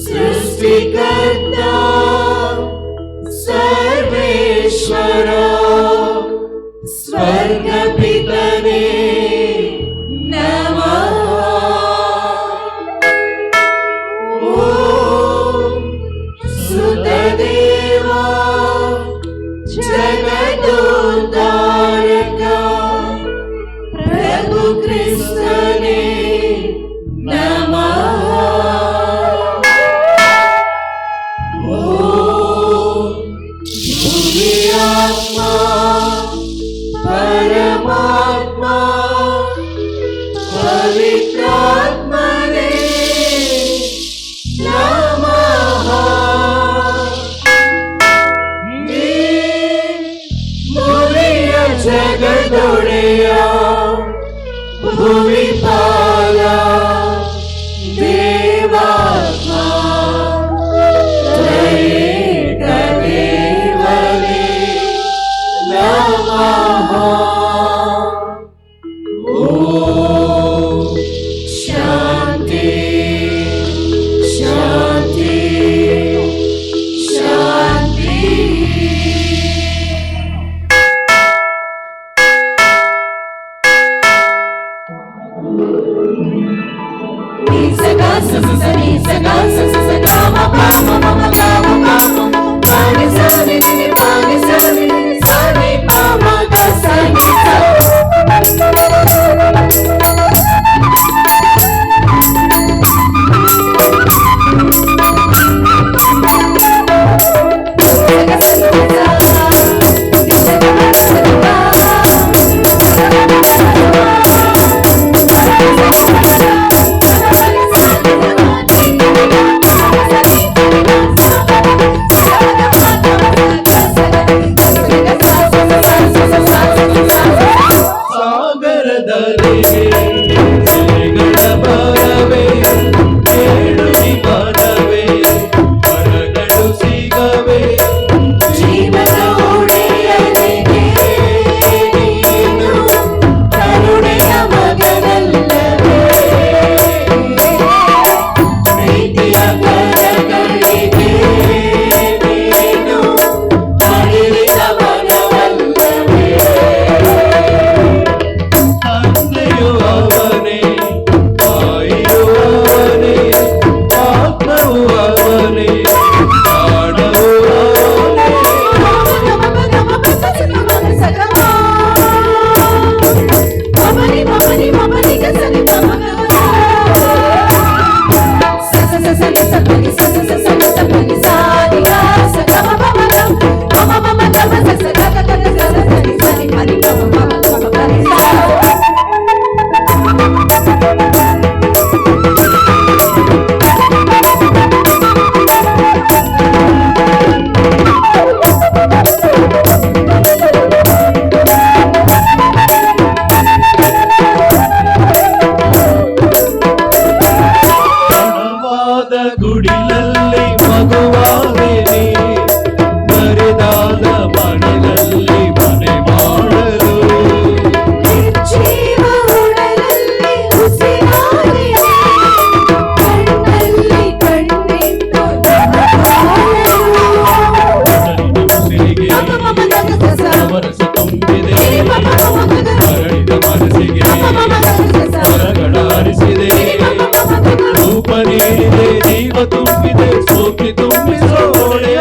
सृष्टिकर्ता सर्वेश्वर स्वर्गपितने नमः। ओम सुतदेवा जगदोद्धारक प्रभु क्रिस्तने नमः। आत्मा परमात्मा पवित्रात्मने नमः। मूलिय जगदोड़ेया भूमिपाला देवात्मा शांति शांति शांति। ಗುಡಿಲಲ್ಲಿ ಮಗುವಾದೆ ನೀ ಬರೆದಾದ ಮನೆಯಲ್ಲಿ ಮನೆ ಮಾಡಲು ಜೀವ ಉಡಲಲ್ಲಿ ಉಸಿರಾದೆ ಕಣ್ಣಲ್ಲಿ ಕಣ್ಣಿಟ್ಟು ವರಸ ತುಂಬಿದೆ ಹರಡಿದ ಮನಸ್ಸಿಗೆ ಹೊರಗಡಾರಿಸಿದೆ ರೂಪ ನೀಡಿದೆ ಜೀವ ತುಂಬಿದೆ ಸೋಕಿ ತುಂಬಿಸೋಳೆಯ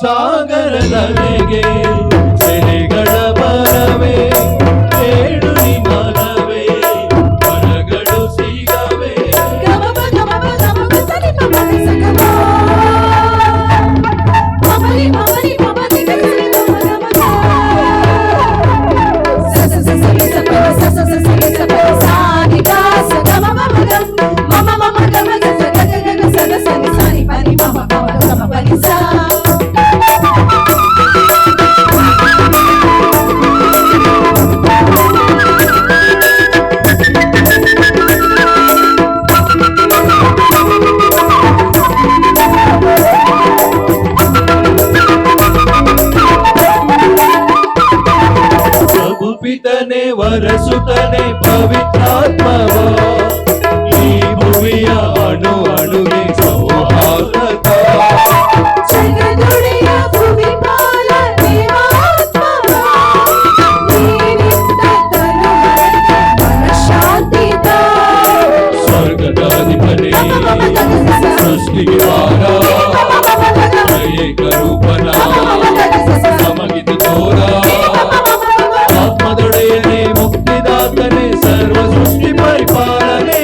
ಸಾಗರದಲೆಗೆ ಸೆಲೆಗಳ ಬರವೇ ಹೇಳು ನಿಮಲವೇ ಹೊರಗಳು ಸಿಗವೇ ಸಾಗಿ ಪವಿತ್ರಾತ್ಮವ ಈ ಭುವಿಯ ಅಣು ಅಣುಗೆ ಸೌಹಾರ್ದತ ಜಗದೊಡೆಯ ಭುವಿಪಾಲ ದೇವಾತ್ಮವ ನೀನಿದ್ದ ತನುಮರಕ್ಕೆ ಮನಃಶಾಂತಿತ ಸ್ವರ್ಗದಾಧಿಪತಿ ಸೃಷ್ಟಿಗೆ ವಾರ ಏಕರೂಪನ ನಮಗಿದು ತೋರ ಆತ್ಮದೊಡೆಯನೇ ಮುಕ್ತಿದಾತನೇ ಸರ್ವ ಸೃಷ್ಟಿ ಪರಿಪಾಲನೆ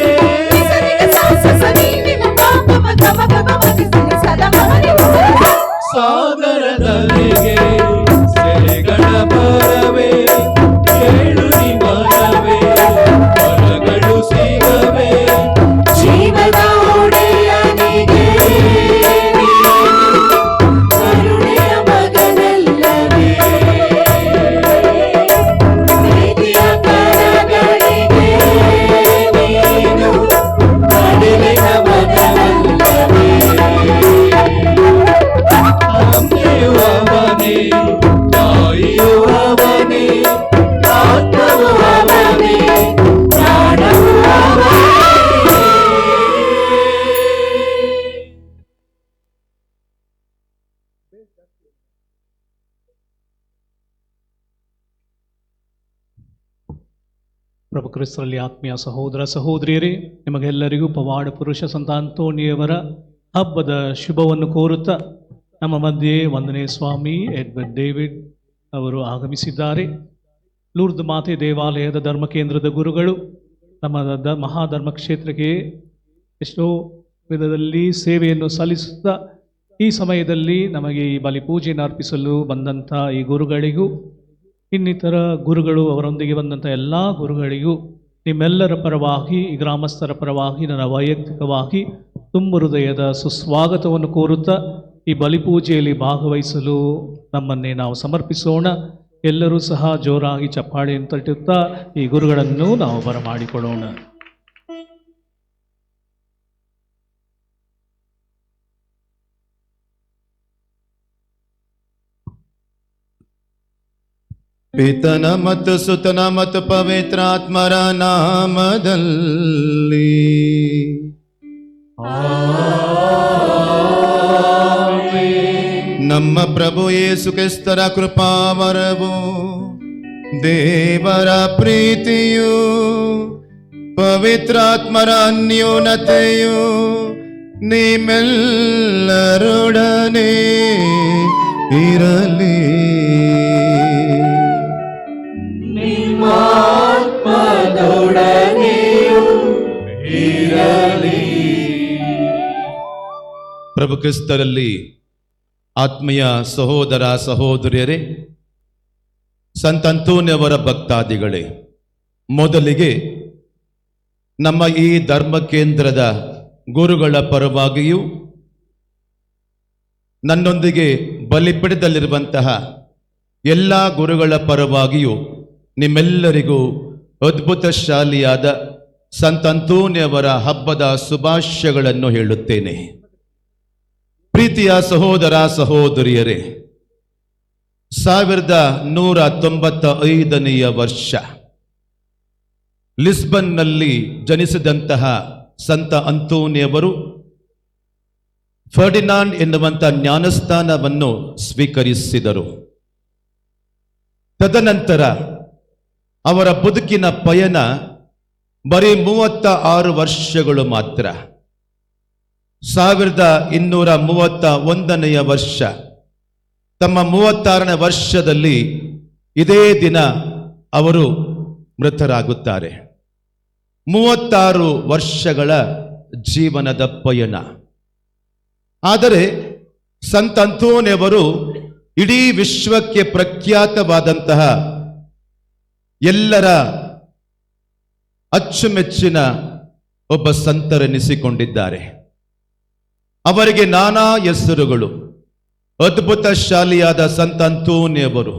ಸಾಗರದಲ್ಲಿಗೆ ಸೆಲೆಗಳ ಬರವೇ ಕೇಳು ನಿಮನವೇ ಹೊರಗಳು ಸಿಗವೇ ಜೀವದ ಒಡೆಯನಿಗೆ ಕರುಣೆಯ ಮಗನಲ್ಲವೇ ಪ್ರೀತಿಯ ಕರಗಳಿಗೆ ನೀನು ಕಡಿಮೆಯ ಮಗನಲ್ಲವೇ ಅಮ್ಮೆಯುವವನೇ ತಾಯಿಯುವವನೇ ಆತ್ಮವು ಅವನೇ ಪ್ರಾಣವು ಅವನೇ. ಪ್ರಭು ಕ್ರಿಸ್ತರಲ್ಲಿ ಆತ್ಮೀಯ ಸಹೋದರ ಸಹೋದರಿಯರೇ, ನಿಮಗೆಲ್ಲರಿಗೂ ಪವಾಡ ಪುರುಷ ಸಂತ ಅಂತೋನಿಯವರ ಹಬ್ಬದ ಶುಭವನ್ನು ಕೋರುತ್ತಾ ನಮ್ಮ ಮಧ್ಯೆ ವಂದನೆ ಸ್ವಾಮಿ ಎಡ್ವರ್ಡ್ ಡೇವಿಡ್ ಅವರು ಆಗಮಿಸಿದ್ದಾರೆ. ಲೂರ್ದ್ ಮಾತೆ ದೇವಾಲಯದ ಧರ್ಮ ಕೇಂದ್ರದ ಗುರುಗಳು ನಮ್ಮ ಮಹಾಧರ್ಮ ಕ್ಷೇತ್ರಕ್ಕೆ ಎಷ್ಟೋ ವಿಧದಲ್ಲಿ ಸೇವೆಯನ್ನು ಸಲ್ಲಿಸುತ್ತಾ ಈ ಸಮಯದಲ್ಲಿ ನಮಗೆ ಈ ಬಲಿಪೂಜೆಯನ್ನು ಅರ್ಪಿಸಲು ಬಂದಂಥ ಈ ಗುರುಗಳಿಗೂ ಇನ್ನಿತರ ಗುರುಗಳು ಅವರೊಂದಿಗೆ ಬಂದಂಥ ಎಲ್ಲ ಗುರುಗಳಿಗೂ ನಿಮ್ಮೆಲ್ಲರ ಪರವಾಗಿ ಈ ಗ್ರಾಮಸ್ಥರ ಪರವಾಗಿ ನನ್ನ ವೈಯಕ್ತಿಕವಾಗಿ ತುಂಬ ಹೃದಯದ ಸುಸ್ವಾಗತವನ್ನು ಕೋರುತ್ತಾ ಈ ಬಲಿಪೂಜೆಯಲ್ಲಿ ಭಾಗವಹಿಸಲು ನಮ್ಮನ್ನೇ ನಾವು ಸಮರ್ಪಿಸೋಣ. ಎಲ್ಲರೂ ಸಹ ಜೋರಾಗಿ ಚಪ್ಪಾಳೆಯನ್ನು ತಟ್ಟುತ್ತಾ ಈ ಗುರುಗಳನ್ನು ನಾವು ಬರಮಾಡಿಕೊಳ್ಳೋಣ. ಪಿತನ ಮತ್ತು ಸುತನ ಮತ್ತು ಪವಿತ್ರಾತ್ಮರ ನಾಮದಲ್ಲಿ ನಮ್ಮ ಪ್ರಭು ಯೇಸು ಕ್ರಿಸ್ತರ ಕೃಪಾವರವು ದೇವರ ಪ್ರೀತಿಯು ಪವಿತ್ರಾತ್ಮರ ಅನ್ಯೋನ್ಯತೆಯು ನಿಮ್ಮೆಲ್ಲರೊಡನೆ ಇರಲಿ. ಪ್ರಭು ಕ್ರಿಸ್ತರಲ್ಲಿ ಆತ್ಮೀಯ ಸಹೋದರ ಸಹೋದರಿಯರೇ, ಸಂತ ಅಂತೋನಿಯವರ ಭಕ್ತಾದಿಗಳೇ, ಮೊದಲಿಗೆ ನಮ್ಮ ಈ ಧರ್ಮ ಕೇಂದ್ರದ ಗುರುಗಳ ಪರವಾಗಿಯೂ ನನ್ನೊಂದಿಗೆ ಬಲಿಪೀಠದಲ್ಲಿರುವಂತಹ ಎಲ್ಲ ಗುರುಗಳ ಪರವಾಗಿಯೂ ನಿಮ್ಮೆಲ್ಲರಿಗೂ ಅದ್ಭುತ ಶಾಲಿಯಾದ ಸಂತ ಅಂತೋನಿಯವರ ಹಬ್ಬದ ಶುಭಾಶಯಗಳನ್ನು ಹೇಳುತ್ತೇನೆ. ಪ್ರೀತಿಯ ಸಹೋದರ ಸಹೋದರಿಯರೇ, 1195ನೇ ವರ್ಷ ಲಿಸ್ಬನ್ನಲ್ಲಿ ಜನಿಸಿದಂತಹ ಸಂತ ಅಂತೋನಿಯವರು ಫರ್ಡಿನಾಂಡ್ ಎನ್ನುವಂಥ ಜ್ಞಾನಸ್ಥಾನವನ್ನು ಸ್ವೀಕರಿಸಿದರು. ತದನಂತರ ಅವರ ಬದುಕಿನ ಪಯಣ ಬರೀ 36 ವರ್ಷಗಳು ಮಾತ್ರ. 1231ನೇ ವರ್ಷ, ತಮ್ಮ 36ನೇ ವರ್ಷದಲ್ಲಿ ಇದೇ ದಿನ ಅವರು ಮೃತರಾಗುತ್ತಾರೆ. 36 ವರ್ಷಗಳ ಜೀವನದ ಪಯಣ. ಆದರೆ ಸಂತ ಅಂತೋನಿಯವರು ಇಡೀ ವಿಶ್ವಕ್ಕೆ ಪ್ರಖ್ಯಾತವಾದಂತಹ ಎಲ್ಲರ ಅಚ್ಚುಮೆಚ್ಚಿನ ಒಬ್ಬ ಸಂತರೆನಿಸಿಕೊಂಡಿದ್ದಾರೆ. ಅವರಿಗೆ ನಾನಾ ಹೆಸರುಗಳು. ಅದ್ಭುತ ಶಾಲಿಯಾದ ಸಂತ ಅಂತೋನಿಯವರು,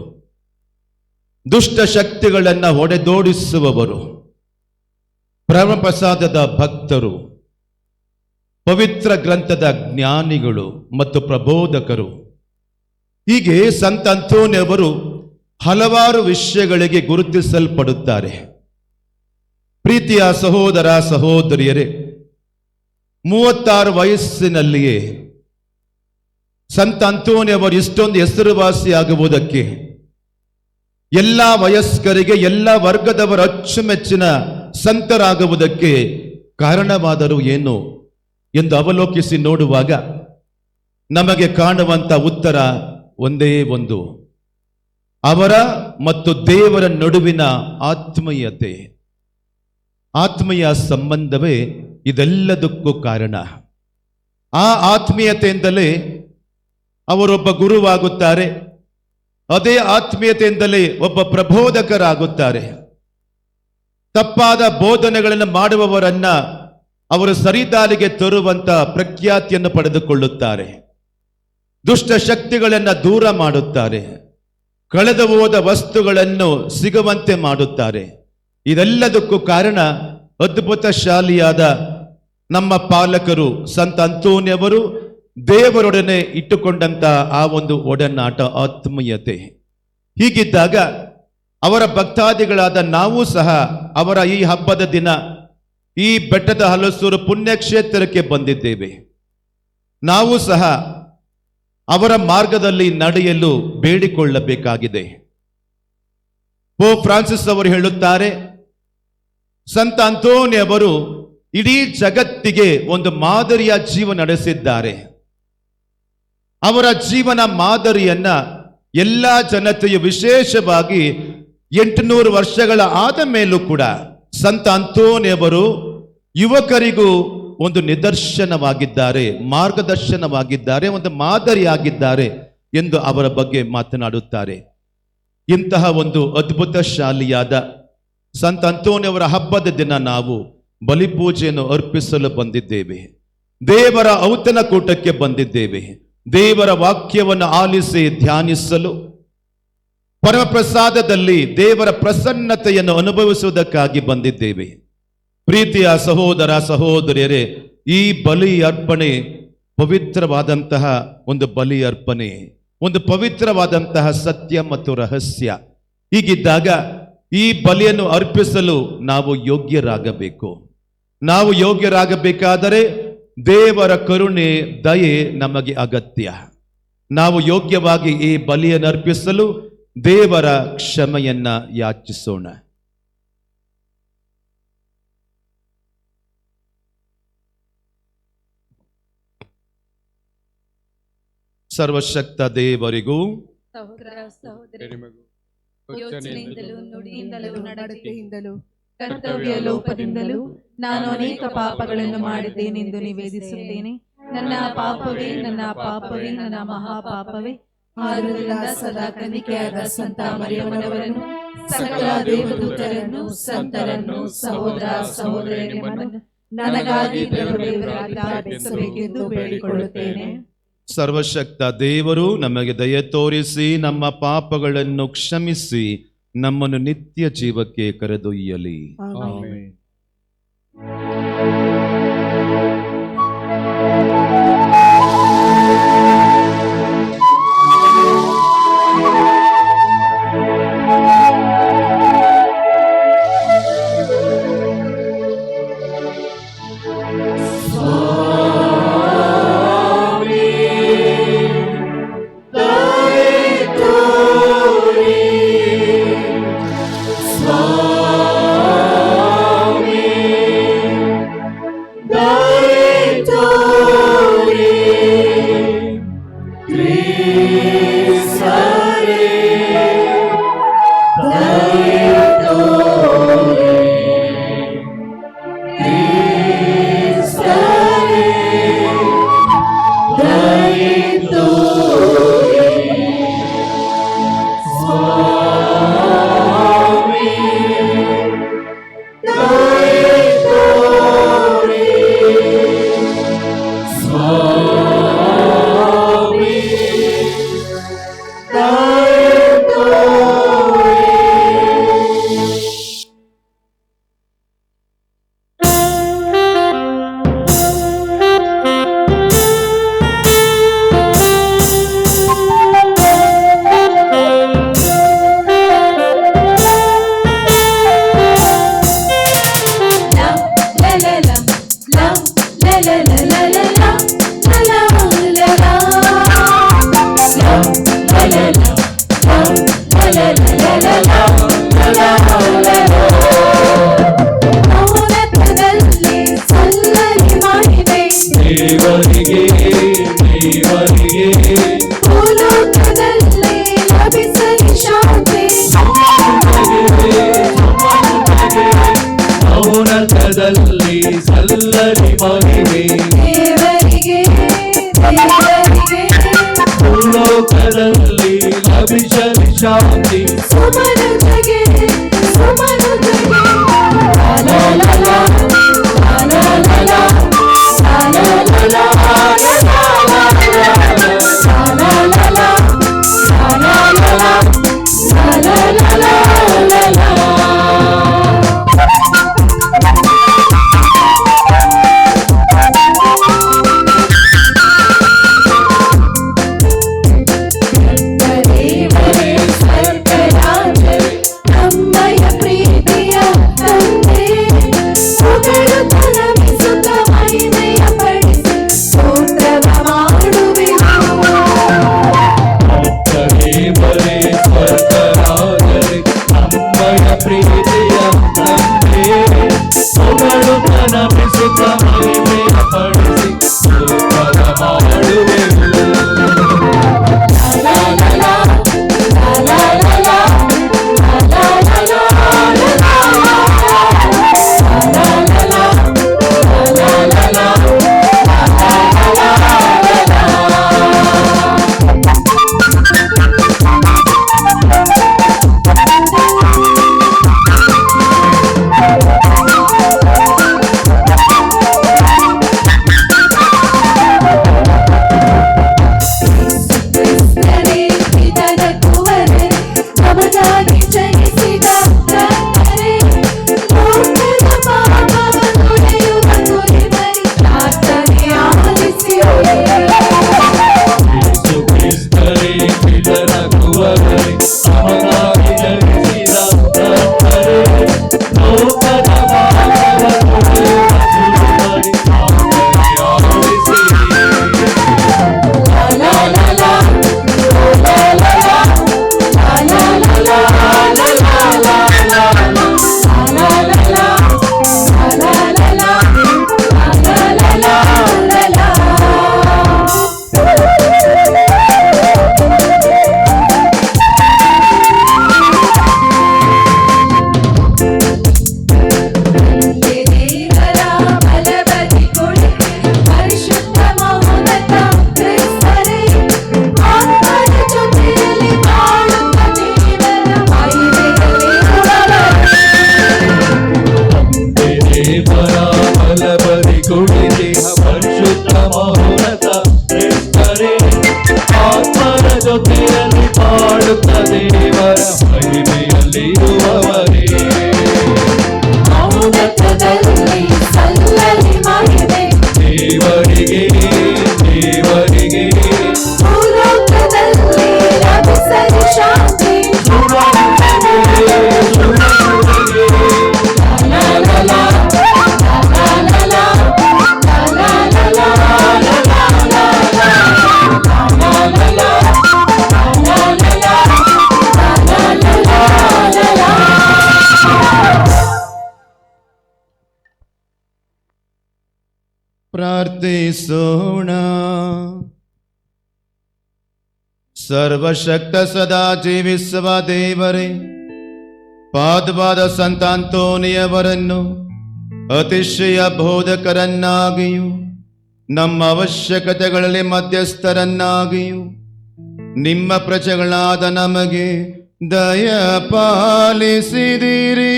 ದುಷ್ಟ ಶಕ್ತಿಗಳನ್ನು ಹೊಡೆದೋಡಿಸುವವರು, ಪರಮಪ್ರಸಾದದ ಭಕ್ತರು, ಪವಿತ್ರ ಗ್ರಂಥದ ಜ್ಞಾನಿಗಳು ಮತ್ತು ಪ್ರಬೋಧಕರು. ಹೀಗೆ ಸಂತ ಅಂತೋನಿಯವರು ಹಲವಾರು ವಿಷಯಗಳಿಗೆ ಗುರುತಿಸಲ್ಪಡುತ್ತಾರೆ. ಪ್ರೀತಿಯ ಸಹೋದರ ಸಹೋದರಿಯರೇ, 36 ವಯಸ್ಸಿನಲ್ಲಿಯೇ ಸಂತ ಅಂತೋನಿಯವರು ಇಷ್ಟೊಂದು ಹೆಸರುವಾಸಿಯಾಗುವುದಕ್ಕೆ, ಎಲ್ಲ ವಯಸ್ಕರಿಗೆ ಎಲ್ಲ ವರ್ಗದವರ ಅಚ್ಚುಮೆಚ್ಚಿನ ಸಂತರಾಗುವುದಕ್ಕೆ ಕಾರಣವಾದರೂ ಏನು ಎಂದು ಅವಲೋಕಿಸಿ ನೋಡುವಾಗ ನಮಗೆ ಕಾಣುವಂತ ಉತ್ತರ ಒಂದೇ ಒಂದು: ಅವರ ಮತ್ತು ದೇವರ ನಡುವಿನ ಆತ್ಮೀಯತೆ. ಆತ್ಮೀಯ ಸಂಬಂಧವೇ ಇದೆಲ್ಲದಕ್ಕೂ ಕಾರಣ. ಆ ಆತ್ಮೀಯತೆಯಿಂದಲೇ ಅವರೊಬ್ಬ ಗುರುವಾಗುತ್ತಾರೆ. ಅದೇ ಆತ್ಮೀಯತೆಯಿಂದಲೇ ಒಬ್ಬ ಪ್ರಬೋಧಕರಾಗುತ್ತಾರೆ. ತಪ್ಪಾದ ಬೋಧನೆಗಳನ್ನು ಮಾಡುವವರನ್ನ ಅವರು ಸರಿದಾರಿಗೆ ತರುವಂತ ಪ್ರಖ್ಯಾತಿಯನ್ನು ಪಡೆದುಕೊಳ್ಳುತ್ತಾರೆ. ದುಷ್ಟ ಶಕ್ತಿಗಳನ್ನು ದೂರ ಮಾಡುತ್ತಾರೆ. ಕಳೆದು ಹೋದ ವಸ್ತುಗಳನ್ನು ಸಿಗುವಂತೆ ಮಾಡುತ್ತಾರೆ. ಇದೆಲ್ಲದಕ್ಕೂ ಕಾರಣ ಅದ್ಭುತ ಶಾಲಿಯಾದ ನಮ್ಮ ಪಾಲಕರು ಸಂತ ಅಂತೋನಿಯವರು ದೇವರೊಡನೆ ಇಟ್ಟುಕೊಂಡಂತ ಆ ಒಂದು ಒಡನಾಟ, ಆತ್ಮೀಯತೆ. ಹೀಗಿದ್ದಾಗ ಅವರ ಭಕ್ತಾದಿಗಳಾದ ನಾವು ಸಹ ಅವರ ಈ ಹಬ್ಬದ ದಿನ ಈ ಬೆಟ್ಟದ ಹಲಸೂರು ಪುಣ್ಯಕ್ಷೇತ್ರಕ್ಕೆ ಬಂದಿದ್ದೇವೆ. ನಾವು ಸಹ ಅವರ ಮಾರ್ಗದಲ್ಲಿ ನಡೆಯಲು ಬೇಡಿಕೊಳ್ಳಬೇಕಾಗಿದೆ. ಪೋಪ್ ಫ್ರಾನ್ಸಿಸ್ ಅವರು ಹೇಳುತ್ತಾರೆ, ಸಂತ ಅಂತೋನಿಯವರು ಇಡೀ ಜಗತ್ತಿಗೆ ಒಂದು ಮಾದರಿಯ ಜೀವನ ನಡೆಸಿದ್ದಾರೆ. ಅವರ ಜೀವನ ಮಾದರಿಯನ್ನ ಎಲ್ಲ ಜನತೆಯು, ವಿಶೇಷವಾಗಿ 800 ವರ್ಷಗಳ ಆದ ಮೇಲೂ ಕೂಡ ಸಂತ ಅಂತೋನಿಯವರು ಯುವಕರಿಗೂ ಒಂದು ನಿದರ್ಶನವಾಗಿದ್ದಾರೆ, ಮಾರ್ಗದರ್ಶನವಾಗಿದ್ದಾರೆ, ಒಂದು ಮಾದರಿಯಾಗಿದ್ದಾರೆ ಎಂದು ಅವರ ಬಗ್ಗೆ ಮಾತನಾಡುತ್ತಾರೆ. ಇಂತಹ ಒಂದು ಅದ್ಭುತ ಶಾಲಿಯಾದ ಸಂತ ಅಂತೋನಿಯವರ ಹಬ್ಬದ ದಿನ ನಾವು ಬಲಿಪೂಜೆಯನ್ನು ಅರ್ಪಿಸಲು ಬಂದಿದ್ದೇವೆ. ದೇವರ ಔತಣ ಕೂಟಕ್ಕೆ ಬಂದಿದ್ದೇವೆ. ದೇವರ ವಾಕ್ಯವನ್ನು ಆಲಿಸಿ ಧ್ಯಾನಿಸಲು, ಪರಮಪ್ರಸಾದದಲ್ಲಿ ದೇವರ ಪ್ರಸನ್ನತೆಯನ್ನು ಅನುಭವಿಸುವುದಕ್ಕಾಗಿ ಬಂದಿದ್ದೇವೆ. ಪ್ರೀತಿಯ ಸಹೋದರ ಸಹೋದರಿಯರೇ, ಈ ಬಲಿ ಅರ್ಪಣೆ ಪವಿತ್ರವಾದಂತಹ ಒಂದು ಬಲಿ ಅರ್ಪಣೆ, ಒಂದು ಪವಿತ್ರವಾದಂತಹ ಸತ್ಯ ಮತ್ತು ರಹಸ್ಯ. ಹೀಗಿದ್ದಾಗ ಈ ಬಲಿಯನ್ನು ಅರ್ಪಿಸಲು ನಾವು ಯೋಗ್ಯರಾಗಬೇಕು. ನಾವು ಯೋಗ್ಯರಾಗಬೇಕಾದರೆ ದೇವರ ಕರುಣೆ, ದಯೆ ನಮಗೆ ಅಗತ್ಯ. ನಾವು ಯೋಗ್ಯವಾಗಿ ಈ ಬಲಿಯನ್ನು ಅರ್ಪಿಸಲು ದೇವರ ಕ್ಷಮೆಯನ್ನ ಯಾಚಿಸೋಣ. ಸರ್ವಶಕ್ತ ದೇವರಿಗೂ ಸಹೋದರ ಸಹೋದರಿಯರಿಗೂ ಯೋಚನೆಯಿಂದಲೂ ನುಡಿಯಿಂದಲೂ ನಡತೆಯಿಂದಲೂ ಕರ್ತವ್ಯ ಲೋಪದಿಂದಲೂ ನಾನು ಅನೇಕ ಪಾಪಗಳನ್ನು ಮಾಡಿದ್ದೇನೆಂದು ನಿವೇದಿಸುತ್ತೇನೆ. ನನ್ನ ಪಾಪವೇ, ನನ್ನ ಪಾಪವೇ, ನನ್ನ ಮಹಾಪಾಪವೇ. ಆದುದರಿಂದ ಸದಾ ಕನ್ನಿಕೆಯಾದ ಸಂತ ಮರಿಯಮ್ಮನವರನ್ನು, ಸಕಲ ದೇವದೂತರನ್ನು, ಸಂತರನ್ನು, ಸಹೋದರ ಸಹೋದರಿಯರನ್ನು ನನಗಾಗಿ ಪ್ರಭುದೇವರಾಗಿ ಪ್ರಾರ್ಥಿಸಬೇಕೆಂದು ಬೇಡಿಕೊಳ್ಳುತ್ತೇನೆ. ಸರ್ವಶಕ್ತ ದೇವರು ನಮಗೆ ದಯೆ ತೋರಿಸಿ ನಮ್ಮ ಪಾಪಗಳನ್ನು ಕ್ಷಮಿಸಿ ನಮ್ಮನ್ನು ನಿತ್ಯ ಜೀವಕ್ಕೆ ಕರೆದೊಯ್ಯಲಿ. ಆಮೆನ್. ಭೂಲೋಕದಲ್ಲಿ ಸಲ್ಲಲಿ ಮಹಿಮೆ, ದೇವರಿಗೆ ದೇವರಿಗೆ ಭೂಲೋಕದಲ್ಲಿ ಲಭಿಸಲಿ ಶಾಂತಿ. ಸುಮನುಜಗೆ ಸುಮನುಜಗೆ ಲಾ ಲಾ ಲಾ ಲಾ ಲಾ ಲಾ ಲಾ ಲಾ ಲಾ ಪ್ರಾರ್ಥಿಸೋಣ. ಸರ್ವಶಕ್ತ ಸದಾ ಜೀವಿಸುವ ದೇವರೇ, ಪಾದವಾದ ಸಂತ ಅಂತೋನಿಯವರನ್ನು ಅತಿಶಯ ಬೋಧಕರನ್ನಾಗಿಯೂ ನಮ್ಮ ಅವಶ್ಯಕತೆಗಳಲ್ಲಿ ಮಧ್ಯಸ್ಥರನ್ನಾಗಿಯೂ ನಿಮ್ಮ ಪ್ರಜೆಗಳಾದ ನಮಗೆ ದಯ ಪಾಲಿಸಿದಿರಿ.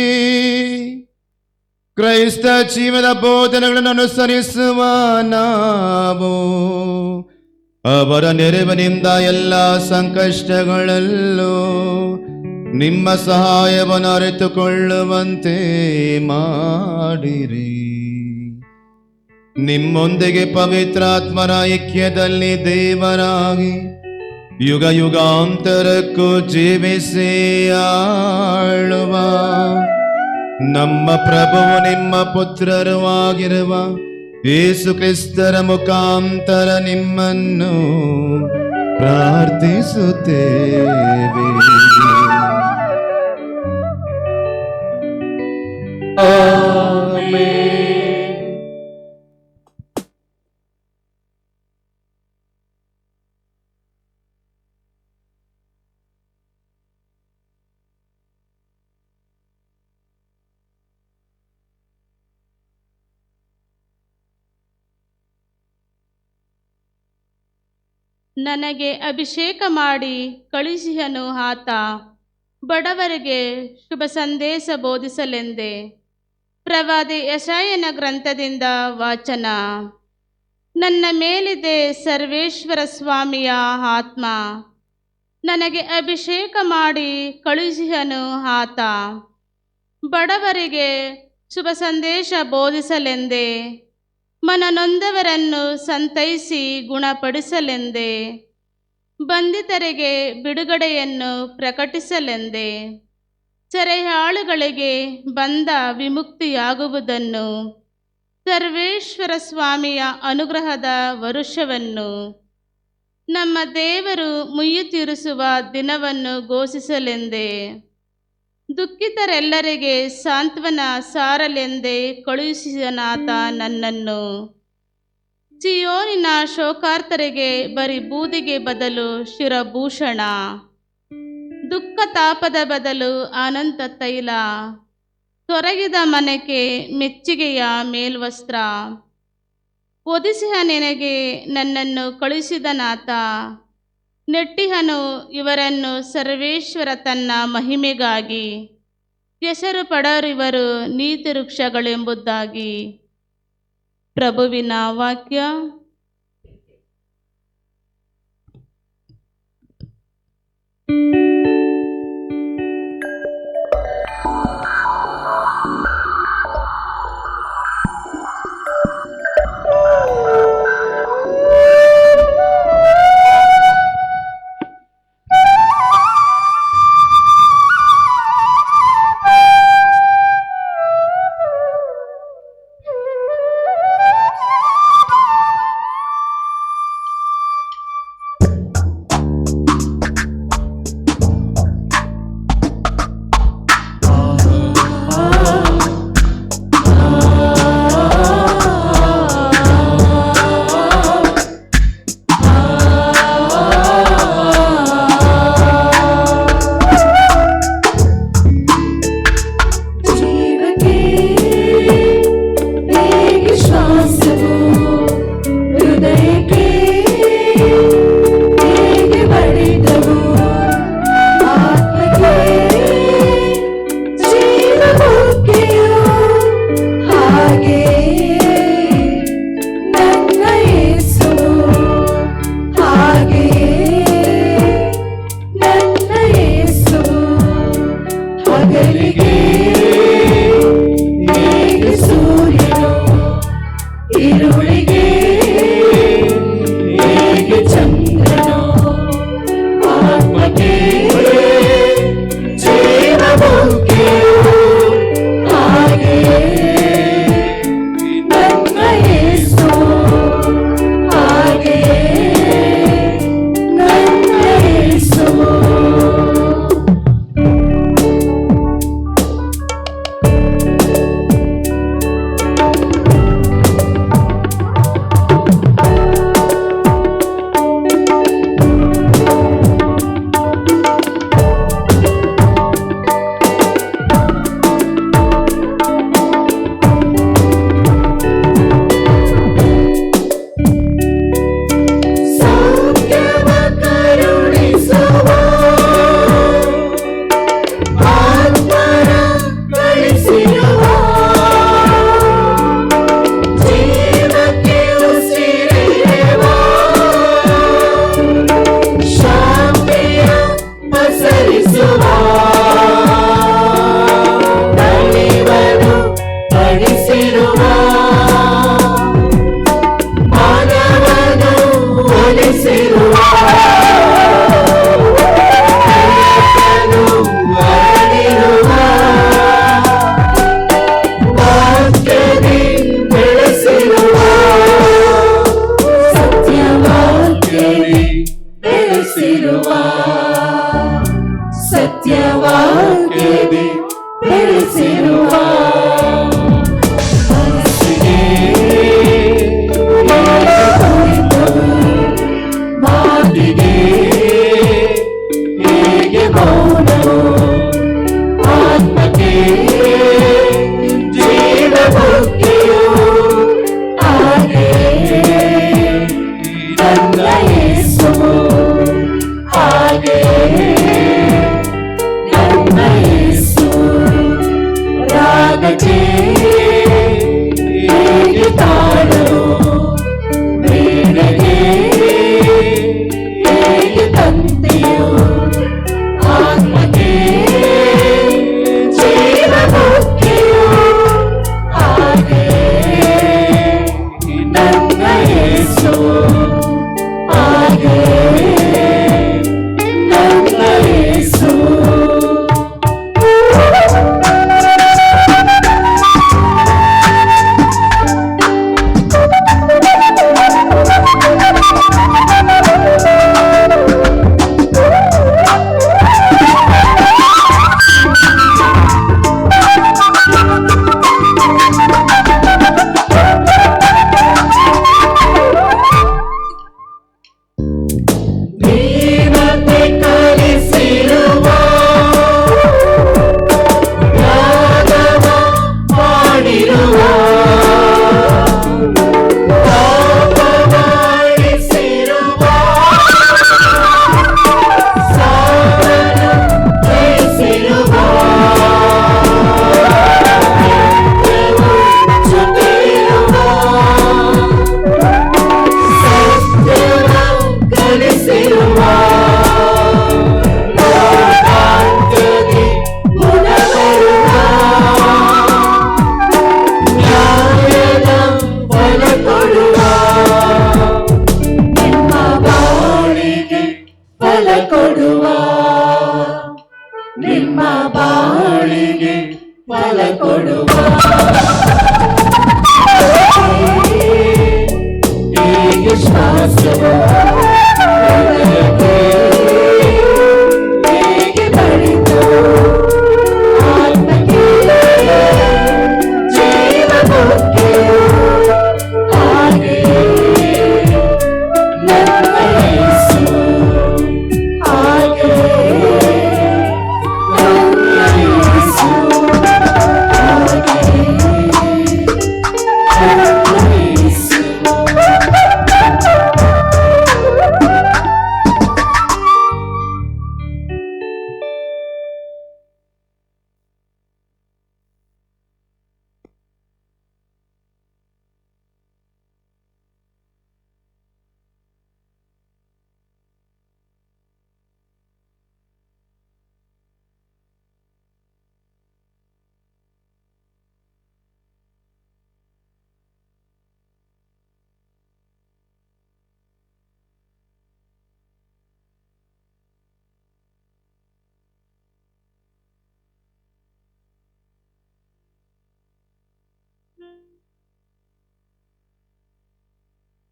ಕ್ರೈಸ್ತ ಜೀವದ ಬೋಧನೆಗಳನ್ನು ಅನುಸರಿಸುವ ನಾವು ಅವರ ನೆರವಿನಿಂದ ಎಲ್ಲ ಸಂಕಷ್ಟಗಳಲ್ಲೂ ನಿಮ್ಮ ಸಹಾಯವನ್ನು ಅರಿತುಕೊಳ್ಳುವಂತೆ ಮಾಡಿರಿ. ನಿಮ್ಮೊಂದಿಗೆ ಪವಿತ್ರಾತ್ಮರ ಐಕ್ಯದಲ್ಲಿ ದೇವರಾಗಿ ಯುಗ ಯುಗಾಂತರಕ್ಕೂ ಜೀವಿಸಿ ಆಳುವ ನಮ್ಮ ಪ್ರಭುವು ನಿಮ್ಮ ಪುತ್ರರು ಆಗಿರುವ ಯೇಸು ಕ್ರಿಸ್ತರ ಮುಖಾಂತರ ನಿಮ್ಮನ್ನು ಪ್ರಾರ್ಥಿಸುತ್ತೇವೆ. ಆಮೆನ್. ನನಗೆ ಅಭಿಷೇಕ ಮಾಡಿ ಕಳುಹಿಸಿಹನು ಆತ, ಬಡವರಿಗೆ ಶುಭ ಸಂದೇಶ ಬೋಧಿಸಲೆಂದೇ. ಪ್ರವಾದಿ ಯೆಶಾಯನ ಗ್ರಂಥದಿಂದ ವಾಚನ. ನನ್ನ ಮೇಲಿದೆ ಸರ್ವೇಶ್ವರ ಸ್ವಾಮಿಯ ಆತ್ಮ, ನನಗೆ ಅಭಿಷೇಕ ಮಾಡಿ ಕಳುಹಿಸಿಹನು ಆತ, ಬಡವರಿಗೆ ಶುಭ ಸಂದೇಶ ಬೋಧಿಸಲೆಂದೇ, ಮನನೊಂದವರನ್ನು ಸಂತೈಸಿ ಗುಣಪಡಿಸಲೆಂದೇ, ಬಂಧಿತರಿಗೆ ಬಿಡುಗಡೆಯನ್ನು ಪ್ರಕಟಿಸಲೆಂದೇ, ಸೆರೆಯಾಳುಗಳಿಗೆ ಬಂಧ ವಿಮುಕ್ತಿಯಾಗುವುದನ್ನು, ಸರ್ವೇಶ್ವರ ಸ್ವಾಮಿಯ ಅನುಗ್ರಹದ ವರುಷವನ್ನು, ನಮ್ಮ ದೇವರು ಮುಯ್ಯಿ ತೀರಿಸುವ ದಿನವನ್ನು ಘೋಷಿಸಲೆಂದೇ, ದುಃಖಿತರೆಲ್ಲರಿಗೆ ಸಾಂತ್ವನ ಸಾರಲೆಂದೇ ಕಳುಹಿಸಿದನಾತ ನನ್ನನ್ನು. ಸಿಯೋನಿನ ಶೋಕಾರ್ತರಿಗೆ ಬರೀ ಬೂದಿಗೆ ಬದಲು ಶಿರಭೂಷಣ, ದುಃಖ ತಾಪದ ಬದಲು ಅನಂತ ತೈಲ, ತೊರಗಿದ ಮನೆಗೆ ಮೆಚ್ಚುಗೆಯ ಮೇಲ್ವಸ್ತ್ರ. ಒದಿಸಿಹ ನಿನಗೆ ನನ್ನನ್ನು ಕಳುಹಿಸಿದನಾತ, ನೆಟ್ಟಿಹನು ಇವರನ್ನು ಸರ್ವೇಶ್ವರ ತನ್ನ ಮಹಿಮೆಗಾಗಿ, ಹೆಸರು ಪಡೆಯುವರು ನೀತಿ ವೃಕ್ಷಗಳೆಂಬುದಾಗಿ. ಪ್ರಭುವಿನ ವಾಕ್ಯ. ಸತ್ಯವಾಕ್ಯದಿ ಬೆಳೆಸಿರುವ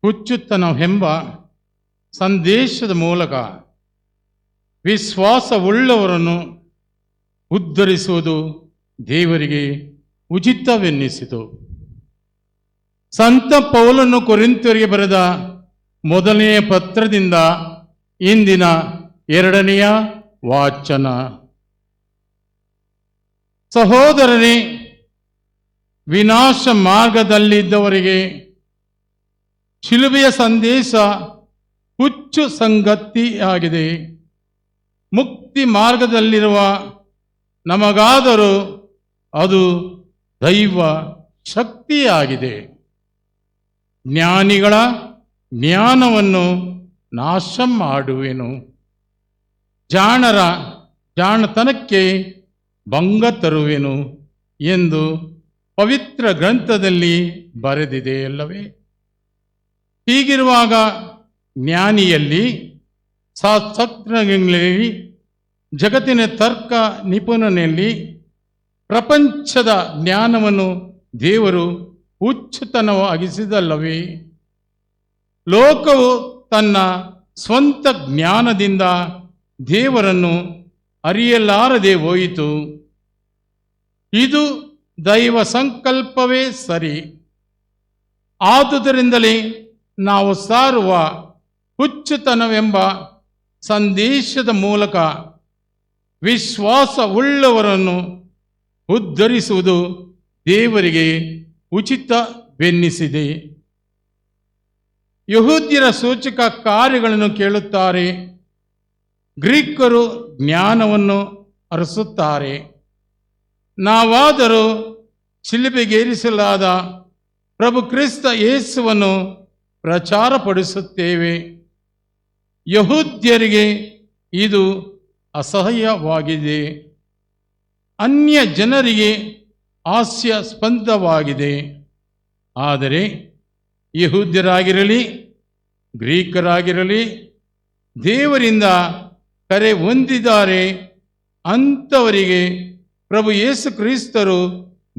ಹುಚ್ಚುತನವೆಂಬ ಸಂದೇಶದ ಮೂಲಕ ವಿಶ್ವಾಸವುಳ್ಳವರನ್ನು ಉದ್ಧರಿಸುವುದು ದೇವರಿಗೆ ಉಚಿತವೆನ್ನಿಸಿತು. ಸಂತ ಪೌಲನು ಕೊರಿಂಥರಿಗೆ ಬರೆದ ಮೊದಲನೆಯ ಪತ್ರದಿಂದ ಇಂದಿನ 2ನೆಯ ವಾಚನ. ಸಹೋದರರೇ, ವಿನಾಶ ಮಾರ್ಗದಲ್ಲಿದ್ದವರಿಗೆ ಶಿಲುಬೆಯ ಸಂದೇಶ ಹುಚ್ಚು ಸಂಗತಿಯಾಗಿದೆ. ಮುಕ್ತಿ ಮಾರ್ಗದಲ್ಲಿರುವ ನಮಗಾದರೂ ಅದು ದೈವ ಶಕ್ತಿಯಾಗಿದೆ. ಜ್ಞಾನಿಗಳ ಜ್ಞಾನವನ್ನು ನಾಶ ಮಾಡುವೆನು, ಜಾಣರ ಜಾಣತನಕ್ಕೆ ಭಂಗ ತರುವೆನು ಎಂದು ಪವಿತ್ರ ಗ್ರಂಥದಲ್ಲಿ ಬರೆದಿದೆ ಅಲ್ಲವೇ? ಹೀಗಿರುವಾಗ ಜ್ಞಾನಿಯಲ್ಲಿ, ಶಾಸ್ತ್ರಜ್ಞರಲ್ಲಿ, ಜಗತ್ತಿನ ತರ್ಕ ನಿಪುಣನಲ್ಲಿ ಪ್ರಪಂಚದ ಜ್ಞಾನವನ್ನು ದೇವರು ಹುಚ್ಚುತನವಾಗಿಸಿದಲ್ಲವೇ? ಲೋಕವು ತನ್ನ ಸ್ವಂತ ಜ್ಞಾನದಿಂದ ದೇವರನ್ನು ಅರಿಯಲಾರದೆ ಹೋಯಿತು. ಇದು ದೈವ ಸಂಕಲ್ಪವೇ ಸರಿ. ಆದುದರಿಂದಲೇ ನಾವು ಸಾರುವ ಹುಚ್ಚುತನವೆಂಬ ಸಂದೇಶದ ಮೂಲಕ ವಿಶ್ವಾಸವುಳ್ಳವರನ್ನು ಉದ್ಧರಿಸುವುದು ದೇವರಿಗೆ ಉಚಿತವೆನ್ನಿಸಿದೆ. ಯಹೂದ್ಯರ ಸೂಚಕ ಕಾರ್ಯಗಳನ್ನು ಕೇಳುತ್ತಾರೆ, ಗ್ರೀಕರು ಜ್ಞಾನವನ್ನು ಅರಸುತ್ತಾರೆ. ನಾವಾದರೂ ಶಿಲುಬೆಗೇರಿಸಲಾದ ಪ್ರಭು ಕ್ರಿಸ್ತ ಯೇಸುವನ್ನು ಪ್ರಚಾರಪಡಿಸುತ್ತೇವೆ. ಯಹೂದ್ಯರಿಗೆ ಇದು ಅಸಹ್ಯವಾಗಿದೆ, ಅನ್ಯ ಜನರಿಗೆ ಹಾಸ್ಯಾಸ್ಪದವಾಗಿದೆ. ಆದರೆ ಯಹೂದ್ಯರಾಗಿರಲಿ ಗ್ರೀಕರಾಗಿರಲಿ ದೇವರಿಂದ ಕರೆ ಹೊಂದಿದ್ದಾರೆ. ಅಂಥವರಿಗೆ ಪ್ರಭು ಯೇಸು ಕ್ರಿಸ್ತರು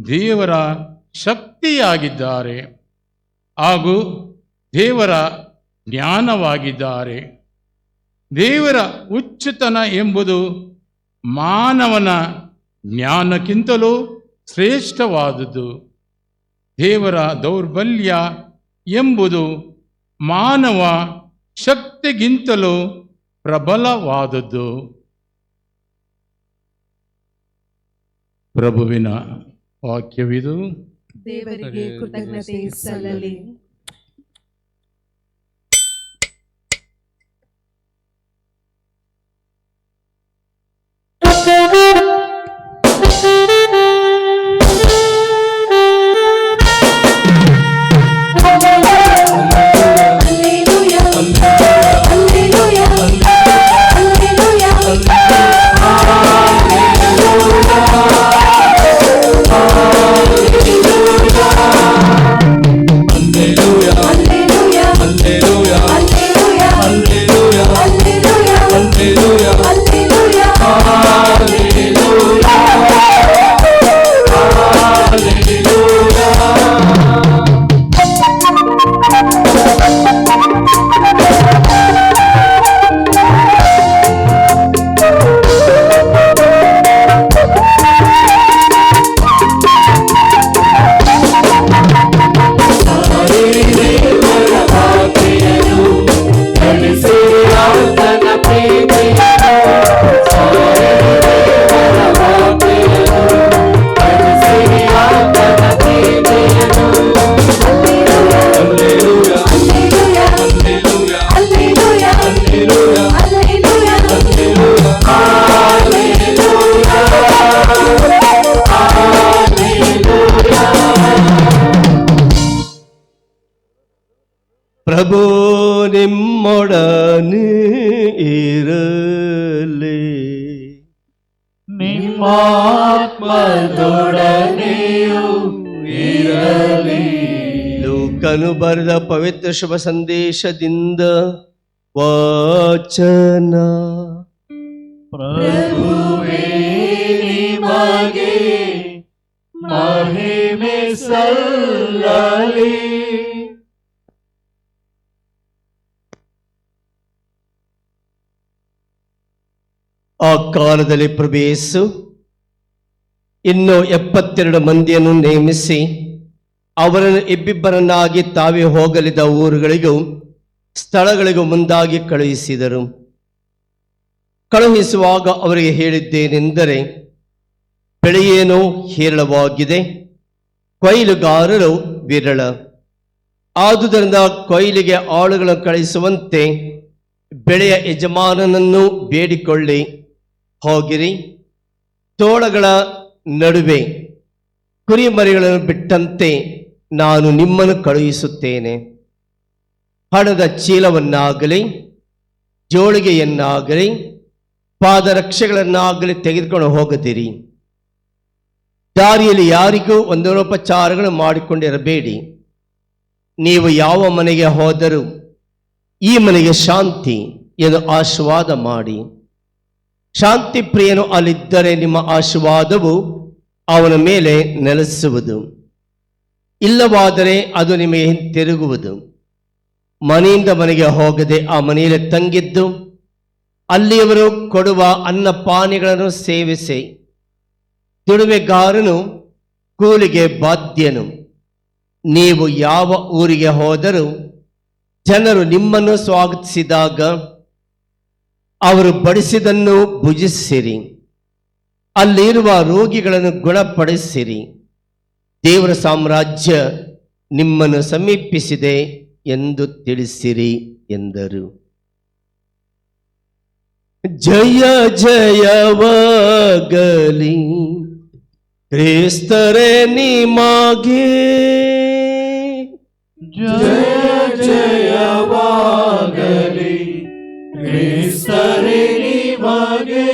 ದೇವರ ಶಕ್ತಿಯಾಗಿದ್ದಾರೆ ಹಾಗೂ ದೇವರ ಜ್ಞಾನವಾಗಿದ್ದಾರೆ. ದೇವರ ಹುಚ್ಚುತನ ಎಂಬುದು ಮಾನವನ ಜ್ಞಾನಕ್ಕಿಂತಲೂ ಶ್ರೇಷ್ಠವಾದುದು. ದೇವರ ದೌರ್ಬಲ್ಯ ಎಂಬುದು ಮಾನವ ಶಕ್ತಿಗಿಂತಲೂ ಪ್ರಬಲವಾದದ್ದು. ಪ್ರಭುವಿನ ವಾಕ್ಯವಿದು. ದೇವರಿಗೆ ಕೃತಜ್ಞತೆ ಸಲ್ಲಲಿ. Hallelujah. Hallelujah. ಪ್ರಭು ನಿಮ್ಮೊಡನೆ ಇರಲಿ, ನಿಮ್ಮಾತ್ಮದೊಡನೆಯೂ ಇರಲಿ. ಲೂಕನು ಬರೆದ ಪವಿತ್ರ ಶುಭ ಸಂದೇಶದಿಂದ ವಾಚನ. ಪ್ರಭುವೇ ನಿಮಗೆ ಮಹಿಮೆ ಸಲ್ಲಲಿ. ಆ ಕಾಲದಲ್ಲಿ ಪ್ರಭು ಯೇಸು ಇನ್ನು 72 ಮಂದಿಯನ್ನು ನೇಮಿಸಿ ಅವರನ್ನು ಇಬ್ಬಿಬ್ಬರನ್ನಾಗಿ ತಾವೇ ಹೋಗಲಿದ್ದ ಊರುಗಳಿಗೂ ಸ್ಥಳಗಳಿಗೂ ಮುಂದಾಗಿ ಕಳುಹಿಸಿದರು. ಕಳುಹಿಸುವಾಗ ಅವರಿಗೆ ಹೇಳಿದ್ದೇನೆಂದರೆ, ಬೆಳೆಯೇನೋ ಹೇರಳವಾಗಿದೆ, ಕೊಯ್ಲುಗಾರರು ವಿರಳ. ಆದುದರಿಂದ ಕೊಯ್ಲಿಗೆ ಆಳುಗಳನ್ನು ಕಳಿಸುವಂತೆ ಬೆಳೆಯ ಯಜಮಾನನನ್ನು ಬೇಡಿಕೊಳ್ಳಿ. ಹೋಗಿರಿ, ತೋಳಗಳ ನಡುವೆ ಕುರಿಮರಿಗಳನ್ನು ಬಿಟ್ಟಂತೆ ನಾನು ನಿಮ್ಮನ್ನು ಕಳುಹಿಸುತ್ತೇನೆ. ಹಣದ ಚೀಲವನ್ನಾಗಲಿ ಜೋಳಿಗೆಯನ್ನಾಗಲಿ ಪಾದರಕ್ಷೆಗಳನ್ನಾಗಲಿ ತೆಗೆದುಕೊಂಡು ಹೋಗದಿರಿ. ದಾರಿಯಲ್ಲಿ ಯಾರಿಗೂ ವಂದನೋಪಚಾರಗಳು ಮಾಡಿಕೊಂಡಿರಬೇಡಿ. ನೀವು ಯಾವ ಮನೆಗೆ ಹೋದರೂ ಈ ಮನೆಗೆ ಶಾಂತಿ ಎಂದು ಆಶೀರ್ವಾದ ಮಾಡಿ. ಶಾಂತಿ ಪ್ರಿಯನು ಅಲ್ಲಿದ್ದರೆ ನಿಮ್ಮ ಆಶೀರ್ವಾದವು ಅವನ ಮೇಲೆ ನೆಲೆಸುವುದು, ಇಲ್ಲವಾದರೆ ಅದು ನಿಮಗೆ ಹಿಂತಿರುಗುವುದು. ಮನೆಯಿಂದ ಮನೆಗೆ ಹೋಗದೆ ಆ ಮನೆಯಲ್ಲಿ ತಂಗಿದ್ದು ಅಲ್ಲಿಯವರು ಕೊಡುವ ಅನ್ನ ಪಾನೀಯಗಳನ್ನು ಸೇವಿಸಿ. ದುಡಿಮೆಗಾರನು ಕೂಲಿಗೆ ಬಾಧ್ಯನು. ನೀವು ಯಾವ ಊರಿಗೆ ಹೋದರೂ ಜನರು ನಿಮ್ಮನ್ನು ಸ್ವಾಗತಿಸಿದಾಗ ಅವರು ಬಡಿಸಿದನ್ನು ಭುಜಿಸಿರಿ. ಅಲ್ಲಿರುವ ರೋಗಿಗಳನ್ನು ಗುಣಪಡಿಸಿರಿ. ದೇವರ ಸಾಮ್ರಾಜ್ಯ ನಿಮ್ಮನ್ನು ಸಮೀಪಿಸಿದೆ ಎಂದು ತಿಳಿಸಿರಿ ಎಂದರು. ಜಯ ಜಯವಾಗಲಿ ಕ್ರಿಸ್ತರೇ ನಿಮಗೆ, ಜಯ ಜಯವಾಗಲಿ ಕ್ರಿಸ್ತರೇ ನಿಮಗೆ.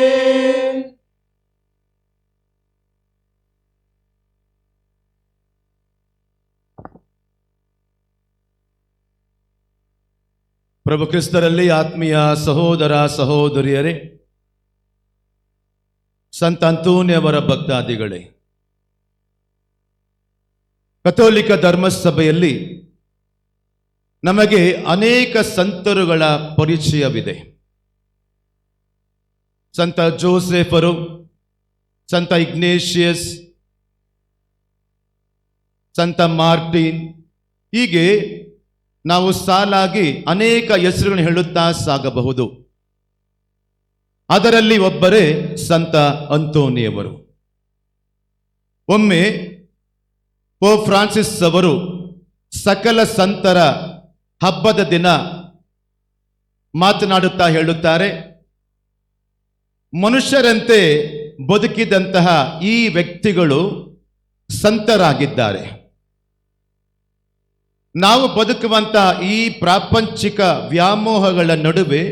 ಪ್ರಭು ಕ್ರಿಸ್ತರಲ್ಲಿ ಆತ್ಮೀಯ ಸಹೋದರ ಸಹೋದರಿಯರೇ, ಸಂತ ಅಂತೋನಿಯವರ ಭಕ್ತಾದಿಗಳೇ, ಕಥೋಲಿಕ ಧರ್ಮಸಭೆಯಲ್ಲಿ ನಮಗೆ ಅನೇಕ ಸಂತರುಗಳ ಪರಿಚಯವಿದೆ. ಸಂತ ಜೋಸೆಫರು, ಸಂತ ಇಗ್ನೇಷಿಯಸ್, ಸಂತ ಮಾರ್ಟಿನ್, ಹೀಗೆ ನಾವು ಸಾಲಾಗಿ ಅನೇಕ ಹೆಸರುಗಳನ್ನು ಹೇಳುತ್ತಾ ಸಾಗಬಹುದು. ಅದರಲ್ಲಿ ಒಬ್ಬರೇ ಸಂತ ಅಂತೋನಿಯವರು. ಒಮ್ಮೆ ಪೋಪ್ ಫ್ರಾನ್ಸಿಸ್ ಅವರು ಸಕಲ ಸಂತರ ಹಬ್ಬದ ದಿನ ಮಾತನಾಡುತ್ತಾ ಹೇಳುತ್ತಾರೆ, ಮನುಷ್ಯರಂತೆ ಬದುಕಿದಂತಹ ಈ ವ್ಯಕ್ತಿಗಳು ಸಂತರಾಗಿದ್ದಾರೆ. ನಾವು ಬದುಕುವಂತಹ ಈ ಪ್ರಾಪಂಚಿಕ ವ್ಯಾಮೋಹಗಳ ನಡುವೆ,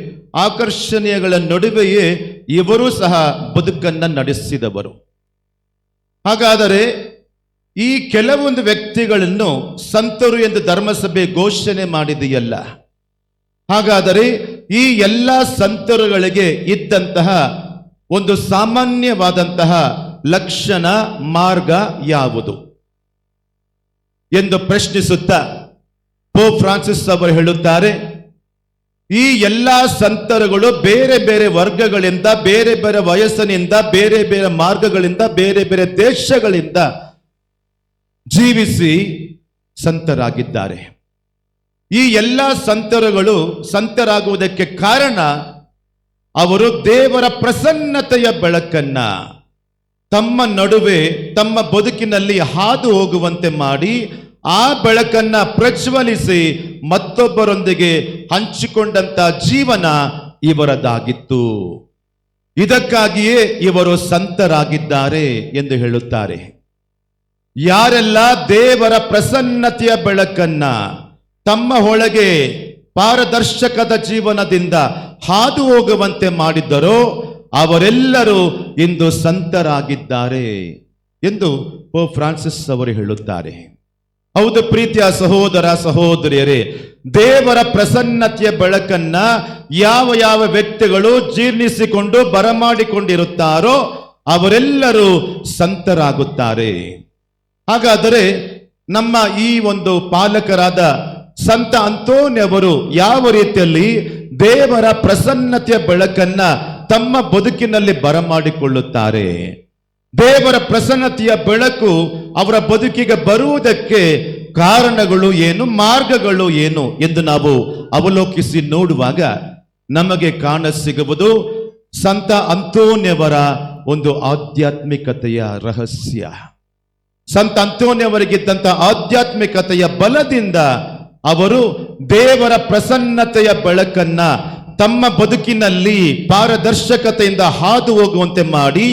ಆಕರ್ಷಣೀಯಗಳ ನಡುವೆಯೇ ಇವರೂ ಸಹ ಬದುಕನ್ನು ನಡೆಸಿದವರು. ಹಾಗಾದರೆ ಈ ಕೆಲವೊಂದು ವ್ಯಕ್ತಿಗಳನ್ನು ಸಂತರು ಎಂದು ಧರ್ಮಸಭೆ ಘೋಷಣೆ ಮಾಡಿದೆಯಲ್ಲ, ಹಾಗಾದರೆ ಈ ಎಲ್ಲ ಸಂತರುಗಳಿಗೆ ಇದ್ದಂತಹ ಒಂದು ಸಾಮಾನ್ಯವಾದಂತಹ ಲಕ್ಷಣ, ಮಾರ್ಗ ಯಾವುದು ಎಂದು ಪ್ರಶ್ನಿಸುತ್ತಾ ಪೋಪ್ ಫ್ರಾನ್ಸಿಸ್ ಅವರು ಹೇಳುತ್ತಾರೆ, ಈ ಎಲ್ಲ ಸಂತರುಗಳು ಬೇರೆ ಬೇರೆ ವರ್ಗಗಳಿಂದ, ಬೇರೆ ಬೇರೆ ವಯಸ್ಸಿನಿಂದ, ಬೇರೆ ಬೇರೆ ಮಾರ್ಗಗಳಿಂದ, ಬೇರೆ ಬೇರೆ ದೇಶಗಳಿಂದ ಜೀವಿಸಿ ಸಂತರಾಗಿದ್ದಾರೆ. ಈ ಎಲ್ಲ ಸಂತರುಗಳು ಸಂತರಾಗುವುದಕ್ಕೆ ಕಾರಣ ಅವರು ದೇವರ ಪ್ರಸನ್ನತೆಯ ಬೆಳಕನ್ನ ತಮ್ಮ ನಡುವೆ, ತಮ್ಮ ಬದುಕಿನಲ್ಲಿ ಹಾದು ಹೋಗುವಂತೆ ಮಾಡಿ, ಆ ಬೆಳಕನ್ನ ಪ್ರಜ್ವಲಿಸಿ ಮತ್ತೊಬ್ಬರೊಂದಿಗೆ ಹಂಚಿಕೊಂಡಂತ ಜೀವನ ಇವರದಾಗಿತ್ತು. ಇದಕ್ಕಾಗಿಯೇ ಇವರು ಸಂತರಾಗಿದ್ದಾರೆ ಎಂದು ಹೇಳುತ್ತಾರೆ. ಯಾರೆಲ್ಲ ದೇವರ ಪ್ರಸನ್ನತೆಯ ಬೆಳಕನ್ನ ತಮ್ಮ ಒಳಗೆ ಪಾರದರ್ಶಕದ ಜೀವನದಿಂದ ಹಾದು ಹೋಗುವಂತೆ ಮಾಡಿದ್ದರೋ ಅವರೆಲ್ಲರೂ ಇಂದು ಸಂತರಾಗಿದ್ದಾರೆ ಎಂದು ಪೋಪ್ ಫ್ರಾನ್ಸಿಸ್ ಅವರು ಹೇಳುತ್ತಾರೆ. ಹೌದು ಪ್ರೀತಿಯ ಸಹೋದರ ಸಹೋದರಿಯರೇ, ದೇವರ ಪ್ರಸನ್ನತೆಯ ಬೆಳಕನ್ನ ಯಾವ ಯಾವ ವ್ಯಕ್ತಿಗಳು ಜೀರ್ಣಿಸಿಕೊಂಡು ಬರಮಾಡಿಕೊಂಡಿರುತ್ತಾರೋ ಅವರೆಲ್ಲರೂ ಸಂತರಾಗುತ್ತಾರೆ. ಹಾಗಾದರೆ ನಮ್ಮ ಈ ಒಂದು ಪಾಲಕರಾದ ಸಂತ ಅಂತೋನಿಯವರು ಯಾವ ರೀತಿಯಲ್ಲಿ ದೇವರ ಪ್ರಸನ್ನತೆಯ ಬೆಳಕನ್ನ ತಮ್ಮ ಬದುಕಿನಲ್ಲಿ ಬರಮಾಡಿಕೊಳ್ಳುತ್ತಾರೆ? ದೇವರ ಪ್ರಸನ್ನತೆಯ ಬೆಳಕು ಅವರ ಬದುಕಿಗೆ ಬರುವುದಕ್ಕೆ ಕಾರಣಗಳು ಏನು, ಮಾರ್ಗಗಳು ಏನು ಎಂದು ನಾವು ಅವಲೋಕಿಸಿ ನೋಡುವಾಗ ನಮಗೆ ಕಾಣಸಿಗುವುದು ಸಂತ ಅಂತೋನಿಯವರ ಒಂದು ಆಧ್ಯಾತ್ಮಿಕತೆಯ ರಹಸ್ಯ. ಸಂತ ಅಂತೋನಿಯವರಿಗಿದ್ದಂಥ ಆಧ್ಯಾತ್ಮಿಕತೆಯ ಬಲದಿಂದ ಅವರು ದೇವರ ಪ್ರಸನ್ನತೆಯ ಬೆಳಕನ್ನ ತಮ್ಮ ಬದುಕಿನಲ್ಲಿ ಪಾರದರ್ಶಕತೆಯಿಂದ ಹಾದು ಹೋಗುವಂತೆ ಮಾಡಿ,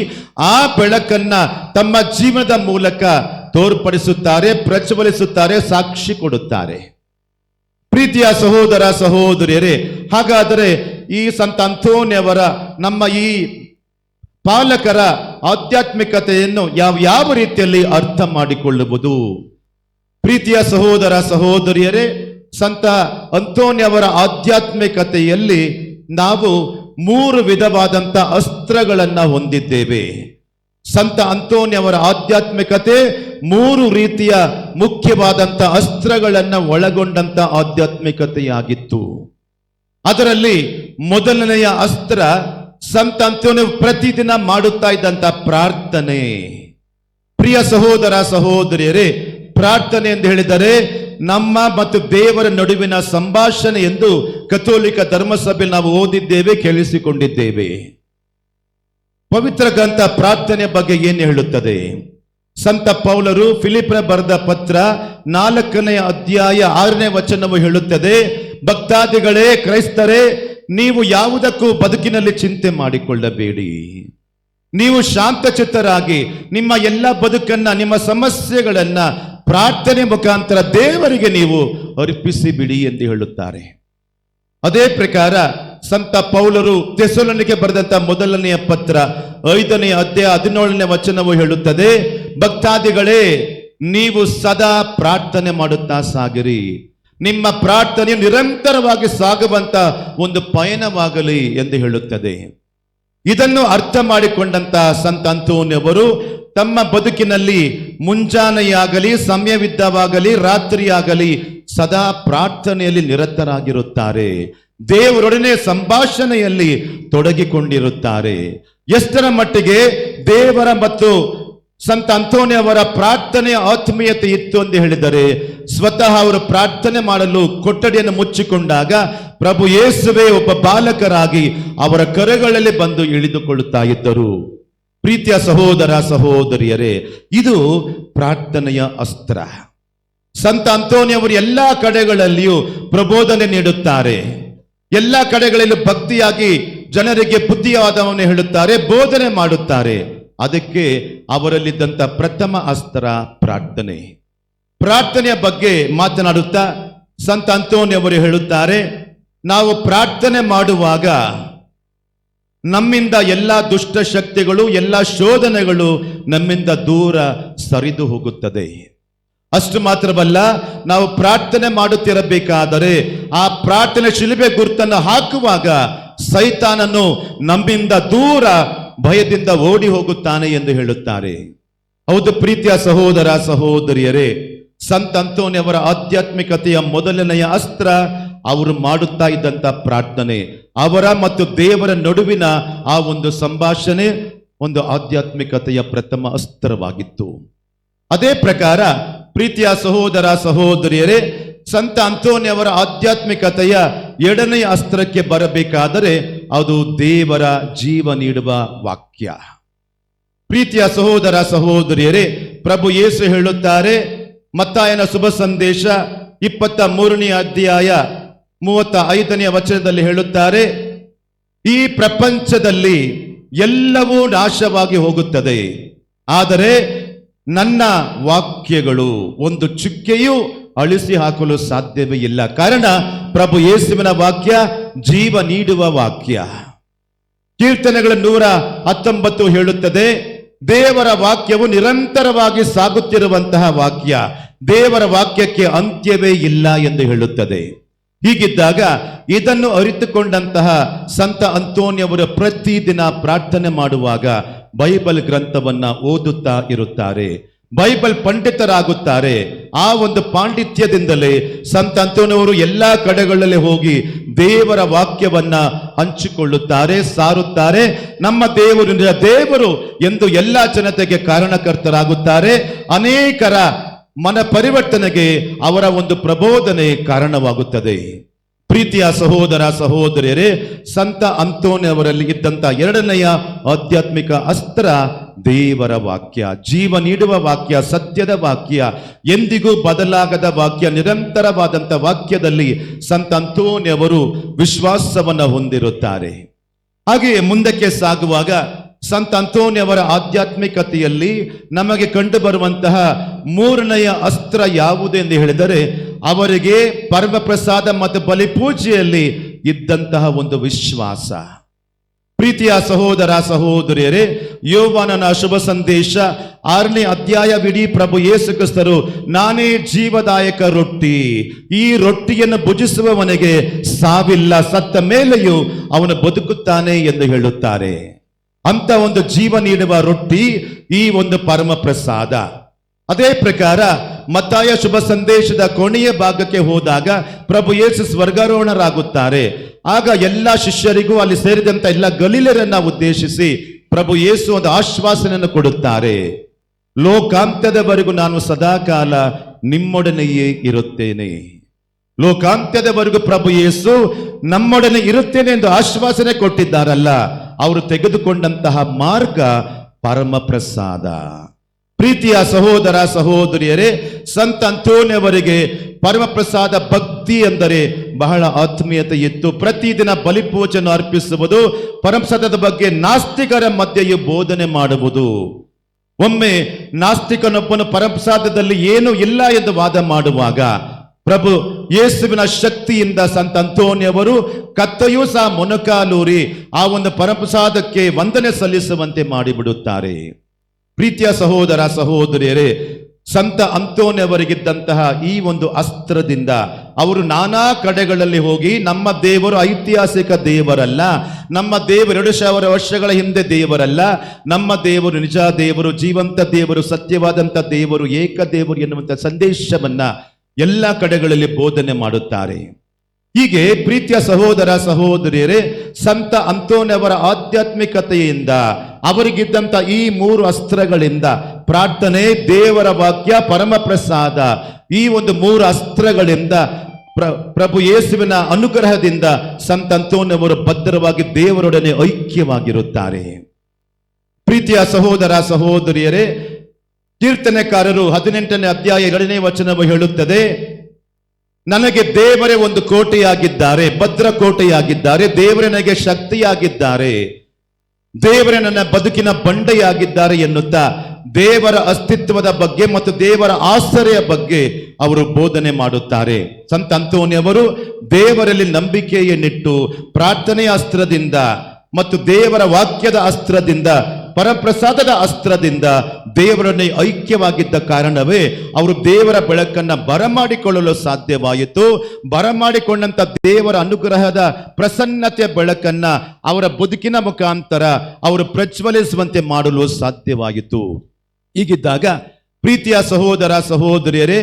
ಆ ಬೆಳಕನ್ನ ತಮ್ಮ ಜೀವನದ ಮೂಲಕ ತೋರ್ಪಡಿಸುತ್ತಾರೆ, ಪ್ರಜ್ವಲಿಸುತ್ತಾರೆ, ಸಾಕ್ಷಿ ಕೊಡುತ್ತಾರೆ. ಪ್ರೀತಿಯ ಸಹೋದರ ಸಹೋದರಿಯರೇ, ಹಾಗಾದರೆ ಈ ಸಂತ ಅಂತೋನಿಯವರ, ನಮ್ಮ ಈ ಪಾಲಕರ ಆಧ್ಯಾತ್ಮಿಕತೆಯನ್ನು ಯಾವ ರೀತಿಯಲ್ಲಿ ಅರ್ಥ ಮಾಡಿಕೊಳ್ಳುವುದು? ಪ್ರೀತಿಯ ಸಹೋದರ ಸಹೋದರಿಯರೇ, ಸಂತ ಅಂತೋನಿಯವರ ಆಧ್ಯಾತ್ಮಿಕತೆಯಲ್ಲಿ ನಾವು 3 ವಿಧವಾದಂಥ ಅಸ್ತ್ರಗಳನ್ನು ಹೊಂದಿದ್ದೇವೆ. ಸಂತ ಅಂತೋನಿಯವರ ಆಧ್ಯಾತ್ಮಿಕತೆ 3 ರೀತಿಯ ಮುಖ್ಯವಾದಂಥ ಅಸ್ತ್ರಗಳನ್ನು ಒಳಗೊಂಡಂತ ಆಧ್ಯಾತ್ಮಿಕತೆಯಾಗಿತ್ತು. ಅದರಲ್ಲಿ ಮೊದಲನೆಯ ಅಸ್ತ್ರ ಸಂತ ಅಂತೋನಿ ಪ್ರತಿದಿನ ಮಾಡುತ್ತಾ ಇದ್ದಂತ ಪ್ರಾರ್ಥನೆ. ಪ್ರಿಯ ಸಹೋದರ ಸಹೋದರಿಯರೇ, ಪ್ರಾರ್ಥನೆ ಎಂದು ಹೇಳಿದರೆ ನಮ್ಮ ಮತ್ತು ದೇವರ ನಡುವಿನ ಸಂಭಾಷಣೆ ಎಂದು ಕಥೋಲಿಕ ಧರ್ಮಸಭೆ ನಾವು ಓದಿದ್ದೇವೆ, ಕೇಳಿಸಿಕೊಂಡಿದ್ದೇವೆ. ಪವಿತ್ರ ಗ್ರಂಥ ಪ್ರಾರ್ಥನೆ ಬಗ್ಗೆ ಏನು ಹೇಳುತ್ತದೆ? ಸಂತ ಪೌಲರು ಫಿಲಿಪ್ಪರ ಬರೆದ ಪತ್ರ 4ನೇ ಅಧ್ಯಾಯ 6ನೇ ವಚನವು ಹೇಳುತ್ತದೆ, ಭಕ್ತಾದಿಗಳೇ, ಕ್ರೈಸ್ತರೇ, ನೀವು ಯಾವುದಕ್ಕೂ ಬದುಕಿನಲ್ಲಿ ಚಿಂತೆ ಮಾಡಿಕೊಳ್ಳಬೇಡಿ. ನೀವು ಶಾಂತಚಿತ್ತರಾಗಿ ನಿಮ್ಮ ಎಲ್ಲ ಬದುಕನ್ನ, ನಿಮ್ಮ ಸಮಸ್ಯೆಗಳನ್ನ ಪ್ರಾರ್ಥನೆ ಮುಖಾಂತರ ದೇವರಿಗೆ ನೀವು ಅರ್ಪಿಸಿ ಬಿಡಿ ಎಂದು ಹೇಳುತ್ತಾರೆ. ಅದೇ ಪ್ರಕಾರ ಸಂತ ಪೌಲರು ಥೆಸಲೋನಿಕೆ ಬರೆದಂತ ಮೊದಲನೆಯ ಪತ್ರ 5ನೇ ಅಧ್ಯಾಯ 17ನೇ ವಚನವು ಹೇಳುತ್ತದೆ, ಭಕ್ತಾದಿಗಳೇ, ನೀವು ಸದಾ ಪ್ರಾರ್ಥನೆ ಮಾಡುತ್ತಾ ಸಾಗಿರಿ. ನಿಮ್ಮ ಪ್ರಾರ್ಥನೆ ನಿರಂತರವಾಗಿ ಸಾಗುವಂತ ಒಂದು ಪಯಣವಾಗಲಿ ಎಂದು ಹೇಳುತ್ತದೆ. ಇದನ್ನು ಅರ್ಥ ಮಾಡಿಕೊಂಡಂತ ಸಂತ ಅಂತೋನಿಯವರು ತಮ್ಮ ಬದುಕಿನಲ್ಲಿ ಮುಂಜಾನೆಯಾಗಲಿ, ಸಮಯವಿದ್ದವಾಗಲಿ, ರಾತ್ರಿಯಾಗಲಿ ಸದಾ ಪ್ರಾರ್ಥನೆಯಲ್ಲಿ ನಿರತರಾಗಿರುತ್ತಾರೆ. ದೇವರೊಡನೆ ಸಂಭಾಷಣೆಯಲ್ಲಿ ತೊಡಗಿಕೊಂಡಿರುತ್ತಾರೆ. ಎಷ್ಟರ ಮಟ್ಟಿಗೆ ದೇವರ ಮತ್ತು ಸಂತ ಅಂತೋನಿಯವರ ಪ್ರಾರ್ಥನೆಯ ಆತ್ಮೀಯತೆ ಇತ್ತು ಎಂದು ಹೇಳಿದರೆ, ಸ್ವತಃ ಅವರು ಪ್ರಾರ್ಥನೆ ಮಾಡಲು ಕೊಠಡಿಯನ್ನು ಮುಚ್ಚಿಕೊಂಡಾಗ ಪ್ರಭು ಯೇಸುವೆ ಒಬ್ಬ ಬಾಲಕರಾಗಿ ಅವರ ಕರಗಳಲ್ಲಿ ಬಂದು ಇಳಿದುಕೊಳ್ಳುತ್ತಾ ಇದ್ದರು. ಪ್ರೀತಿಯ ಸಹೋದರ ಸಹೋದರಿಯರೇ, ಇದು ಪ್ರಾರ್ಥನೆಯ ಅಸ್ತ್ರ. ಸಂತ ಅಂತೋನಿಯವರು ಎಲ್ಲ ಕಡೆಗಳಲ್ಲಿಯೂ ಪ್ರಬೋಧನೆ ನೀಡುತ್ತಾರೆ. ಎಲ್ಲ ಕಡೆಗಳಲ್ಲೂ ಭಕ್ತಿಯಾಗಿ ಜನರಿಗೆ ಬುದ್ಧಿವಾದವನ್ನು ಹೇಳುತ್ತಾರೆ, ಬೋಧನೆ ಮಾಡುತ್ತಾರೆ. ಅದಕ್ಕೆ ಅವರಲ್ಲಿದ್ದಂಥ ಪ್ರಥಮ ಅಸ್ತ್ರ ಪ್ರಾರ್ಥನೆ. ಪ್ರಾರ್ಥನೆಯ ಬಗ್ಗೆ ಮಾತನಾಡುತ್ತಾ ಸಂತ ಅಂತೋನಿಯವರು ಹೇಳುತ್ತಾರೆ, ನಾವು ಪ್ರಾರ್ಥನೆ ಮಾಡುವಾಗ ನಮ್ಮಿಂದ ಎಲ್ಲ ದುಷ್ಟ ಶಕ್ತಿಗಳು, ಎಲ್ಲ ಶೋಧನೆಗಳು ನಮ್ಮಿಂದ ದೂರ ಸರಿದು ಹೋಗುತ್ತದೆ. ಅಷ್ಟು ಮಾತ್ರವಲ್ಲ, ನಾವು ಪ್ರಾರ್ಥನೆ ಮಾಡುತ್ತಿರಬೇಕಾದರೆ ಆ ಪ್ರಾರ್ಥನೆ ಶಿಲುಬೆ ಗುರುತನ್ನು ಹಾಕುವಾಗ ಸೈತಾನನು ನಮ್ಮಿಂದ ದೂರ ಭಯದಿಂದ ಓಡಿ ಹೋಗುತ್ತಾನೆ ಎಂದು ಹೇಳುತ್ತಾರೆ. ಹೌದು ಪ್ರೀತಿಯ ಸಹೋದರ ಸಹೋದರಿಯರೇ, ಸಂತ ಅಂತೋನಿಯವರ ಆಧ್ಯಾತ್ಮಿಕತೆಯ ಮೊದಲನೆಯ ಅಸ್ತ್ರ ಅವರು ಮಾಡುತ್ತಾ ಇದ್ದಂಥ ಪ್ರಾರ್ಥನೆ. ಅವರ ಮತ್ತು ದೇವರ ನಡುವಿನ ಆ ಒಂದು ಸಂಭಾಷಣೆ ಒಂದು ಆಧ್ಯಾತ್ಮಿಕತೆಯ ಪ್ರಥಮ ಅಸ್ತ್ರವಾಗಿತ್ತು. ಅದೇ ಪ್ರಕಾರ ಪ್ರೀತಿಯ ಸಹೋದರ ಸಹೋದರಿಯರೇ, ಸಂತ ಅಂತೋನಿಯವರ ಆಧ್ಯಾತ್ಮಿಕತೆಯ ಎರಡನೆಯ ಅಸ್ತ್ರಕ್ಕೆ ಬರಬೇಕಾದರೆ ಅದು ದೇವರ ಜೀವ ನೀಡುವ ವಾಕ್ಯ. ಪ್ರೀತಿಯ ಸಹೋದರ ಸಹೋದರಿಯರೇ, ಪ್ರಭು ಯೇಸು ಹೇಳುತ್ತಾರೆ, ಮತ್ತಾಯನ ಶುಭ ಸಂದೇಶ 23ನೇ ಅಧ್ಯಾಯ 35ನೇ ವಚನದಲ್ಲಿ ಹೇಳುತ್ತಾರೆ, ಈ ಪ್ರಪಂಚದಲ್ಲಿ ಎಲ್ಲವೂ ನಾಶವಾಗಿ ಹೋಗುತ್ತದೆ, ಆದರೆ ನನ್ನ ವಾಕ್ಯಗಳು ಒಂದು ಚುಕ್ಕೆಯೂ ಅಳಿಸಿ ಹಾಕಲು ಸಾಧ್ಯವೇ ಇಲ್ಲ. ಕಾರಣ ಪ್ರಭು ಯೇಸುವಿನ ವಾಕ್ಯ ಜೀವ ನೀಡುವ ವಾಕ್ಯ. ಕೀರ್ತನೆಗಳ 119 ಹೇಳುತ್ತದೆ, ದೇವರ ವಾಕ್ಯವು ನಿರಂತರವಾಗಿ ಸಾಗುತ್ತಿರುವಂತಹ ವಾಕ್ಯ, ದೇವರ ವಾಕ್ಯಕ್ಕೆ ಅಂತ್ಯವೇ ಇಲ್ಲ ಎಂದು ಹೇಳುತ್ತದೆ. ಹೀಗಿದ್ದಾಗ ಇದನ್ನು ಅರಿತುಕೊಂಡಂತಹ ಸಂತ ಅಂತೋನಿಯವರು ಪ್ರತಿದಿನ ಪ್ರಾರ್ಥನೆ ಮಾಡುವಾಗ ಬೈಬಲ್ ಗ್ರಂಥವನ್ನ ಓದುತ್ತಾ ಇರುತ್ತಾರೆ, ಬೈಬಲ್ ಪಂಡಿತರಾಗುತ್ತಾರೆ. ಆ ಒಂದು ಪಾಂಡಿತ್ಯದಿಂದಲೇ ಸಂತ ಅಂತೋನಿಯವರು ಎಲ್ಲಾ ಕಡೆಗಳಲ್ಲಿ ಹೋಗಿ ದೇವರ ವಾಕ್ಯವನ್ನ ಹಂಚಿಕೊಳ್ಳುತ್ತಾರೆ, ಸಾರುತ್ತಾರೆ. ನಮ್ಮ ದೇವರು ನಿಜ ದೇವರು ಎಂದು ಎಲ್ಲಾ ಜನತೆಗೆ ಕಾರಣಕರ್ತರಾಗುತ್ತಾರೆ. ಅನೇಕರ ಮನ ಪರಿವರ್ತನೆಗೆ ಅವರ ಒಂದು ಪ್ರಬೋಧನೆ ಕಾರಣವಾಗುತ್ತದೆ. ಪ್ರೀತಿಯ ಸಹೋದರ ಸಹೋದರಿಯರೇ, ಸಂತ ಅಂತೋನಿಯವರಲ್ಲಿ ಇದ್ದಂಥ ಎರಡನೆಯ ಆಧ್ಯಾತ್ಮಿಕ ಅಸ್ತ್ರ ದೇವರ ವಾಕ್ಯ, ಜೀವ ನೀಡುವ ವಾಕ್ಯ, ಸತ್ಯದ ವಾಕ್ಯ, ಎಂದಿಗೂ ಬದಲಾಗದ ವಾಕ್ಯ, ನಿರಂತರವಾದಂಥ ವಾಕ್ಯದಲ್ಲಿ ಸಂತ ಅಂತೋನಿಯವರು ವಿಶ್ವಾಸವನ್ನು ಹೊಂದಿರುತ್ತಾರೆ. ಹಾಗೆಯೇ ಮುಂದಕ್ಕೆ ಸಾಗುವಾಗ ಸಂತ ಅಂತೋನಿಯವರ ಆಧ್ಯಾತ್ಮಿಕತೆಯಲ್ಲಿ ನಮಗೆ ಕಂಡು ಬರುವಂತಹ ಮೂರನೆಯ ಅಸ್ತ್ರ ಯಾವುದು ಎಂದು ಹೇಳಿದರೆ, ಅವರಿಗೆ ಪರಮಪ್ರಸಾದ ಮತ್ತು ಬಲಿಪೂಜೆಯಲ್ಲಿ ಇದ್ದಂತಹ ಒಂದು ವಿಶ್ವಾಸ. ಪ್ರೀತಿಯ ಸಹೋದರ ಸಹೋದರಿಯರೇ, ಯೋವಾನನ ಶುಭ ಸಂದೇಶ 6ನೇ ಅಧ್ಯಾಯವಿಡೀ ಪ್ರಭು ಯೇಸು ಕ್ರಿಸ್ತರು ನಾನೇ ಜೀವದಾಯಕ ರೊಟ್ಟಿ, ಈ ರೊಟ್ಟಿಯನ್ನು ಭುಜಿಸುವವನಿಗೆ ಸಾವಿಲ್ಲ, ಸತ್ತ ಮೇಲೆಯೂ ಅವನು ಬದುಕುತ್ತಾನೆ ಎಂದು ಹೇಳುತ್ತಾರೆ. ಅಂತ ಒಂದು ಜೀವ ನೀಡುವ ರೊಟ್ಟಿ ಈ ಒಂದು ಪರಮ ಪ್ರಸಾದ. ಅದೇ ಪ್ರಕಾರ ಮತ್ತಾಯ ಶುಭ ಸಂದೇಶದ ಕೊನೆಯ ಭಾಗಕ್ಕೆ ಹೋದಾಗ ಪ್ರಭು ಯೇಸು ಸ್ವರ್ಗಾರೋಹಣರಾಗುತ್ತಾರೆ. ಆಗ ಎಲ್ಲ ಶಿಷ್ಯರಿಗೂ ಅಲ್ಲಿ ಸೇರಿದಂತ ಎಲ್ಲ ಗಲೀಲರನ್ನ ಉದ್ದೇಶಿಸಿ ಪ್ರಭು ಯೇಸು ಒಂದು ಆಶ್ವಾಸನೆಯನ್ನು ಕೊಡುತ್ತಾರೆ, ಲೋಕಾಂತ್ಯದವರೆಗೂ ನಾನು ಸದಾಕಾಲ ನಿಮ್ಮೊಡನೆಯೇ ಇರುತ್ತೇನೆ. ಲೋಕಾಂತ್ಯದವರೆಗೂ ಪ್ರಭು ಯೇಸು ನಮ್ಮೊಡನೆ ಇರುತ್ತೇನೆ ಎಂದು ಆಶ್ವಾಸನೆ ಕೊಟ್ಟಿದ್ದಾರಲ್ಲ, ಅವರು ತೆಗೆದುಕೊಂಡಂತಹ ಮಾರ್ಗ ಪರಮ ಪ್ರಸಾದ. ಪ್ರೀತಿಯ ಸಹೋದರ ಸಹೋದರಿಯರೇ, ಸಂತ ಅಂತೋನಿಯವರಿಗೆ ಪರಮಪ್ರಸಾದ ಭಕ್ತಿ ಎಂದರೆ ಬಹಳ ಆತ್ಮೀಯತೆ ಇತ್ತು. ಪ್ರತಿದಿನ ಬಲಿಪೂಜೆಯನ್ನು ಅರ್ಪಿಸುವುದು, ಪರಮಪ್ರಸಾದದ ಬಗ್ಗೆ ನಾಸ್ತಿಕರ ಮಧ್ಯೆಯೂ ಬೋಧನೆ ಮಾಡುವುದು. ಒಮ್ಮೆ ನಾಸ್ತಿಕನೊಬ್ಬನು ಪರಮಪ್ರಸಾದದಲ್ಲಿ ಏನೂ ಇಲ್ಲ ಎಂದು ವಾದ ಮಾಡುವಾಗ ಪ್ರಭು ಯೇಸುವಿನ ಶಕ್ತಿಯಿಂದ ಸಂತ ಅಂತೋನಿಯವರು ಕತ್ತೆಯೂ ಸಹ ಮೊಣಕಾಲೂರಿ ಆ ಒಂದು ಪರಮಪ್ರಸಾದಕ್ಕೆ ವಂದನೆ ಸಲ್ಲಿಸುವಂತೆ ಮಾಡಿಬಿಡುತ್ತಾರೆ. ಪ್ರೀತಿಯ ಸಹೋದರ ಸಹೋದರಿಯರೇ, ಸಂತ ಅಂತೋನಿಯವರಿಗಿದ್ದಂತಹ ಈ ಒಂದು ಅಸ್ತ್ರದಿಂದ ಅವರು ನಾನಾ ಕಡೆಗಳಲ್ಲಿ ಹೋಗಿ ನಮ್ಮ ದೇವರು ಐತಿಹಾಸಿಕ ದೇವರಲ್ಲ, ನಮ್ಮ ದೇವರು 2000 ವರ್ಷಗಳ ಹಿಂದೆ ದೇವರಲ್ಲ, ನಮ್ಮ ದೇವರು ನಿಜ ದೇವರು, ಜೀವಂತ ದೇವರು, ಸತ್ಯವಾದಂಥ ದೇವರು, ಏಕ ದೇವರು ಎನ್ನುವಂಥ ಸಂದೇಶವನ್ನ ಎಲ್ಲ ಕಡೆಗಳಲ್ಲಿ ಬೋಧನೆ ಮಾಡುತ್ತಾರೆ. ಹೀಗೆ ಪ್ರೀತಿಯ ಸಹೋದರ ಸಹೋದರಿಯರೇ, ಸಂತ ಅಂತೋನಿಯವರ ಆಧ್ಯಾತ್ಮಿಕತೆಯಿಂದ ಅವರಿಗಿದ್ದಂಥ ಈ 3 ಅಸ್ತ್ರಗಳಿಂದ, ಪ್ರಾರ್ಥನೆ, ದೇವರ ವಾಕ್ಯ, ಪರಮಪ್ರಸಾದ, ಈ ಒಂದು 3 ಅಸ್ತ್ರಗಳಿಂದ ಪ್ರಭು ಯೇಸುವಿನ ಅನುಗ್ರಹದಿಂದ ಸಂತ ಅಂತೋನಿಯವರು ಭದ್ರವಾಗಿ ದೇವರೊಡನೆ ಐಕ್ಯವಾಗಿರುತ್ತಾರೆ. ಪ್ರೀತಿಯ ಸಹೋದರ ಸಹೋದರಿಯರೇ, ಕೀರ್ತನೆಕಾರರು 18ನೇ ಅಧ್ಯಾಯ 2ನೇ ವಚನವು ಹೇಳುತ್ತದೆ, ನನಗೆ ದೇವರೇ ಒಂದು ಕೋಟೆಯಾಗಿದ್ದಾರೆ, ಭದ್ರಕೋಟೆಯಾಗಿದ್ದಾರೆ, ದೇವರೇ ನನಗೆ ಶಕ್ತಿಯಾಗಿದ್ದಾರೆ, ದೇವರೇ ನನ್ನ ಬದುಕಿನ ಬಂಡೆಯಾಗಿದ್ದಾರೆ ಎನ್ನುತ್ತಾ ದೇವರ ಅಸ್ತಿತ್ವದ ಬಗ್ಗೆ ಮತ್ತು ದೇವರ ಆಶ್ರಯ ಬಗ್ಗೆ ಅವರು ಬೋಧನೆ ಮಾಡುತ್ತಾರೆ. ಸಂತ ಅಂತೋನಿಯವರು ದೇವರಲ್ಲಿ ನಂಬಿಕೆಯನ್ನಿಟ್ಟು ಪ್ರಾರ್ಥನೆಯ ಅಸ್ತ್ರದಿಂದ ಮತ್ತು ದೇವರ ವಾಕ್ಯದ ಅಸ್ತ್ರದಿಂದ, ಪರಪ್ರಸಾದದ ಅಸ್ತ್ರದಿಂದ ದೇವರನ್ನೇ ಐಕ್ಯವಾಗಿದ್ದ ಕಾರಣವೇ ಅವರು ದೇವರ ಬೆಳಕನ್ನ ಬರಮಾಡಿಕೊಳ್ಳಲು ಸಾಧ್ಯವಾಯಿತು. ಬರಮಾಡಿಕೊಂಡಂತ ದೇವರ ಅನುಗ್ರಹದ ಪ್ರಸನ್ನತೆಯ ಬೆಳಕನ್ನ ಅವರ ಬದುಕಿನ ಮುಖಾಂತರ ಅವರು ಪ್ರಜ್ವಲಿಸುವಂತೆ ಮಾಡಲು ಸಾಧ್ಯವಾಯಿತು. ಹೀಗಿದ್ದಾಗ ಪ್ರೀತಿಯ ಸಹೋದರ ಸಹೋದರಿಯರೇ,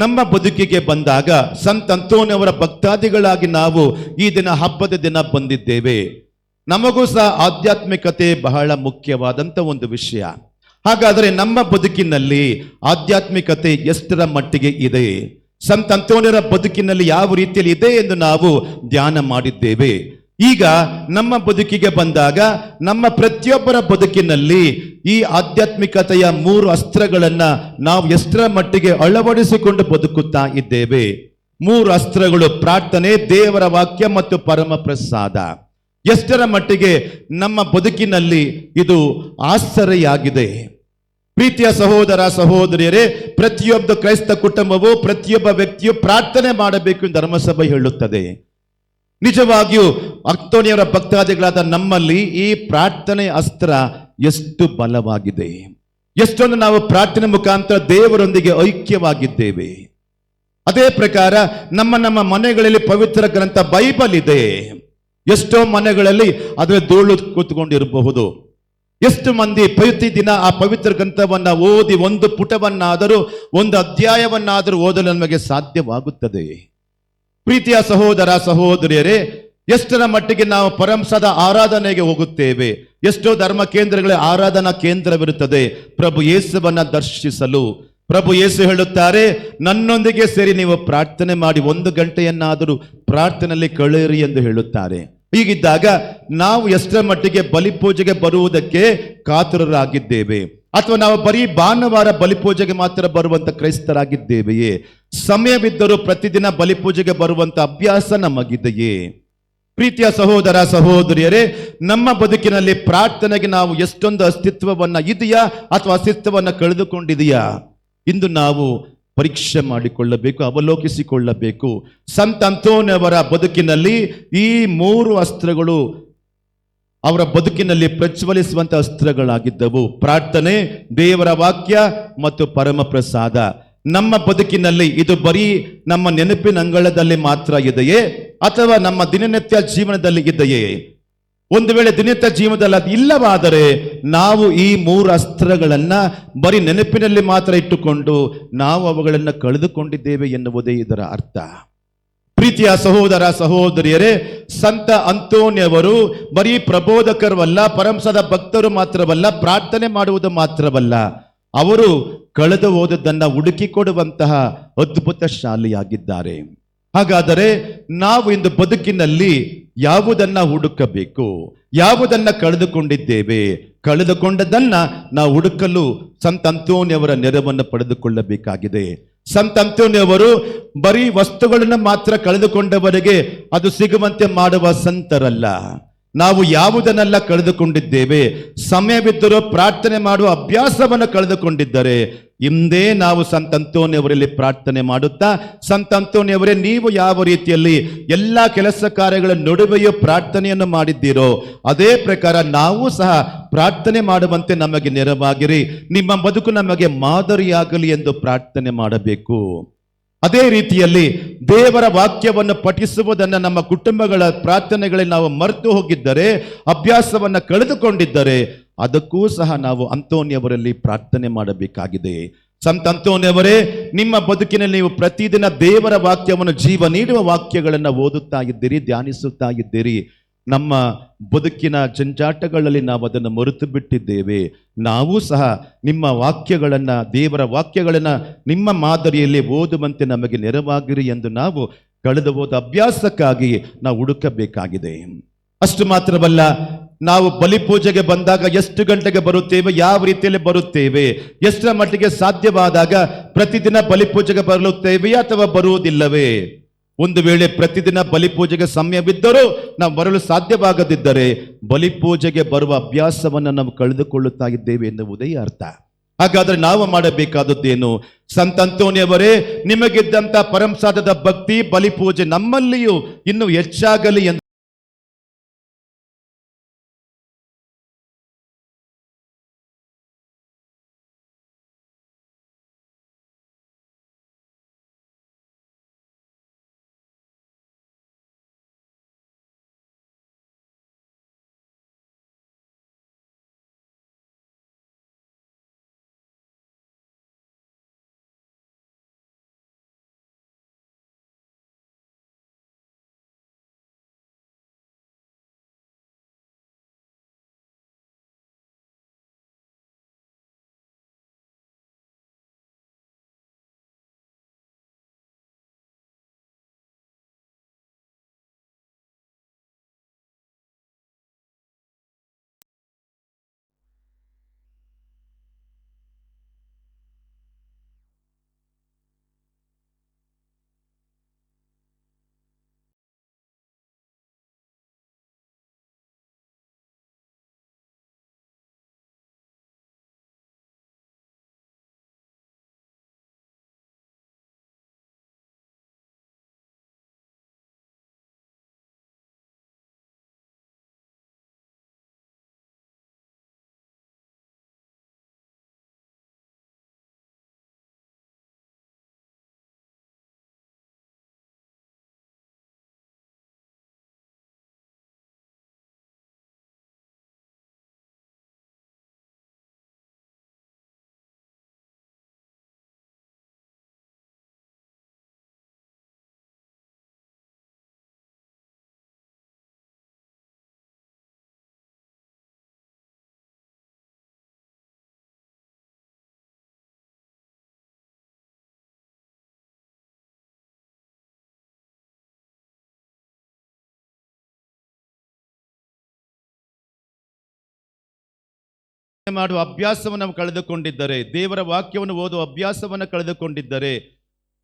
ನಮ್ಮ ಬದುಕಿಗೆ ಬಂದಾಗ ಸಂತ ಅಂತೋನಿಯವರ ಭಕ್ತಾದಿಗಳಾಗಿ ನಾವು ಈ ದಿನ ಹಬ್ಬದ ದಿನ ಬಂದಿದ್ದೇವೆ. ನಮಗೂ ಸಹ ಆಧ್ಯಾತ್ಮಿಕತೆ ಬಹಳ ಮುಖ್ಯವಾದಂಥ ಒಂದು ವಿಷಯ. ಹಾಗಾದರೆ ನಮ್ಮ ಬದುಕಿನಲ್ಲಿ ಆಧ್ಯಾತ್ಮಿಕತೆ ಎಷ್ಟರ ಮಟ್ಟಿಗೆ ಇದೆ, ಸಂತ ಅಂತೋನಿಯರ ಬದುಕಿನಲ್ಲಿ ಯಾವ ರೀತಿಯಲ್ಲಿ ಇದೆ ಎಂದು ನಾವು ಧ್ಯಾನ ಮಾಡಿದ್ದೇವೆ. ಈಗ ನಮ್ಮ ಬದುಕಿಗೆ ಬಂದಾಗ ನಮ್ಮ ಪ್ರತಿಯೊಬ್ಬರ ಬದುಕಿನಲ್ಲಿ ಈ ಆಧ್ಯಾತ್ಮಿಕತೆಯ 3 ಅಸ್ತ್ರಗಳನ್ನ ನಾವು ಎಷ್ಟರ ಮಟ್ಟಿಗೆ ಅಳವಡಿಸಿಕೊಂಡು ಬದುಕುತ್ತಾ ಇದ್ದೇವೆ. 3 ಅಸ್ತ್ರಗಳು: ಪ್ರಾರ್ಥನೆ, ದೇವರ ವಾಕ್ಯ ಮತ್ತು ಪರಮ ಪ್ರಸಾದ. ಎಷ್ಟರ ಮಟ್ಟಿಗೆ ನಮ್ಮ ಬದುಕಿನಲ್ಲಿ ಇದು ಆಸರೆಯಾಗಿದೆ? ಪ್ರೀತಿಯ ಸಹೋದರ ಸಹೋದರಿಯರೇ, ಪ್ರತಿಯೊಬ್ಬ ಕ್ರೈಸ್ತ ಕುಟುಂಬವು, ಪ್ರತಿಯೊಬ್ಬ ವ್ಯಕ್ತಿಯು ಪ್ರಾರ್ಥನೆ ಮಾಡಬೇಕು ಎಂದು ಧರ್ಮಸಭೆ ಹೇಳುತ್ತದೆ. ನಿಜವಾಗಿಯೂ ಅಂತೋನಿಯವರ ಭಕ್ತಾದಿಗಳಾದ ನಮ್ಮಲ್ಲಿ ಈ ಪ್ರಾರ್ಥನೆ ಅಸ್ತ್ರ ಎಷ್ಟು ಬಲವಾಗಿದೆ, ಎಷ್ಟೊಂದು ನಾವು ಪ್ರಾರ್ಥನೆ ಮುಖಾಂತರ ದೇವರೊಂದಿಗೆ ಐಕ್ಯವಾಗಿದ್ದೇವೆ. ಅದೇ ಪ್ರಕಾರ ನಮ್ಮ ಮನೆಗಳಲ್ಲಿ ಪವಿತ್ರ ಗ್ರಂಥ ಬೈಬಲ್ ಇದೆ. ಎಷ್ಟೋ ಮನೆಗಳಲ್ಲಿ ಅದರ ಧೂಳು ಕೂತ್ಕೊಂಡಿರಬಹುದು. ಎಷ್ಟು ಮಂದಿ ಪ್ರತಿದಿನ ಆ ಪವಿತ್ರ ಗ್ರಂಥವನ್ನ ಓದಿ ಒಂದು ಪುಟವನ್ನಾದರೂ, ಒಂದು ಅಧ್ಯಾಯವನ್ನಾದರೂ ಓದಲು ನಮಗೆ ಸಾಧ್ಯವಾಗುತ್ತದೆ. ಪ್ರೀತಿಯ ಸಹೋದರ ಸಹೋದರಿಯರೇ, ಎಷ್ಟರ ಮಟ್ಟಿಗೆ ನಾವು ಪರಮಸದ ಆರಾಧನೆಗೆ ಹೋಗುತ್ತೇವೆ. ಎಷ್ಟೋ ಧರ್ಮ ಕೇಂದ್ರಗಳ ಆರಾಧನಾ ಕೇಂದ್ರವಿರುತ್ತದೆ ಪ್ರಭು ಯೇಸುವನ್ನ ದರ್ಶಿಸಲು. ಪ್ರಭು ಯೇಸು ಹೇಳುತ್ತಾರೆ, ನನ್ನೊಂದಿಗೆ ಸೇರಿ ನೀವು ಪ್ರಾರ್ಥನೆ ಮಾಡಿ 1 ಗಂಟೆಯನ್ನಾದರೂ ಪ್ರಾರ್ಥನೆಯಲ್ಲಿ ಕಳೆಯಿರಿ ಎಂದು ಹೇಳುತ್ತಾರೆ. ಹೀಗಿದ್ದಾಗ ನಾವು ಎಷ್ಟರ ಮಟ್ಟಿಗೆ ಬಲಿಪೂಜೆಗೆ ಬರುವುದಕ್ಕೆ ಕಾತುರರಾಗಿದ್ದೇವೆ? ಅಥವಾ ನಾವು ಬರೀ ಭಾನುವಾರ ಬಲಿಪೂಜೆಗೆ ಮಾತ್ರ ಬರುವಂತ ಕ್ರೈಸ್ತರಾಗಿದ್ದೇವೆಯೇ? ಸಮಯವಿದ್ದರೂ ಪ್ರತಿದಿನ ಬಲಿಪೂಜೆಗೆ ಬರುವಂತ ಅಭ್ಯಾಸ ನಮಗಿದೆಯೇ? ಪ್ರೀತಿಯ ಸಹೋದರ ಸಹೋದರಿಯರೇ, ನಮ್ಮ ಬದುಕಿನಲ್ಲಿ ಪ್ರಾರ್ಥನೆಗೆ ನಾವು ಎಷ್ಟೊಂದು ಅಸ್ತಿತ್ವವನ್ನ ಇದೆಯಾ ಅಥವಾ ಅಸ್ತಿತ್ವವನ್ನ ಕಳೆದುಕೊಂಡಿದೆಯಾ? ಇಂದು ನಾವು ಪರೀಕ್ಷೆ ಮಾಡಿಕೊಳ್ಳಬೇಕು, ಅವಲೋಕಿಸಿಕೊಳ್ಳಬೇಕು. ಸಂತ ಅಂತೋನಿಯವರ ಬದುಕಿನಲ್ಲಿ ಈ 3 ಅಸ್ತ್ರಗಳು ಅವರ ಬದುಕಿನಲ್ಲಿ ಪ್ರಜ್ವಲಿಸುವಂತ ಅಸ್ತ್ರಗಳಾಗಿದ್ದವು: ಪ್ರಾರ್ಥನೆ, ದೇವರ ವಾಕ್ಯ ಮತ್ತು ಪರಮ ಪ್ರಸಾದ. ನಮ್ಮ ಬದುಕಿನಲ್ಲಿ ಇದು ಬರೀ ನಮ್ಮ ನೆನಪಿನ ಅಂಗಳದಲ್ಲಿ ಮಾತ್ರ ಇದೆಯೇ ಅಥವಾ ನಮ್ಮ ದಿನನಿತ್ಯ ಜೀವನದಲ್ಲಿ ಇದೆಯೇ? ಒಂದು ವೇಳೆ ದಿನನಿತ್ಯ ಜೀವನದಲ್ಲಿ ಅದು ಇಲ್ಲವಾದರೆ ನಾವು ಈ 3 ಅಸ್ತ್ರಗಳನ್ನ ಬರೀ ನೆನಪಿನಲ್ಲಿ ಮಾತ್ರ ಇಟ್ಟುಕೊಂಡು ನಾವು ಅವುಗಳನ್ನು ಕಳೆದುಕೊಂಡಿದ್ದೇವೆ ಎನ್ನುವುದೇ ಇದರ ಅರ್ಥ. ಪ್ರೀತಿಯ ಸಹೋದರ ಸಹೋದರಿಯರೇ, ಸಂತ ಅಂತೋನಿಯವರು ಬರೀ ಪ್ರಬೋಧಕರವಲ್ಲ, ಪರಮಸದ ಭಕ್ತರು ಮಾತ್ರವಲ್ಲ, ಪ್ರಾರ್ಥನೆ ಮಾಡುವುದು ಮಾತ್ರವಲ್ಲ, ಅವರು ಕಳೆದು ಹೋದದ್ದನ್ನ ಹುಡುಕಿಕೊಡುವಂತಹ ಅದ್ಭುತ ಶಾಲೆಯಾಗಿದ್ದಾರೆ. ಹಾಗಾದರೆ ನಾವು ಇಂದು ಬದುಕಿನಲ್ಲಿ ಯಾವುದನ್ನ ಹುಡುಕಬೇಕು? ಯಾವುದನ್ನ ಕಳೆದುಕೊಂಡಿದ್ದೇವೆ? ಕಳೆದುಕೊಂಡದನ್ನ ನಾವು ಹುಡುಕಲು ಸಂತ ಅಂತೋನಿಯವರ ನೆರವನ್ನು ಪಡೆದುಕೊಳ್ಳಬೇಕಾಗಿದೆ. ಸಂತ ಅಂತೋನಿಯವರು ಬರೀ ವಸ್ತುಗಳನ್ನು ಮಾತ್ರ ಕಳೆದುಕೊಂಡವರಿಗೆ ಅದು ಸಿಗುವಂತೆ ಮಾಡುವ ಸಂತರಲ್ಲ. ನಾವು ಯಾವುದನ್ನೆಲ್ಲ ಕಳೆದುಕೊಂಡಿದ್ದೇವೆ, ಸಮಯವಿದ್ದರೂ ಪ್ರಾರ್ಥನೆ ಮಾಡುವ ಅಭ್ಯಾಸವನ್ನು ಕಳೆದುಕೊಂಡಿದ್ದರೆ ಹಿಂದೆ ನಾವು ಸಂತ ಅಂತೋನಿಯವರಲ್ಲಿ ಪ್ರಾರ್ಥನೆ ಮಾಡುತ್ತಾ, ಸಂತ ಅಂತೋನಿಯವರೇ, ನೀವು ಯಾವ ರೀತಿಯಲ್ಲಿ ಎಲ್ಲ ಕೆಲಸ ಕಾರ್ಯಗಳ ನಡುವೆಯೂ ಪ್ರಾರ್ಥನೆಯನ್ನು ಮಾಡಿದ್ದೀರೋ ಅದೇ ಪ್ರಕಾರ ನಾವು ಸಹ ಪ್ರಾರ್ಥನೆ ಮಾಡುವಂತೆ ನಮಗೆ ನೆರವಾಗಿರಿ, ನಿಮ್ಮ ಬದುಕು ನಮಗೆ ಮಾದರಿಯಾಗಲಿ ಎಂದು ಪ್ರಾರ್ಥನೆ ಮಾಡಬೇಕು. ಅದೇ ರೀತಿಯಲ್ಲಿ ದೇವರ ವಾಕ್ಯವನ್ನು ಪಠಿಸುವುದನ್ನು ನಮ್ಮ ಕುಟುಂಬಗಳ ಪ್ರಾರ್ಥನೆಗಳಲ್ಲಿ ನಾವು ಮರೆತು ಹೋಗಿದ್ದರೆ, ಅಭ್ಯಾಸವನ್ನು ಕಳೆದುಕೊಂಡಿದ್ದರೆ ಅದಕ್ಕೂ ಸಹ ನಾವು ಅಂತೋನಿಯವರಲ್ಲಿ ಪ್ರಾರ್ಥನೆ ಮಾಡಬೇಕಾಗಿದೆ. ಸಂತ ಅಂತೋನಿಯವರೇ, ನಿಮ್ಮ ಬದುಕಿನಲ್ಲಿ ನೀವು ಪ್ರತಿದಿನ ದೇವರ ವಾಕ್ಯವನ್ನು, ಜೀವ ನೀಡುವ ವಾಕ್ಯಗಳನ್ನು ಓದುತ್ತಾ ಇದ್ದೀರಿ, ಧ್ಯಾನಿಸುತ್ತಾ ಇದ್ದೀರಿ. ನಮ್ಮ ಬದುಕಿನ ಜಂಜಾಟಗಳಲ್ಲಿ ನಾವು ಅದನ್ನು ಮರೆತು ಬಿಟ್ಟಿದ್ದೇವೆ. ನಾವು ಸಹ ನಿಮ್ಮ ವಾಕ್ಯಗಳನ್ನು, ದೇವರ ವಾಕ್ಯಗಳನ್ನು ನಿಮ್ಮ ಮಾದರಿಯಲ್ಲಿ ಓದುವಂತೆ ನಮಗೆ ನೆರವಾಗಿರಿ ಎಂದು ನಾವು ಕಳೆದು ಹೋದ ಅಭ್ಯಾಸಕ್ಕಾಗಿ ನಾವು ಹುಡುಕಬೇಕಾಗಿದೆ. ಅಷ್ಟು ಮಾತ್ರವಲ್ಲ, ನಾವು ಬಲಿಪೂಜೆಗೆ ಬಂದಾಗ ಎಷ್ಟು ಗಂಟೆಗೆ ಬರುತ್ತೇವೆ, ಯಾವ ರೀತಿಯಲ್ಲಿ ಬರುತ್ತೇವೆ, ಎಷ್ಟರ ಮಟ್ಟಿಗೆ ಸಾಧ್ಯವಾದಾಗ ಪ್ರತಿದಿನ ಬಲಿಪೂಜೆಗೆ ಬರುತ್ತೇವೆಯೇ ಅಥವಾ ಬರುವುದಿಲ್ಲವೇ? ಒಂದು ವೇಳೆ ಪ್ರತಿದಿನ ಬಲಿಪೂಜೆಗೆ ಸಮಯವಿದ್ದರೂ ನಾವು ಬರಲು ಸಾಧ್ಯವಾಗದಿದ್ದರೆ ಬಲಿಪೂಜೆಗೆ ಬರುವ ಅಭ್ಯಾಸವನ್ನು ನಾವು ಕಳೆದುಕೊಳ್ಳುತ್ತಾ ಇದ್ದೇವೆ ಎನ್ನುವುದೇ ಅರ್ಥ. ಹಾಗಾದ್ರೆ ನಾವು ಮಾಡಬೇಕಾದದ್ದೇನು? ಸಂತ ಅಂತೋನಿಯವರೇ, ನಿಮಗಿದ್ದಂತ ಪರಮಸಾದದ ಭಕ್ತಿ ಬಲಿಪೂಜೆ ನಮ್ಮಲ್ಲಿಯೂ ಇನ್ನೂ ಹೆಚ್ಚಾಗಲಿ ಎಂದು ಮಾಡುವ ಅಭ್ಯಾಸವನ್ನು ನಾವು ಕಳೆದುಕೊಂಡಿದ್ದರೆ, ದೇವರ ವಾಕ್ಯವನ್ನು ಓದುವ ಅಭ್ಯಾಸವನ್ನು ಕಳೆದುಕೊಂಡಿದ್ದರೆ,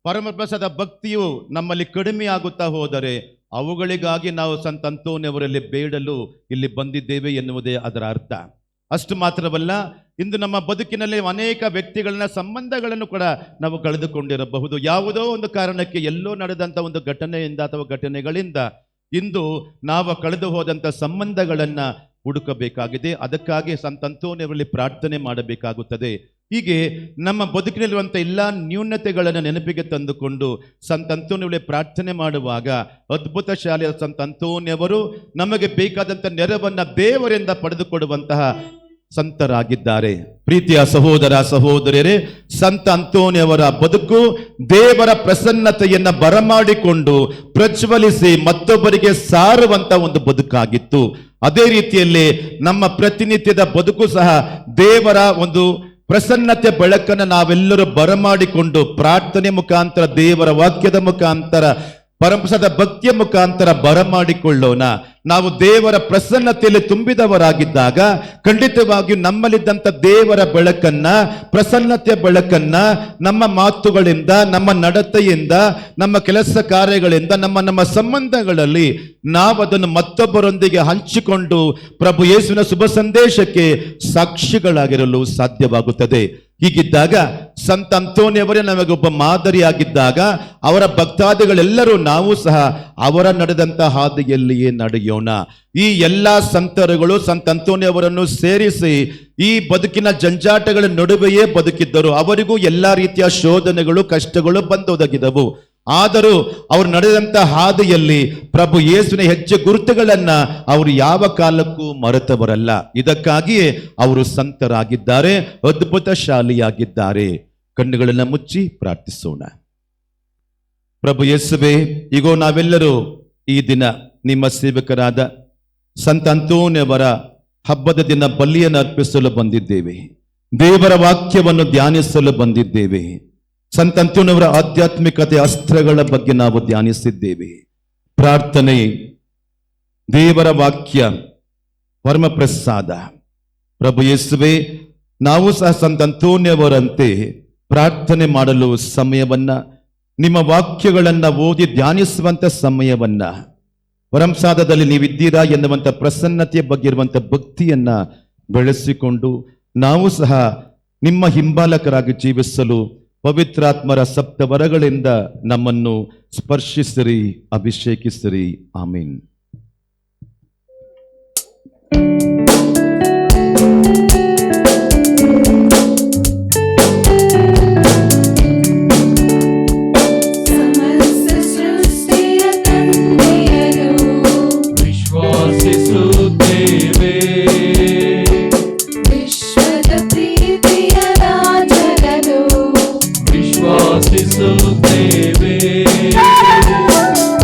ಪರಮಪ್ರಸಾದ ಭಕ್ತಿಯು ನಮ್ಮಲ್ಲಿ ಕಡಿಮೆ ಆಗುತ್ತಾ ಹೋದರೆ ಅವುಗಳಿಗಾಗಿ ನಾವು ಸಂತ ಅಂತೋನಿಯವರಲ್ಲಿ ಬೇಡಲು ಇಲ್ಲಿ ಬಂದಿದ್ದೇವೆ ಎನ್ನುವುದೇ ಅದರ ಅರ್ಥ. ಅಷ್ಟು ಮಾತ್ರವಲ್ಲ, ಇಂದು ನಮ್ಮ ಬದುಕಿನಲ್ಲಿ ಅನೇಕ ವ್ಯಕ್ತಿಗಳನ್ನ, ಸಂಬಂಧಗಳನ್ನು ಕೂಡ ನಾವು ಕಳೆದುಕೊಂಡಿರಬಹುದು. ಯಾವುದೋ ಒಂದು ಕಾರಣಕ್ಕೆ ಎಲ್ಲೋ ನಡೆದಂಥ ಒಂದು ಘಟನೆಯಿಂದ ಅಥವಾ ಘಟನೆಗಳಿಂದ ಇಂದು ನಾವು ಕಳೆದು ಹೋದಂಥ ಸಂಬಂಧಗಳನ್ನು ಹುಡುಕಬೇಕಾಗಿದೆ. ಅದಕ್ಕಾಗಿ ಸಂತ ಅಂತೋನಿಯವರಲ್ಲಿ ಪ್ರಾರ್ಥನೆ ಮಾಡಬೇಕಾಗುತ್ತದೆ. ಹೀಗೆ ನಮ್ಮ ಬದುಕಿನಲ್ಲಿರುವಂಥ ಎಲ್ಲ ನ್ಯೂನತೆಗಳನ್ನು ನೆನಪಿಗೆ ತಂದುಕೊಂಡು ಸಂತ ಅಂತೋನಿಯವರಲ್ಲಿ ಪ್ರಾರ್ಥನೆ ಮಾಡುವಾಗ ಅದ್ಭುತ ಶಾಲೆಯ ಸಂತ ಅಂತೋನಿಯವರು ನಮಗೆ ಬೇಕಾದಂಥ ನೆರವನ್ನು ದೇವರಿಂದ ಪಡೆದುಕೊಡುವಂತಹ ಸಂತರಾಗಿದ್ದಾರೆ. ಪ್ರೀತಿಯ ಸಹೋದರ ಸಹೋದರಿಯರೇ, ಸಂತ ಅಂತೋನಿಯವರ ಬದುಕು ದೇವರ ಪ್ರಸನ್ನತೆಯನ್ನ ಬರಮಾಡಿಕೊಂಡು ಪ್ರಜ್ವಲಿಸಿ ಮತ್ತೊಬ್ಬರಿಗೆ ಸಾರುವಂತ ಒಂದು ಬದುಕಾಗಿತ್ತು. ಅದೇ ರೀತಿಯಲ್ಲಿ ನಮ್ಮ ಪ್ರತಿನಿತ್ಯದ ಬದುಕು ಸಹ ದೇವರ ಒಂದು ಪ್ರಸನ್ನತೆ ಬೆಳಕನ್ನು ನಾವೆಲ್ಲರೂ ಬರಮಾಡಿಕೊಂಡು ಪ್ರಾರ್ಥನೆ ಮುಖಾಂತರ, ದೇವರ ವಾಕ್ಯದ ಮುಖಾಂತರ, ಪರಮಪ್ರಸಾದ ಭಕ್ತಿಯ ಮುಖಾಂತರ ಬರಮಾಡಿಕೊಳ್ಳೋಣ. ನಾವು ದೇವರ ಪ್ರಸನ್ನತೆಯಲ್ಲಿ ತುಂಬಿದವರಾಗಿದ್ದಾಗ ಖಂಡಿತವಾಗಿಯೂ ನಮ್ಮಲ್ಲಿದ್ದಂಥ ದೇವರ ಬೆಳಕನ್ನ, ಪ್ರಸನ್ನತೆಯ ಬೆಳಕನ್ನ ನಮ್ಮ ಮಾತುಗಳಿಂದ, ನಮ್ಮ ನಡತೆಯಿಂದ, ನಮ್ಮ ಕೆಲಸ ಕಾರ್ಯಗಳಿಂದ, ನಮ್ಮ ಸಂಬಂಧಗಳಲ್ಲಿ ನಾವದನ್ನು ಮತ್ತೊಬ್ಬರೊಂದಿಗೆ ಹಂಚಿಕೊಂಡು ಪ್ರಭು ಯೇಸುವಿನ ಶುಭ ಸಂದೇಶಕ್ಕೆ ಸಾಕ್ಷಿಗಳಾಗಿರಲು ಸಾಧ್ಯವಾಗುತ್ತದೆ. ಹೀಗಿದ್ದಾಗ ಸಂತ ಅಂತೋನಿಯವರೇ ನಮಗೊಬ್ಬ ಮಾದರಿಯಾಗಿದ್ದಾಗ ಅವರ ಭಕ್ತಾದಿಗಳೆಲ್ಲರೂ ನಾವು ಸಹ ಅವರ ನಡೆದಂಥ ಹಾದಿಯಲ್ಲಿಯೇ ನಡೆಯೋಣ. ಈ ಎಲ್ಲ ಸಂತರುಗಳು ಸಂತ ಅಂತೋನಿಯವರನ್ನು ಸೇರಿಸಿ ಈ ಬದುಕಿನ ಜಂಜಾಟಗಳ ನಡುವೆಯೇ ಬದುಕಿದ್ದರು. ಅವರಿಗೂ ಎಲ್ಲ ರೀತಿಯ ಶೋಧನೆಗಳು, ಕಷ್ಟಗಳು ಬಂದೊದಗಿದವು. ಆದರೂ ಅವರು ನಡೆದಂಥ ಹಾದಿಯಲ್ಲಿ ಪ್ರಭು ಯೇಸುವಿನ ಹೆಜ್ಜೆ ಗುರುತುಗಳನ್ನ ಅವರು ಯಾವ ಕಾಲಕ್ಕೂ ಮರೆತವರಲ್ಲ. ಇದಕ್ಕಾಗಿಯೇ ಅವರು ಸಂತರಾಗಿದ್ದಾರೆ, ಅದ್ಭುತ ಶಾಲಿಯಾಗಿದ್ದಾರೆ. ಕಣ್ಣುಗಳನ್ನು ಮುಚ್ಚಿ ಪ್ರಾರ್ಥಿಸೋಣ. ಪ್ರಭು ಯೇಸುವೇ, ಈಗೋ ನಾವೆಲ್ಲರೂ ಈ ದಿನ ನಿಮ್ಮ ಸೇವಕರಾದ ಸಂತ ಅಂತೋನಿಯವರ ಹಬ್ಬದ ದಿನ ಬಲಿಯನ್ನು ಅರ್ಪಿಸಲು ಬಂದಿದ್ದೇವೆ. ದೇವರ ವಾಕ್ಯವನ್ನು ಧ್ಯಾನಿಸಲು ಬಂದಿದ್ದೇವೆ. ಸಂತ ಅಂತೋನಿಯವರ ಆಧ್ಯಾತ್ಮಿಕತೆ ಅಸ್ತ್ರಗಳ ಬಗ್ಗೆ ನಾವು ಧ್ಯಾನಿಸಿದ್ದೇವೆ. ಪ್ರಾರ್ಥನೆ, ದೇವರ ವಾಕ್ಯ, ಪರಮಪ್ರಸಾದ. ಪ್ರಭು ಯೇಸುವೆ, ನಾವು ಸಹ ಸಂತ ಅಂತೋನ್ಯವರಂತೆ ಪ್ರಾರ್ಥನೆ ಮಾಡಲು ಸಮಯವನ್ನ, ನಿಮ್ಮ ವಾಕ್ಯಗಳನ್ನ ಓದಿ ಧ್ಯಾನಿಸುವಂತ ಸಮಯವನ್ನ, ಪರಮಸಾದದಲ್ಲಿ ನೀವಿದ್ದೀರಾ ಎನ್ನುವಂಥ ಪ್ರಸನ್ನತೆಯ ಬಗ್ಗೆ ಇರುವಂಥ ಭಕ್ತಿಯನ್ನ ಬೆಳೆಸಿಕೊಂಡು ನಾವು ಸಹ ನಿಮ್ಮ ಹಿಂಬಾಲಕರಾಗಿ ಜೀವಿಸಲು ಪವಿತ್ರಾತ್ಮರ ಸಪ್ತವರಗಳಿಂದ ನಮ್ಮನ್ನು ಸ್ಪರ್ಶಿಸಿರಿ, ಅಭಿಷೇಕಿಸಿರಿ. ಆಮೀನ್. ಸಮಸ್ತ ಸೃಷ್ಟಿಯ ತಂದೆಯನು ವಿಶ್ವಾಸಿಸುತ್ತೇವೆ. ವಿಶ್ವದ ಪ್ರೀತಿಯ ರಾಜನನು ವಿಶ್ವಾಸಿಸುತ್ತೇವೆ.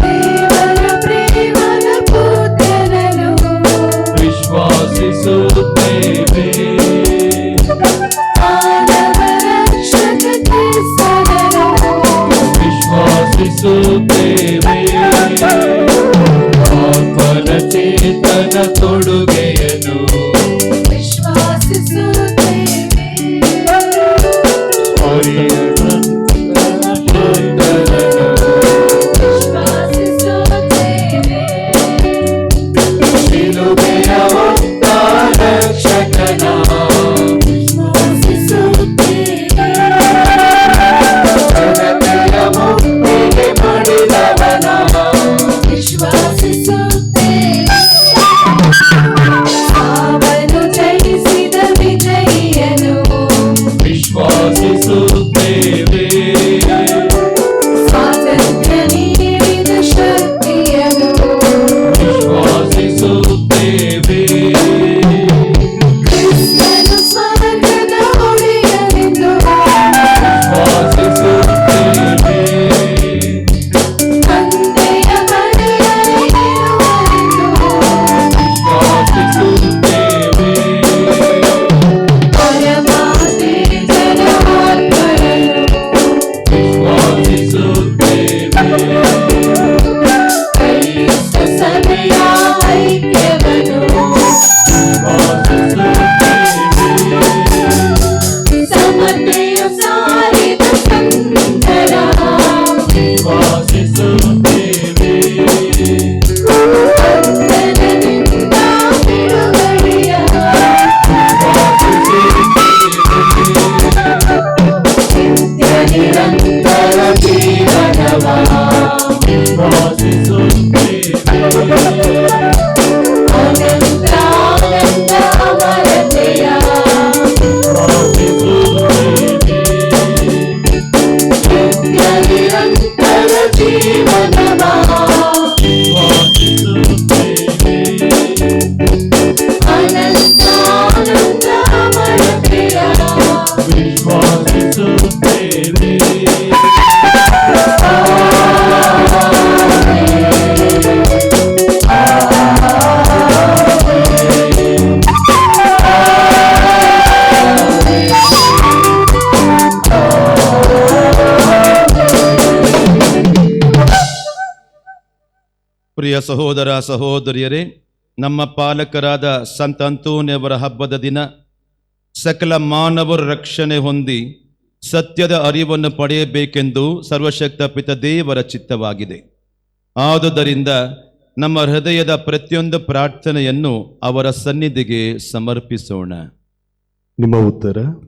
ದೇವರ ಪ್ರೇಮದ ಪುತ್ರನನು ವಿಶ್ವಾಸಿಸುತ್ತೇವೆ. ಮಾನವ ರಕ್ಷಕ ಕ್ರಿಸ್ತನನು ವಿಶ್ವಾಸಿಸುತ್ತೇವೆ. ಆತ್ಮನ ಚೇತನ ತೊಡುಗೆಯನ್ನು ವಿಶ್ವಾಸಿಸುತ್ತೇವೆ. ವಿಶ್ವಾಸಿಸುತ್ತೇವೆ. ಶಿಲುಬೆಯ ಹೊತ್ತ ರಕ್ಷಕನ ವಿಶ್ವಾಸಿಸುತ್ತೇವೆ. ಜನತೆಯ ಮುಕ್ತಿಗೆ ಮಡಿದವನ ವಿಶ್ವಾಸಿಸುತ್ತೇವೆ. ಸಾವನ್ನು ಜಯಿಸಿದ ವಿಜಯಿಯನು ವಿಶ್ವಾಸಿಸುತ್ತೇವೆ. ಸ್ವಾತಂತ್ರ್ಯ ನೀಡಿದ ಶಕ್ತಿಯನು ವಿಶ್ವಾಸಿಸುತ್ತೇವೆ. ಕ್ರಿಸ್ತನು ಸ್ವರ್ಗದ ಒಡೆಯನೆಂದು ವಿಶ್ವಾಸಿಸುತ್ತೇವೆ. ತಂದೆಯ ಮನೆಯಲ್ಲಿರುವನೆಂದು ವಿಶ್ವಾಸಿಸುತ್ತೇವೆ. ಪರಮಾತ್ಮನ ಆತ್ಮನನ್ನು ವಿಶ್ವಾಸಿಸುತ್ತೇವೆ. ಕ್ರೈಸ್ತ ಸಭೆಯ ಐಕ್ಯವನ್ನು ಸಮತೆಯು ಸಾರಿದ ಸಂತರ ವಿಶ್ವಾಸಿಸುತ್ತೇವೆ. ಬಂಧನದಿಂದ ಬಿಡುಗಡೆಯ ನಿತ್ಯ ನಿರಂತರ ಜೀವನವ ಅನಂತಾನಂದ ಅಮರತೆಯ ನಿತ್ಯ ನಿರಂತರ ಜೀವನವ ಅನಂತಾನಂದ ಅಮರತೆಯ ಪ್ರಿಯ ಸಹೋದರ ಸಹೋದರಿಯರೇ, ನಮ್ಮ ಪಾಲಕರಾದ ಸಂತ ಅಂತೋನಿಯವರ ಹಬ್ಬದ ದಿನ ಸಕಲ ಮಾನವರು ರಕ್ಷಣೆ ಹೊಂದಿ ಸತ್ಯದ ಅರಿವನ್ನು ಪಡೆಯಬೇಕೆಂದು ಸರ್ವಶಕ್ತ ಪಿತ ದೇವರ ಚಿತ್ತವಾಗಿದೆ. ಆದುದರಿಂದ ನಮ್ಮ ಹೃದಯದ ಪ್ರತಿಯೊಂದು ಪ್ರಾರ್ಥನೆಯನ್ನು ಅವರ ಸನ್ನಿಧಿಗೆ ಸಮರ್ಪಿಸೋಣ. ನಿಮ್ಮ ಉತ್ತರ.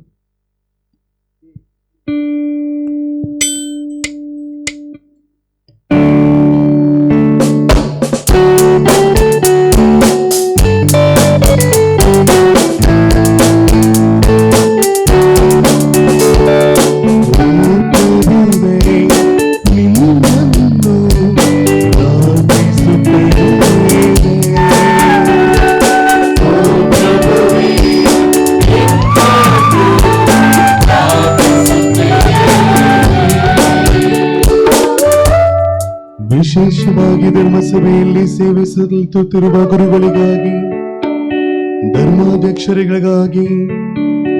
ವಿಶೇಷವಾಗಿ ಧರ್ಮಸಭೆಯಲ್ಲಿ ಸೇವೆ ಸಲ್ಲಿಸುತ್ತಿರುವ ಗುರುಗಳಿಗಾಗಿ, ಧರ್ಮಾಧ್ಯಕ್ಷರುಗಳಿಗಾಗಿ,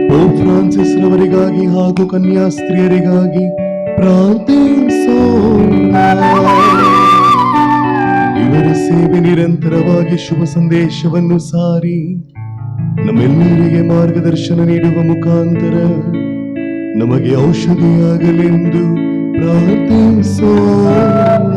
ಪೋಪ್ ಫ್ರಾನ್ಸಿಸ್ ರವರಿಗಾಗಿ ಹಾಗೂ ಕನ್ಯಾಸ್ತ್ರೀಯರಿಗಾಗಿ ಪ್ರಾರ್ಥಿಸೋಣ. ಇವರ ಸೇವೆ ನಿರಂತರವಾಗಿ ಶುಭ ಸಂದೇಶವನ್ನು ಸಾರಿ ನಮ್ಮೆಲ್ಲರಿಗೆ ಮಾರ್ಗದರ್ಶನ ನೀಡುವ ಮುಖಾಂತರ ನಮಗೆ ಔಷಧಿಯಾಗಲೆಂದು ಪ್ರಾರ್ಥಿಸೋಣ.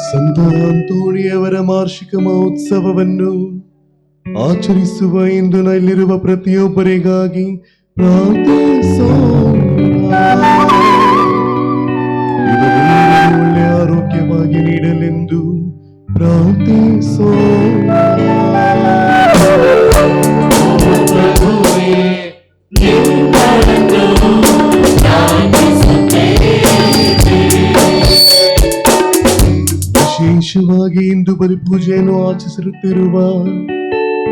ಸಂತ ಅಂತೋಣಿಯವರ ವಾರ್ಷಿಕ ಮಹೋತ್ಸವವನ್ನು ಆಚರಿಸುವ ಇಂದು ನಲ್ಲಿರುವ ಪ್ರತಿಯೊಬ್ಬರಿಗಾಗಿ ಪ್ರಾರ್ಥಿಸೋಣ. ಇವರೆಲ್ಲರೂ ಒಳ್ಳೆಯ ಆರೋಗ್ಯವಾಗಿ ನೀಡಲೆಂದು ಪ್ರಾರ್ಥಿಸೋಣ. ವಿಶೇಷವಾಗಿ ಇಂದು ಬಲಿಪೂಜೆಯನ್ನು ಆಚರಿಸುತ್ತಿರುವ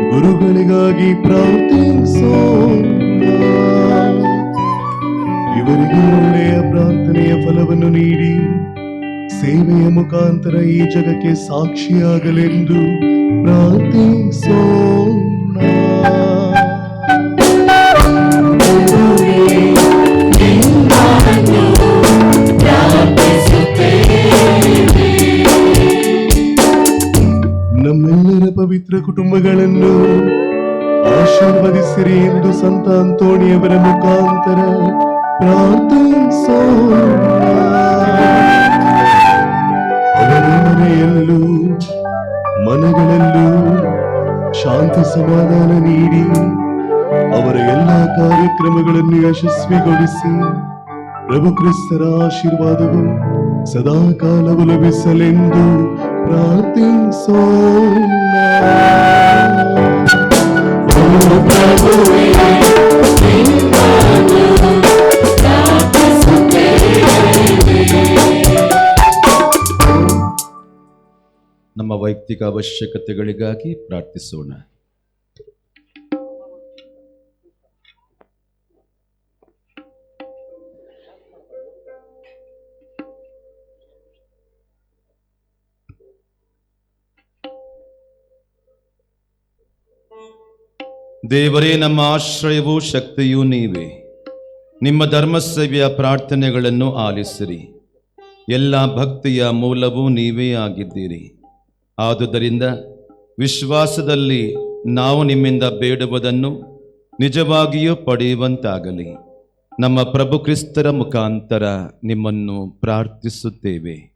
ಗುರುಗಳಿಗಾಗಿ ಪ್ರಾರ್ಥಿಸೋಣ. ಇವರಿಗೆ ಒಳ್ಳೆಯ ಪ್ರಾರ್ಥನೆಯ ಫಲವನ್ನು ನೀಡಿ ಸೇವೆಯ ಮುಖಾಂತರ ಈ ಜಗಕ್ಕೆ ಸಾಕ್ಷಿಯಾಗಲೆಂದು ಪ್ರಾರ್ಥಿಸೋಣ. ನಮ್ಮೆಲ್ಲರ ಪವಿತ್ರ ಕುಟುಂಬಗಳನ್ನು ಆಶೀರ್ವದಿಸಿರಿ ಎಂದು ಸಂತ ಅಂತೋಣಿಯವರ ಮುಖಾಂತರ ಪ್ರಾರ್ಥಿಸೋಣ. ಅವರ ಮನೆಯಲ್ಲೂ ಮನೆಗಳಲ್ಲೂ ಶಾಂತಿ ಸಮಾಧಾನ ನೀಡಿ ಅವರ ಎಲ್ಲ ಕಾರ್ಯಕ್ರಮಗಳನ್ನು ಯಶಸ್ವಿಗೊಳಿಸಿ ಪ್ರಭು ಕ್ರಿಸ್ತರ ಆಶೀರ್ವಾದವು ಸದಾ ಕಾಲವು ಲಭಿಸಲೆಂದು ಪ್ರಾರ್ಥಿಸೋಣ. ನಮ್ಮ ವೈಯಕ್ತಿಕ ಅವಶ್ಯಕತೆಗಳಿಗಾಗಿ ಪ್ರಾರ್ಥಿಸೋಣ. ದೇವರೇ, ನಮ್ಮ ಆಶ್ರಯವೂ ಶಕ್ತಿಯೂ ನೀವೇ. ನಿಮ್ಮ ಧರ್ಮಸೇವೆಯ ಪ್ರಾರ್ಥನೆಗಳನ್ನು ಆಲಿಸಿರಿ. ಎಲ್ಲ ಭಕ್ತಿಯ ಮೂಲವೂ ನೀವೇ ಆಗಿದ್ದೀರಿ. ಆದುದರಿಂದ ವಿಶ್ವಾಸದಲ್ಲಿ ನಾವು ನಿಮ್ಮಿಂದ ಬೇಡುವುದನ್ನು ನಿಜವಾಗಿಯೂ ಪಡೆಯುವಂತಾಗಲಿ. ನಮ್ಮ ಪ್ರಭು ಕ್ರಿಸ್ತರ ಮುಖಾಂತರ ನಿಮ್ಮನ್ನು ಪ್ರಾರ್ಥಿಸುತ್ತೇವೆ.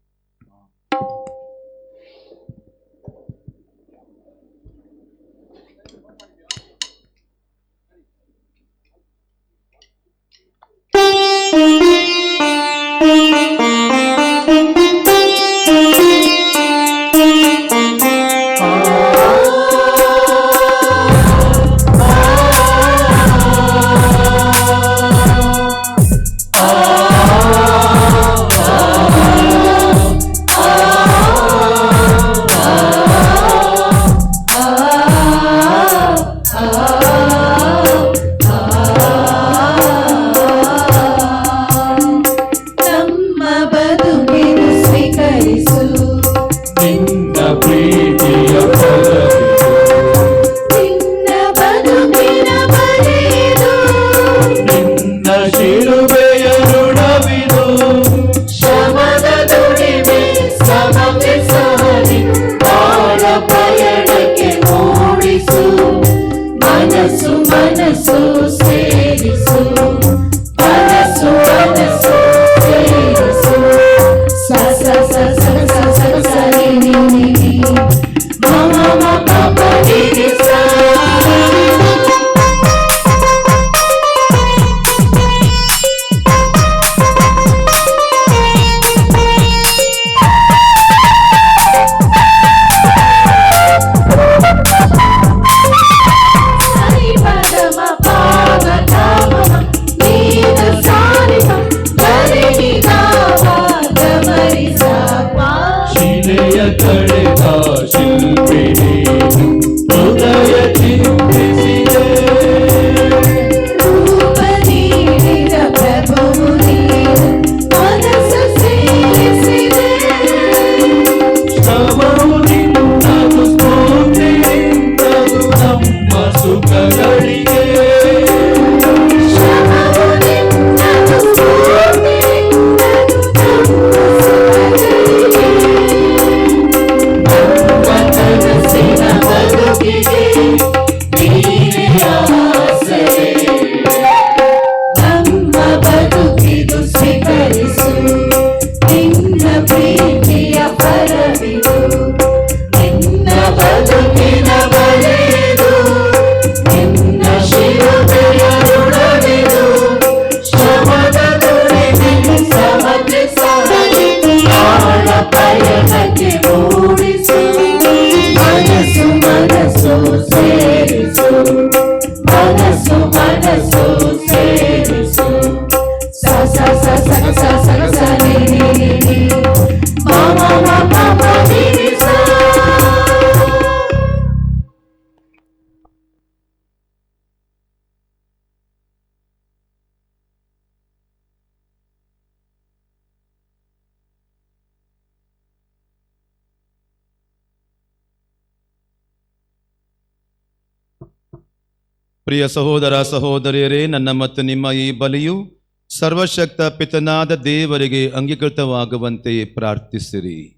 ಪ್ರಿಯ ಸಹೋದರ ಸಹೋದರಿಯರೇ, ನನ್ನ ಮತ್ತು ನಿಮ್ಮ ಈ ಬಲಿಯು ಸರ್ವಶಕ್ತ ಪಿತನಾದ ದೇವರಿಗೆ ಅಂಗೀಕೃತವಾಗುವಂತೆ ಪ್ರಾರ್ಥಿಸಿರಿ.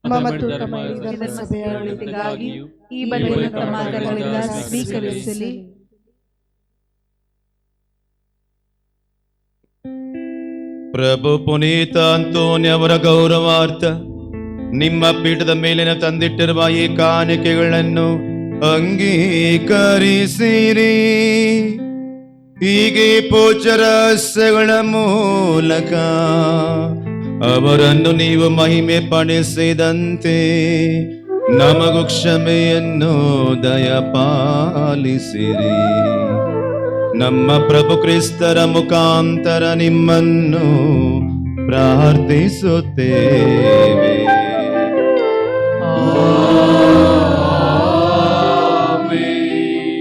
ಮತ್ತು ತಮ್ಮ ಧರ್ಮ ಸಭೆಯ ಒಳಿತಿಗಾಗಿಯೂ ಈ ಬಲಿಯನ್ನು ತಮ್ಮ ಕರಗಳಿಂದ ಸ್ವೀಕರಿಸಲಿ. ಪ್ರಭು ಪುನೀತ ಅಂತೋನಿಯವರ ಗೌರವಾರ್ಥ ನಿಮ್ಮ ಪೀಠದ ಮೇಲಿನ ತಂದಿಟ್ಟಿರುವ ಈ ಕಾಣಿಕೆಗಳನ್ನು ಅಂಗೀಕರಿಸಿರಿ. ಹೀಗೆ ಪೂಜ್ಯ ರಹಸ್ಯಗಳ ಮೂಲಕ ಅವರನ್ನು ನೀವು ಮಹಿಮೆ ಪಡಿಸಿದಂತೆ ನಮಗೂ ಕ್ಷಮೆಯನ್ನು ದಯಪಾಲಿಸಿರಿ. ನಮ್ಮ ಪ್ರಭು ಕ್ರಿಸ್ತರ ಮುಖಾಂತರ ನಿಮ್ಮನ್ನು ಪ್ರಾರ್ಥಿಸುತ್ತೇವೆ.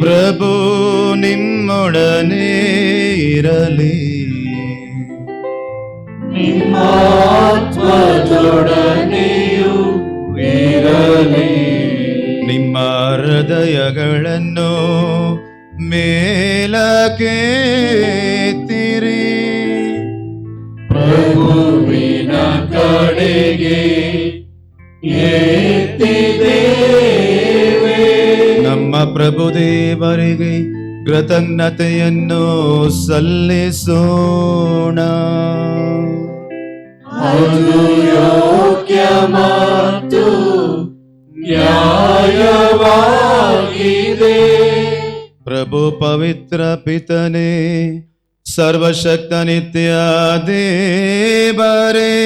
ಪ್ರಭು ನಿಮ್ಮೊಡನೆ ಇರಲಿ. ಆತ್ಮದೊಡನೆಯೂ ಇರಲಿ. ನಿಮ್ಮ ಹೃದಯಗಳನ್ನು ಮೇಲಕ್ಕೆತ್ತಿರಿ. ಪ್ರಭುವಿನ ಕಡೆಗೆ ಎತ್ತಿದ್ದೇವೆ. ನಮ್ಮ ಪ್ರಭು ದೇವರಿಗೆ ಕೃತಜ್ಞತೆಯನ್ನು ಸಲ್ಲಿಸೋಣ. ಅದು ಯೋಗ್ಯ ಮತ್ತು ನ್ಯಾಯವಾಗಿದೆ. ಪ್ರಭು ಪವಿತ್ರ ಪಿತನೇ, ಸರ್ವಶಕ್ತ ನಿತ್ಯ ದೇವರೇ,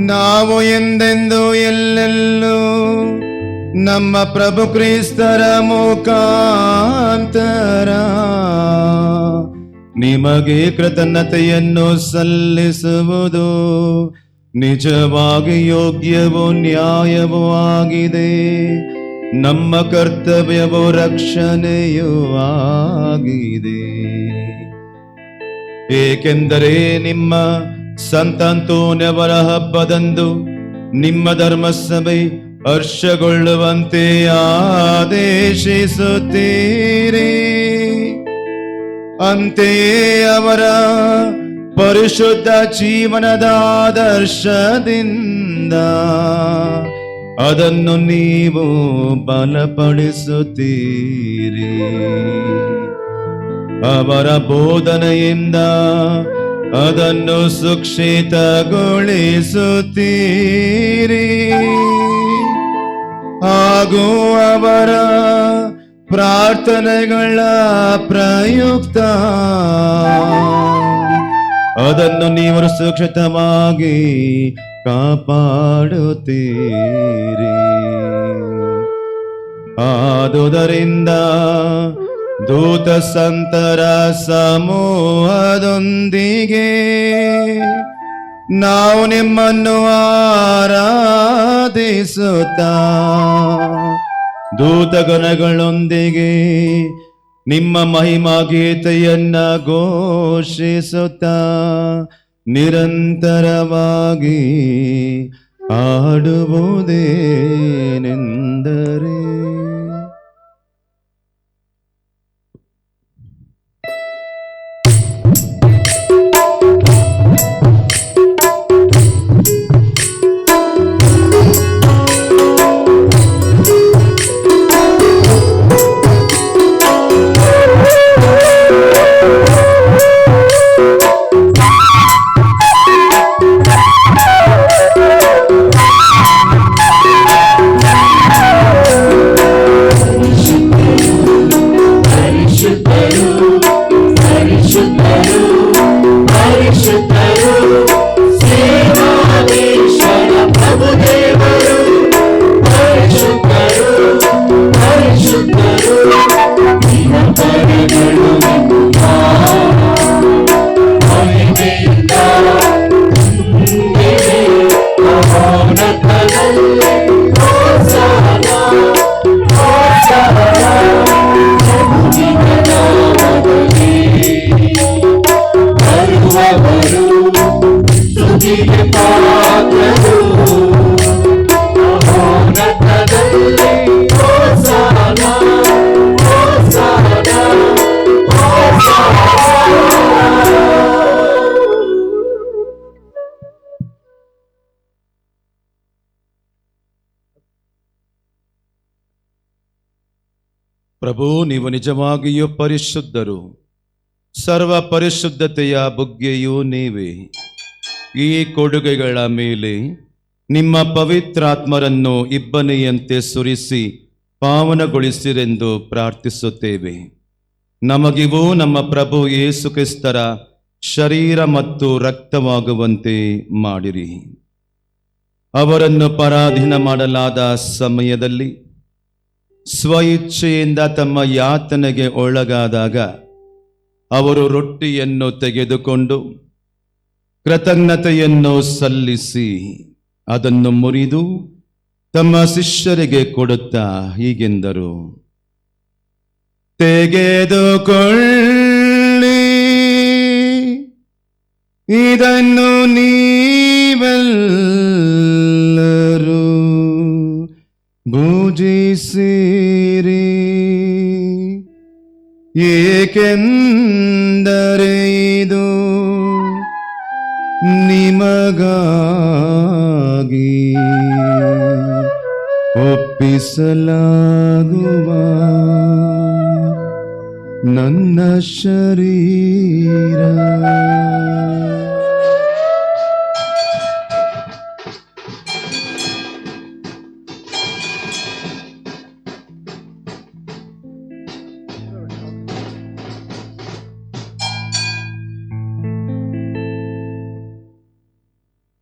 ನಾವು ಎಂದೆಂದು ಎಲ್ಲೆಲ್ಲೂ ನಮ್ಮ ಪ್ರಭು ಕ್ರಿಸ್ತರ ಮುಖಾಂತರ ನಿಮಗೆ ಕೃತಜ್ಞತೆಯನ್ನು ಸಲ್ಲಿಸುವುದು ನಿಜವಾಗಿ ಯೋಗ್ಯವೂ ನ್ಯಾಯವೂ ಆಗಿದೆ. ನಮ್ಮ ಕರ್ತವ್ಯವೂ ರಕ್ಷಣೆಯೂ ಆಗಿದೆ. ಏಕೆಂದರೆ ನಿಮ್ಮ ಸಂತ ಅಂತೋನಿಯವರ ಹಬ್ಬದಂದು ನಿಮ್ಮ ಧರ್ಮಸಭೆ ಹರ್ಷಗೊಳ್ಳುವಂತೆ ಆದೇಶಿಸುತ್ತೀರಿ. ಅಂತೆಯೇ ಅವರ ಪರಿಶುದ್ಧ ಜೀವನದ ಆದರ್ಶದಿಂದ ಅದನ್ನು ನೀವು ಬಲಪಡಿಸುತ್ತೀರಿ. ಅವರ ಬೋಧನೆಯಿಂದ ಅದನ್ನು ಸುಕ್ಷಿತಗೊಳಿಸುತ್ತೀರಿ. ಹಾಗೂ ಅವರ ಪ್ರಾರ್ಥನೆಗಳ ಪ್ರಯುಕ್ತ ಅದನ್ನು ನೀವು ಸುರಕ್ಷಿತವಾಗಿ ಕಾಪಾಡುತ್ತೀರಿ. ಆದುದರಿಂದ ದೂತ ಸಂತರ ಸಮೂಹದೊಂದಿಗೆ ನಾವು ನಿಮ್ಮನ್ನು ಆರಾಧಿಸುತ್ತಾ ದೂತಗಣಗಳೊಂದಿಗೆ ನಿಮ್ಮ ಮಹಿಮಾ ಗೀತೆಯನ್ನ ಘೋಷಿಸುತ್ತಾ ನಿರಂತರವಾಗಿ ಆಡುವುದೇನೆಂದರೆ ಪಾತ್ರರು ಮಹೋನ್ನತದಲ್ಲಿ ಪ್ರಭು, ನೀವು ನಿಜವಾಗಿಯೂ ಪರಿಶುದ್ಧರು, ಸರ್ವ ಪರಿಶುದ್ಧತೆಯ ಬುಗ್ಗೆಯೂ ನೀವೇ. ಈ ಕೊಡುಗೆಗಳ ಮೇಲೆ ನಿಮ್ಮ ಪವಿತ್ರಾತ್ಮರನ್ನು ಇಬ್ಬನಿಯಂತೆ ಸುರಿಸಿ ಪಾವನಗೊಳಿಸಿರೆಂದು ಪ್ರಾರ್ಥಿಸುತ್ತೇವೆ. ನಮಗಿವು ನಮ್ಮ ಪ್ರಭು ಯೇಸು ಕ್ರಿಸ್ತರ ಶರೀರ ಮತ್ತು ರಕ್ತವಾಗುವಂತೆ ಮಾಡಿರಿ. ಅವರನ್ನು ಪರಾಧೀನ ಮಾಡಲಾದ ಸಮಯದಲ್ಲಿ ಸ್ವಇಚ್ಛೆಯಿಂದ ತಮ್ಮ ಯಾತನೆಗೆ ಒಳಗಾದಾಗ ಅವರು ರೊಟ್ಟಿಯನ್ನು ತೆಗೆದುಕೊಂಡು ಕೃತಜ್ಞತೆಯನ್ನು ಸಲ್ಲಿಸಿ ಅದನ್ನು ಮುರಿದು ತಮ್ಮ ಶಿಷ್ಯರಿಗೆ ಕೊಡುತ್ತಾ ಹೀಗೆಂದರು: ತೆಗೆದುಕೊಳ್ಳಿ, ಇದನ್ನು ನೀವೆಲ್ಲರೂ ಭುಜಿಸಿರಿ, ಏಕೆಂದರೆ ಇದು ನಿಮಗಾಗಿ ಒಪ್ಪಿಸಲಾಗುವ ನನ್ನ ಶರೀರ.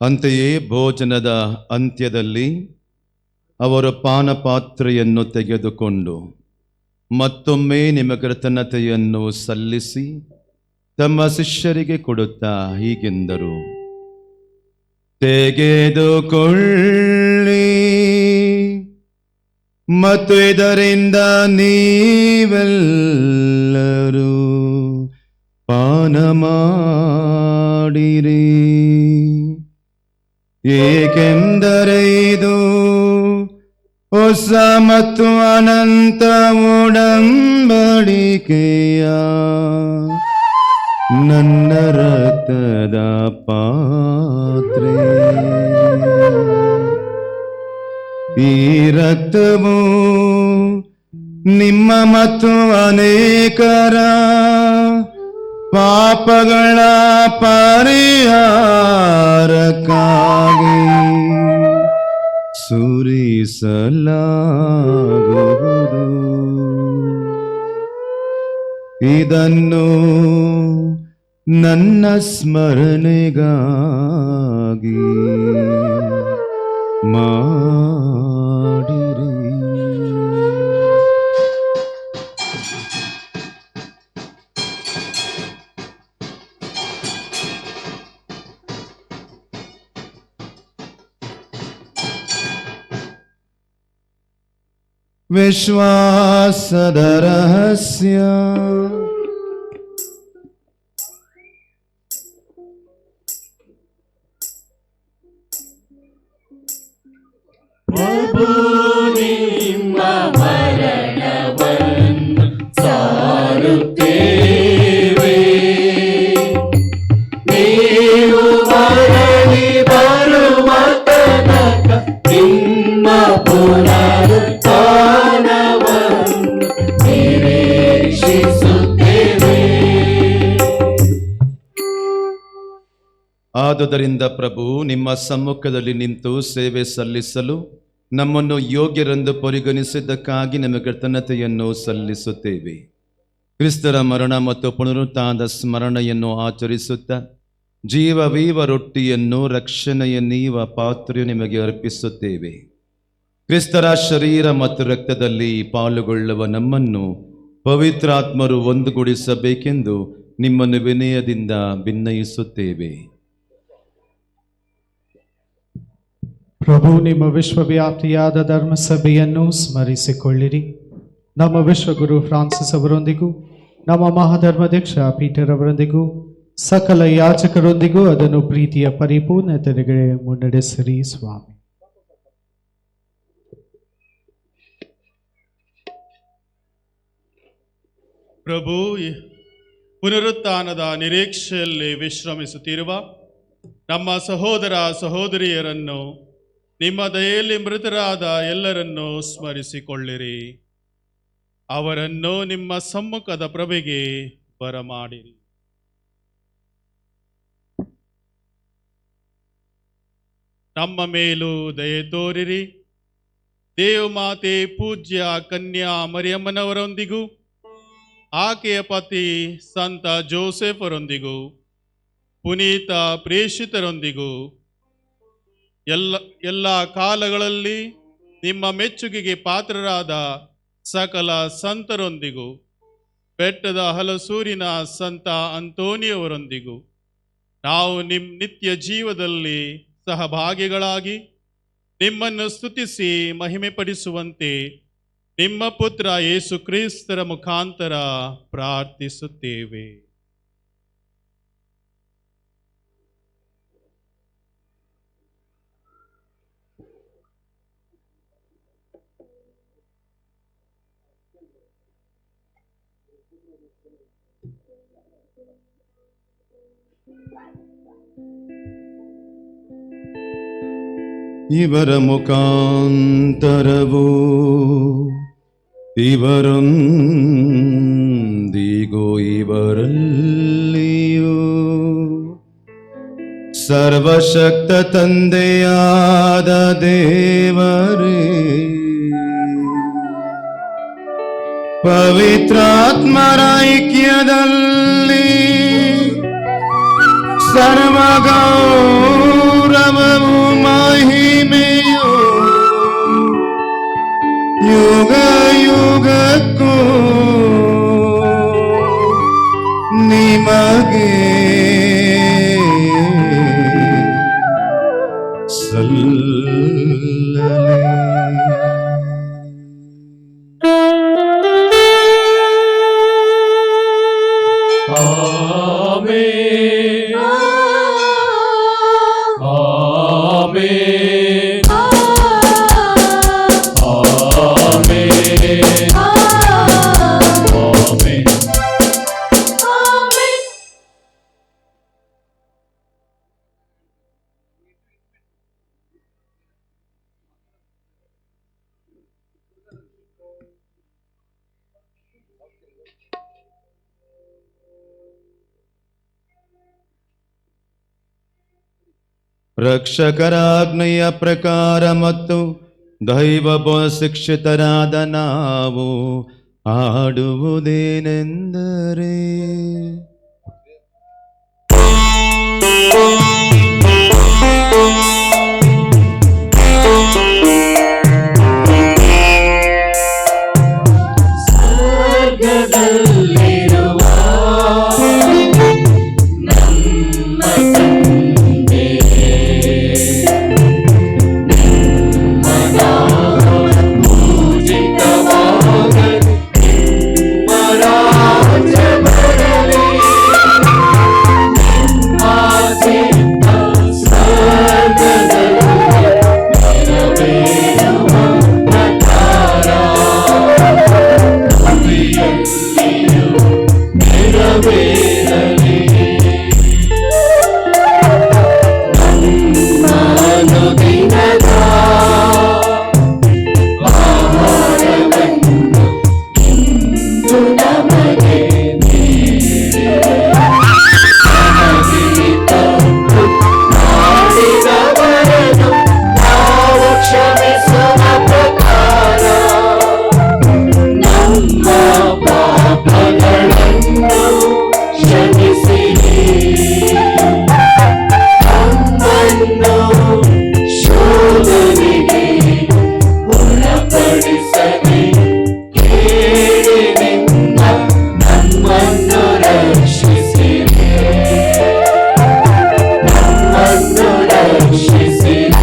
ಅಂತೆಯೇ ಭೋಜನದ ಅಂತ್ಯದಲ್ಲಿ ಅವರು ಪಾನಪಾತ್ರೆಯನ್ನು ತೆಗೆದುಕೊಂಡು ಮತ್ತೊಮ್ಮೆ ನಿಮ್ಮ ಕೃತಜ್ಞತೆಯನ್ನು ಸಲ್ಲಿಸಿ ತಮ್ಮ ಶಿಷ್ಯರಿಗೆ ಕೊಡುತ್ತಾ ಹೀಗೆಂದರು: ತೆಗೆದುಕೊಳ್ಳಿ ಮತ್ತು ಇದರಿಂದ ನೀವೆಲ್ಲರೂ ಪಾನ ಮಾಡಿರಿ, ಏಕೆಂದರೆ ಇದು ಹೊಸ ಮತ್ತು ಅನಂತ ಒಡಂಬಡಿಕೆಯ ನನ್ನ ರಕ್ತದ ಪಾತ್ರೆ. ಈ ರಕ್ತವು ನಿಮ್ಮ ಮತ್ತು ಅನೇಕರ ಪಾಪಗಳ ಪರಿಹಾರಕ್ಕಾಗಿ ಸುರಿಸಲಾಗುವುದು. ಇದನ್ನು ನನ್ನ ಸ್ಮರಣೆಗಾಗಿ ಮಾಡಿರಿ. ವಿಶ್ವಾಸದ ರಹಸ್ಯ. ಪ್ರಭು ನಿಮ್ಮ ಮರಣವನ್ನು ಸಾರುತ್ತೇವೆ, ನೀವು ಮರಳಿ ಬರುವ ತನಕ ನಿಮ್ಮ ಪುನರುತ್ಥಾನವನ್ನು ನಿರೀಕ್ಷಿಸುತ್ತೇವೆ. ಆದುದರಿಂದ ಪ್ರಭು, ನಿಮ್ಮ ಸಮ್ಮುಖದಲ್ಲಿ ನಿಂತು ಸೇವೆ ಸಲ್ಲಿಸಲು ನಮ್ಮನ್ನು ಯೋಗ್ಯರೆಂದು ಪರಿಗಣಿಸಿದ್ದಕ್ಕಾಗಿ ನಿಮಗೆ ಕೃತಜ್ಞತೆಯನ್ನು ಸಲ್ಲಿಸುತ್ತೇವೆ. ಕ್ರಿಸ್ತರ ಮರಣ ಮತ್ತು ಪುನರುತ್ಥಾನದ ಸ್ಮರಣೆಯನ್ನು ಆಚರಿಸುತ್ತಾ ಜೀವವೀವ ರೊಟ್ಟಿಯನ್ನು ರಕ್ಷಣೆಯ ನೀವ ಪಾತ್ರೆಯು ನಿಮಗೆ ಅರ್ಪಿಸುತ್ತೇವೆ. ಕ್ರಿಸ್ತರ ಶರೀರ ಮತ್ತು ರಕ್ತದಲ್ಲಿ ಪಾಲುಗೊಳ್ಳುವ ನಮ್ಮನ್ನು ಪವಿತ್ರಾತ್ಮರು ಒಂದುಗೂಡಿಸಬೇಕೆಂದು ನಿಮ್ಮನ್ನು ವಿನಯದಿಂದ ಭಿನ್ನಯಿಸುತ್ತೇವೆ. ಪ್ರಭು, ನಿಮ್ಮ ವಿಶ್ವವ್ಯಾಪ್ತಿಯಾದ ಧರ್ಮಸಭೆಯನ್ನು ಸ್ಮರಿಸಿಕೊಳ್ಳಿರಿ. ನಮ್ಮ ವಿಶ್ವಗುರು ಫ್ರಾನ್ಸಿಸ್ ಅವರೊಂದಿಗೂ ನಮ್ಮ ಮಹಾಧರ್ಮಾಧ್ಯಕ್ಷ ಪೀಟರ್ ಅವರೊಂದಿಗೂ ಸಕಲ ಯಾಚಕರೊಂದಿಗೂ ಅದನ್ನು ಪ್ರೀತಿಯ ಪರಿಪೂರ್ಣತೆಗೆ ಮುನ್ನಡೆಸಿರಿ ಸ್ವಾಮಿ. ಪ್ರಭು, ಪುನರುತ್ಥಾನದ ನಿರೀಕ್ಷೆಯಲ್ಲಿ ವಿಶ್ರಮಿಸುತ್ತಿರುವ ನಮ್ಮ ಸಹೋದರ ಸಹೋದರಿಯರನ್ನು, ನಿಮ್ಮ ದಯೆಯಲ್ಲಿ ಮೃತರಾದ ಎಲ್ಲರನ್ನೂ ಸ್ಮರಿಸಿಕೊಳ್ಳಿರಿ. ಅವರನ್ನು ನಿಮ್ಮ ಸಮ್ಮುಖದ ಪ್ರಭೆಗೆ ಬರಮಾಡಿರಿ. ನಮ್ಮ ಮೇಲೂ ದಯೆ ತೋರಿರಿ. ದೇವಮಾತೆ ಪೂಜ್ಯ ಕನ್ಯಾ ಮರಿಯಮ್ಮನವರೊಂದಿಗೂ ಆಕೆಯ ಪತಿ ಸಂತ ಜೋಸೆಫರೊಂದಿಗೂ ಪುನೀತ ಪ್ರೇಷಿತರೊಂದಿಗೂ ಎಲ್ಲ ಕಾಲಗಳಲ್ಲಿ ನಿಮ್ಮ ಮೆಚ್ಚುಗೆಗೆ ಪಾತ್ರರಾದ ಸಕಲ ಸಂತರೊಂದಿಗೂ ಬೆಟ್ಟದ ಹಲಸೂರಿನ ಸಂತ ಅಂತೋನಿಯವರೊಂದಿಗೂ ನಾವು ನಿತ್ಯ ಜೀವದಲ್ಲಿ ಸಹಭಾಗಿಗಳಾಗಿ ನಿಮ್ಮನ್ನು ಸ್ತುತಿಸಿ ಮಹಿಮೆ ಪಡಿಸುವಂತೆ ನಿಮ್ಮ ಪುತ್ರ ಯೇಸು ಕ್ರಿಸ್ತರ ಮುಖಾಂತರ ಪ್ರಾರ್ಥಿಸುತ್ತೇವೆ. ಇವರ ಮುಖಾಂತರವೂ ಇವರೊಂದಿಗೂ ಇವರಲ್ಲಿಯೂ ಸರ್ವಶಕ್ತ ತಂದೆಯಾದ ದೇವರೇ, ಪವಿತ್ರಾತ್ಮರ ಐಕ್ಯದಲ್ಲಿ ಸರ್ವಗೌರವವು ಮಹಿಮೆಯು ಯುಗ ಯುಗಕ್ಕೂ ನಿಮಗೆ ಸಲ್ಲಲಿ. ಆಮೆನ್. ಆಮೆನ್. ಆಮೆನ್. ಆಮೆನ್. ರಕ್ಷಕರಾಜ್ಞೆಯ ಪ್ರಕಾರ ಮತ್ತು ದೈವ ಶಿಕ್ಷಿತರಾದ ನಾವು ಆಡುವುದೇನೆಂದರೆ, ಸ್ವರ್ಗದಲ್ಲಿರುವ ನಮ್ಮ ತಂದೆ, ನಿಮ್ಮ ನಾಮ ಪೂಜಿತವಾಗಲಿ, ನಿಮ್ಮ ರಾಜ್ಯ ಬರಲಿ, ನಿಮ್ಮ ಚಿತ್ತ ಸ್ವರ್ಗದಲ್ಲಿ ನೆರವೇರುವ ಪ್ರಕಾರ ಭೂಮಿಯಲ್ಲಿಯೂ ನೆರವೇರಲಿ. ನಮ್ಮ ಅನುದಿನದ ಆಹಾರವನ್ನು ಇಂದು ನಮಗೆ ನೀಡಿರಿ. ನಮಗೆ ತಪ್ಪು ಮಾಡಿದವರನ್ನು ನಾವು ಕ್ಷಮಿಸುವ ಪ್ರಕಾರ ನಮ್ಮ ಪಾಪಗಳನ್ನು ಕ್ಷಮಿಸಿರಿ. ನಮ್ಮನ್ನು ಶೋಧನೆಗೆ ಒಳಪಡಿಸದೆ ಕೇಡಿನಿಂದ ನಮ್ಮನ್ನು ರಕ್ಷಿಸಿರಿ. ನಮ್ಮನ್ನು ರಕ್ಷಿಸಿರಿ.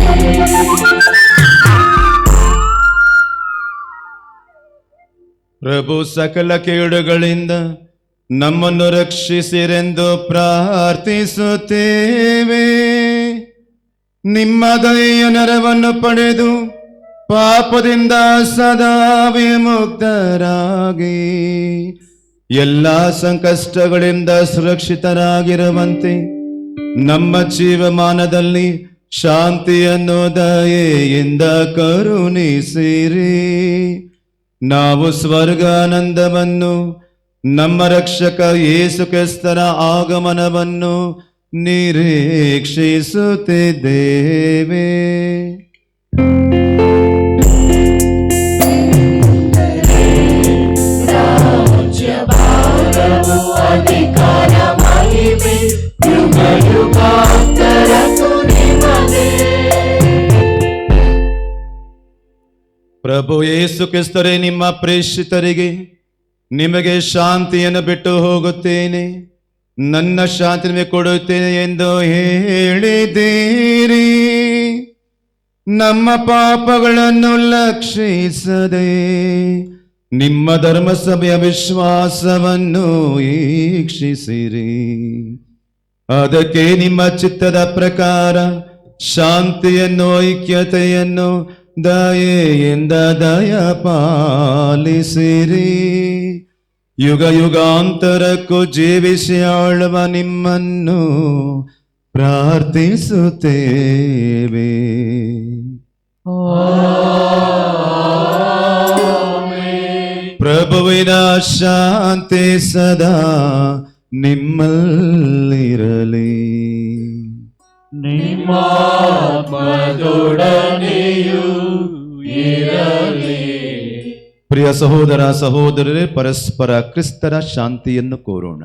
ಪ್ರಭು ಸಕಲ ಕೇಡುಗಳಿಂದ ನಮ್ಮನ್ನು ರಕ್ಷಿಸಿರೆಂದು ಪ್ರಾರ್ಥಿಸುತ್ತೇವೆ. ನಿಮ್ಮ ದಯೆಯ ನೆರವನ್ನು ಪಡೆದು ಪಾಪದಿಂದ ಸದಾ ವಿಮುಕ್ತರಾಗಿ ಎಲ್ಲ ಸಂಕಷ್ಟಗಳಿಂದ ಸುರಕ್ಷಿತರಾಗಿರುವಂತೆ ನಮ್ಮ ಜೀವಮಾನದಲ್ಲಿ ಶಾಂತಿಯನ್ನು ದಯೆಯಿಂದ ಕರುಣಿಸಿರಿ. ನಾವು ಸ್ವರ್ಗಾನಂದವನ್ನು, ನಮ್ಮ ರಕ್ಷಕ ಯೇಸು ಕ್ರಿಸ್ತರ ಆಗಮನವನ್ನು ನಿರೀಕ್ಷಿಸುತ್ತಿದ್ದೇವೆ. ರಾಜ್ಯಭಾರವು ಅಧಿಕಾರ ಮಹಿಮೆ ಯುಗ ಯುಗಾಂತರಕ್ಕೂ ನಿಮ್ಮದೇ. ಪ್ರಭು ಯೇಸು ಕ್ರಿಸ್ತರೇ, ನಿಮ್ಮ ಪ್ರೇಷಿತರಿಗೆ ನಿಮಗೆ ಶಾಂತಿಯನ್ನು ಬಿಟ್ಟು ಹೋಗುತ್ತೇನೆ, ನನ್ನ ಶಾಂತಿ ನಿಮಗೆ ಕೊಡುತ್ತೇನೆ ಎಂದು ಹೇಳಿದ್ದೀರಿ. ನಮ್ಮ ಪಾಪಗಳನ್ನು ಲಕ್ಷಿಸದೆ ನಿಮ್ಮ ಧರ್ಮಸಭೆಯ ವಿಶ್ವಾಸವನ್ನು ಈಕ್ಷಿಸಿರಿ. ಅದಕ್ಕೆ ನಿಮ್ಮ ಚಿತ್ತದ ಪ್ರಕಾರ ಶಾಂತಿಯನ್ನು, ಐಕ್ಯತೆಯನ್ನು ದಯೆಯಿಂದ ದಯಪಾಲಿಸಿರಿ. ಯುಗ ಯುಗಾಂತರಕ್ಕೂ ಜೀವಿಸಿ ಆಳುವ ನಿಮ್ಮನ್ನು ಪ್ರಾರ್ಥಿಸುತ್ತೇವೆ. ಪ್ರಭುವಿನ ಶಾಂತಿ ಸದಾ ನಿಮ್ಮಲ್ಲಿರಲಿ. ನಿಮ್ಮಾತ್ಮದೊಡನೆಯೂ ಇರಲಿ. ಪ್ರಿಯ ಸಹೋದರ ಸಹೋದರರೇ, ಪರಸ್ಪರ ಕ್ರಿಸ್ತರ ಶಾಂತಿಯನ್ನು ಕೋರೋಣ.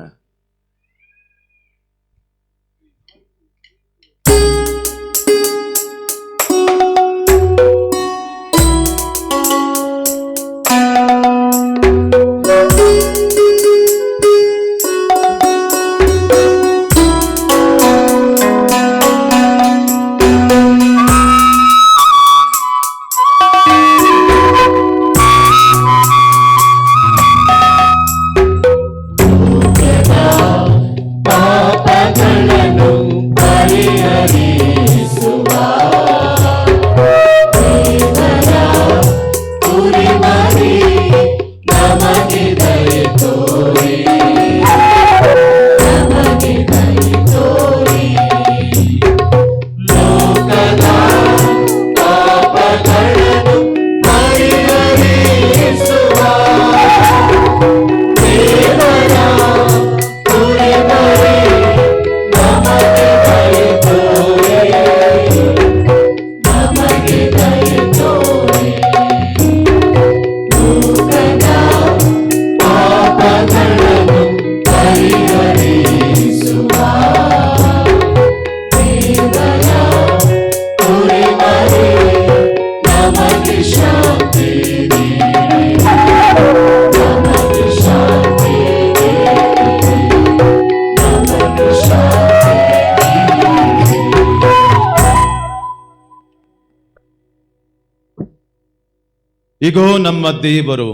ಇಗೋ ನಮ್ಮ ದೇವರು,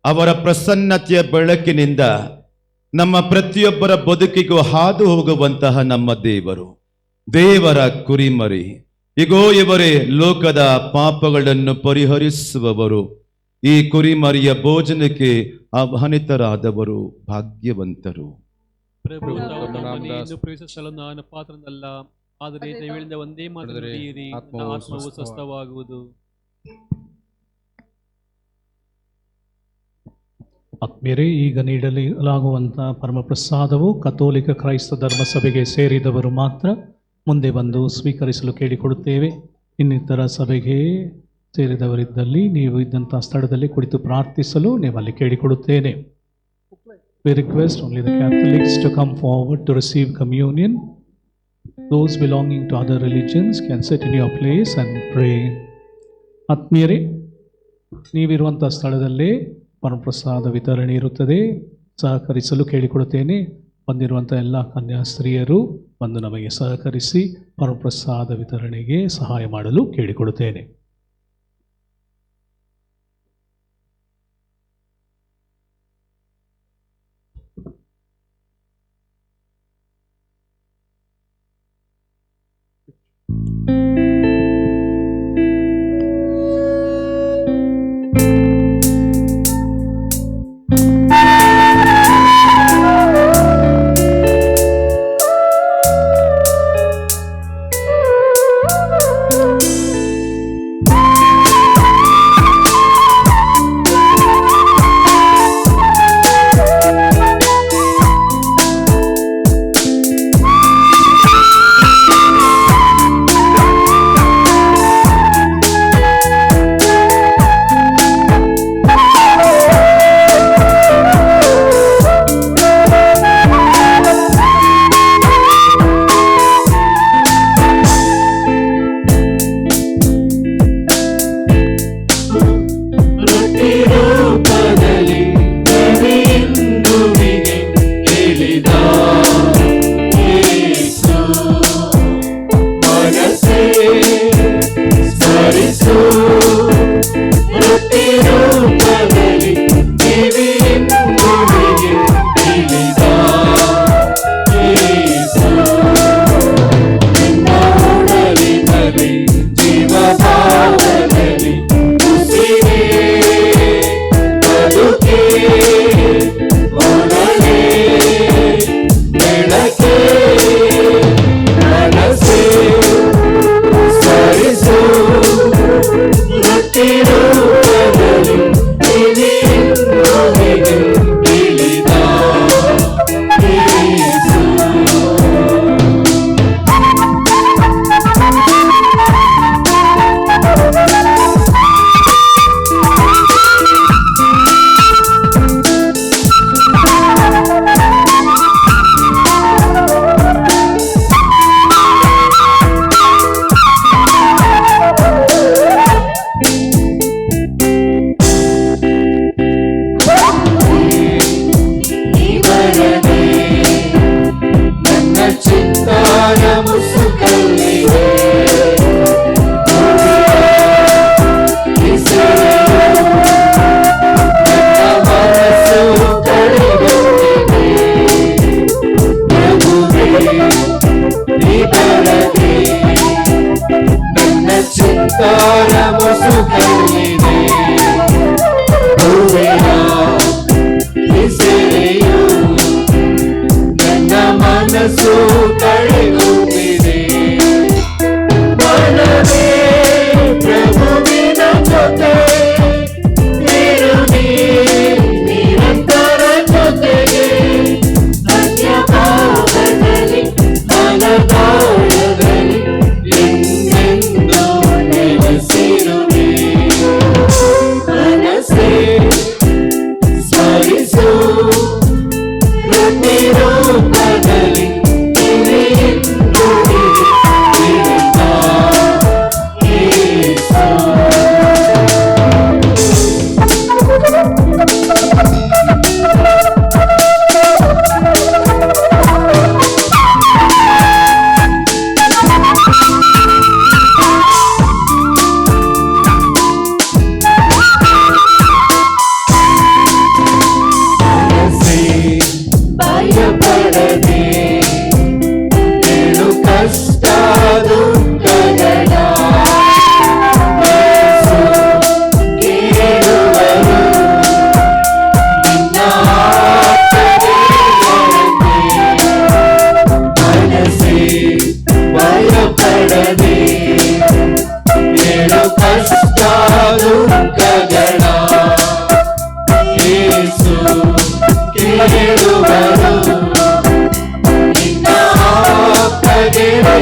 ಅವರ ಪ್ರಸನ್ನತೆಯ ಬೆಳಕಿನಿಂದ ನಮ್ಮ ಪ್ರತಿಯೊಬ್ಬರ ಬದುಕಿಗೂ ಹಾದು ಹೋಗುವಂತಹ ನಮ್ಮ ದೇವರು, ದೇವರ ಕುರಿಮರಿ. ಇಗೋ ಇವರೇ ಲೋಕದ ಪಾಪಗಳನ್ನು ಪರಿಹರಿಸುವವರು. ಈ ಕುರಿಮರಿಯ ಭೋಜನಕ್ಕೆ ಆಹ್ವಾನಿತರಾದವರು ಭಾಗ್ಯವಂತರು. ಪ್ರಭು ತಾವು ನಮ್ಮನ್ನು ಇನ್ನು ಪ್ರವೇಶಿಸಲು ನಾನು ಪಾತ್ರನಲ್ಲ, ಆದರೆ ದಯವಿಳಿಂದ ಒಂದೇ ಮಾತು ನುಡಿಯಿರಿ, ನನ್ನ ಆತ್ಮವು ಸ್ವಸ್ಥವಾಗುವುದು. ಆತ್ಮೀಯರೇ, ಈಗ ನೀಡಲಾಗುವಂಥ ಪರಮಪ್ರಸಾದವು ಕಥೋಲಿಕ ಕ್ರೈಸ್ತ ಧರ್ಮಸಭೆಗೆ ಸೇರಿದವರು ಮಾತ್ರ ಮುಂದೆ ಬಂದು ಸ್ವೀಕರಿಸಲು ಕೇಳಿಕೊಡುತ್ತೇವೆ. ಇನ್ನಿತರ ಸಭೆಗೆ ಸೇರಿದವರಿದ್ದಲ್ಲಿ ನೀವು ಇದ್ದಂಥ ಸ್ಥಳದಲ್ಲಿ ಕುಳಿತು ಪ್ರಾರ್ಥಿಸಲು ನಿಮ್ಮಲ್ಲಿ ಕೇಳಿಕೊಡುತ್ತೇನೆ. We request only the Catholics to come forward to receive communion. Those belonging to other religions can sit in your place and pray. ಆತ್ಮೀಯರೇ, ನೀವಿರುವಂಥ ಸ್ಥಳದಲ್ಲೇ ಪರಮಪ್ರಸಾದ ವಿತರಣೆ ಇರುತ್ತದೆ, ಸಹಕರಿಸಲು ಕೇಳಿಕೊಡುತ್ತೇನೆ. ಬಂದಿರುವಂಥ ಎಲ್ಲ ಕನ್ಯಾಸ್ತ್ರೀಯರು ಬಂದು ನಮಗೆ ಸಹಕರಿಸಿ ಪರಮಪ್ರಸಾದ ವಿತರಣೆಗೆ ಸಹಾಯ ಮಾಡಲು ಕೇಳಿಕೊಡುತ್ತೇನೆ. ಮನಸ್ಸು ಕಳೆಗುತ್ತಿದೆ. ಮನವೇ ಪ್ರಭುವಿನ ಜೊತೆ ಇರು ನೀ ನಿರಂತರ ಜೊತೆಗೆ. ಧನ್ಯಭಾವದಲ್ಲಿ ಮನದಾಳದಲ್ಲಿ ಎಂದೆಂದು ನೆಲೆಸಿರುವೆ. ಮನಸ್ಸೇ ಸ್ಮರಿಸು ಪ್ರತಿರೂಪದಲ್ಲಿ ಇರಿಯುವುದು ಇರುತ್ತಾ ಯೇಸು. ಮನಸ್ಸೇ ಭಯಪಡದೆ ಏಳು ಕಷ್ಟ ದುಃಖಗಳ ಯೇಸು ಕೇಳುವರು ನಿನ್ನ ಆತನೆಯರಂತೆ. ಮನಸ್ಸೇ ಭಯಪಡದೆ ಏಳು ಕಷ್ಟ ದುಃಖಗಳ ಯೇಸು ಕೇಳುವರು ನಿನ್ನ ಆಪ್ತಗೆಳೆಯರಂತೆ.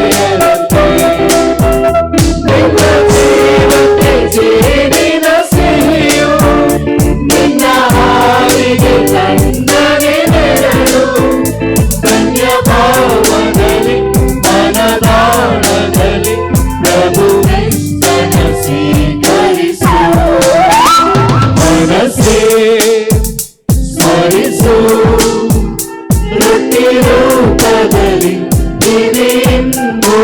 ನಿನ್ನ ಜೀವಕ್ಕೆ ಜೇನಿನ ಸಿಹಿಯು ನಿನ್ನ ಹಾವಿಗೆ ತಣ್ಣನೆ ನೆರಳು. ಧನ್ಯಭಾವದಲ್ಲಿ ಮನದಾಳದಲ್ಲಿ ಪ್ರಭು ಕ್ರಿಸ್ತನ ಸ್ವೀಕರಿಸು. ಮನಸ್ಸೇ ಸ್ಮರಿಸು ಪ್ರತಿರೂಪದಲ್ಲಿ ಇರೆಂದು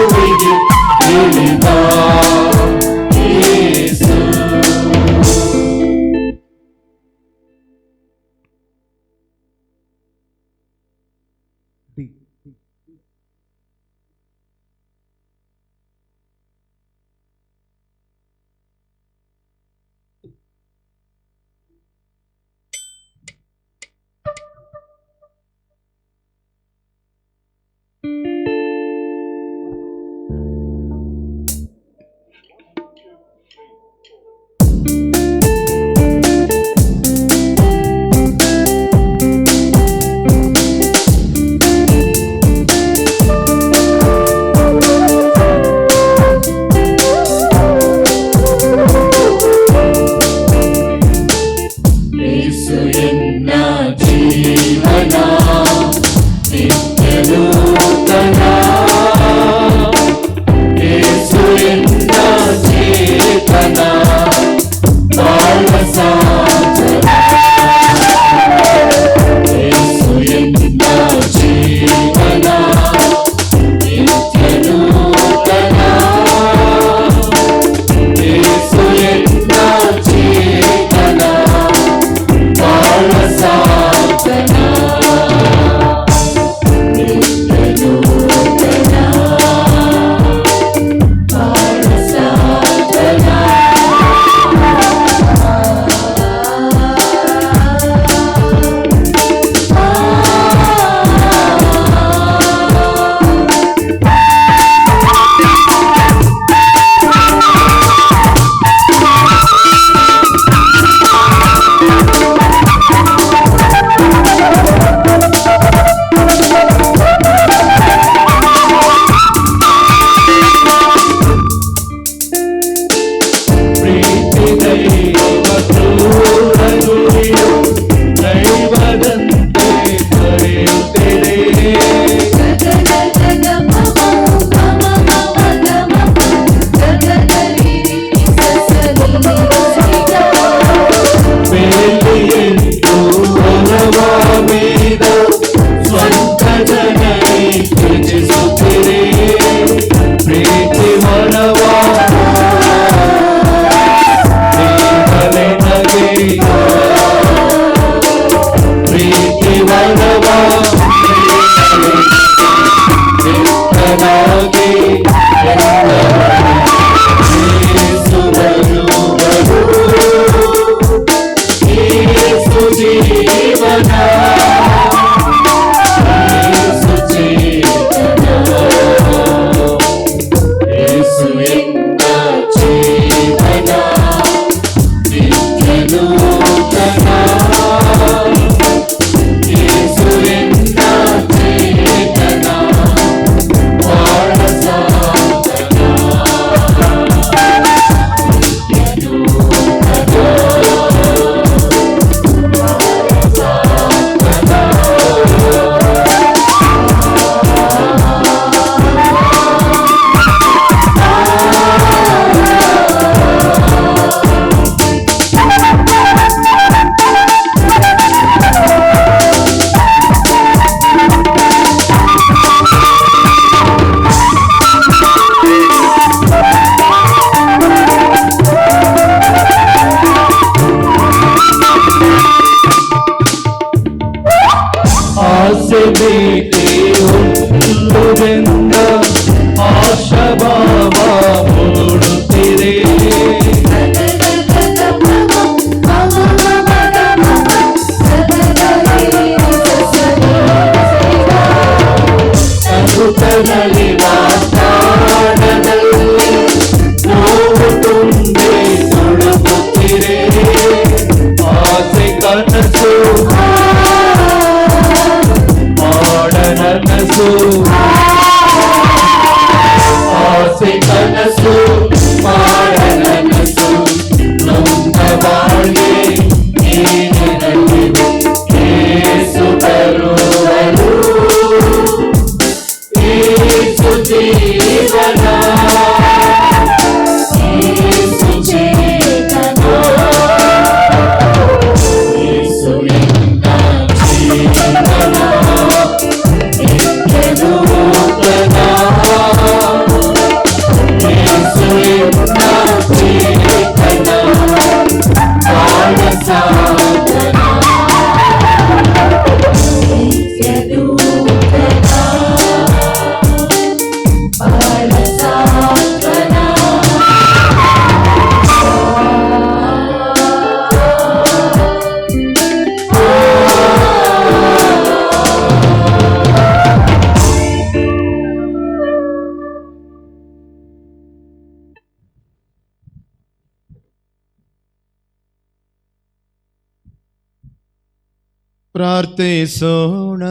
ಪ್ರಾರ್ಥಿಸೋಣ.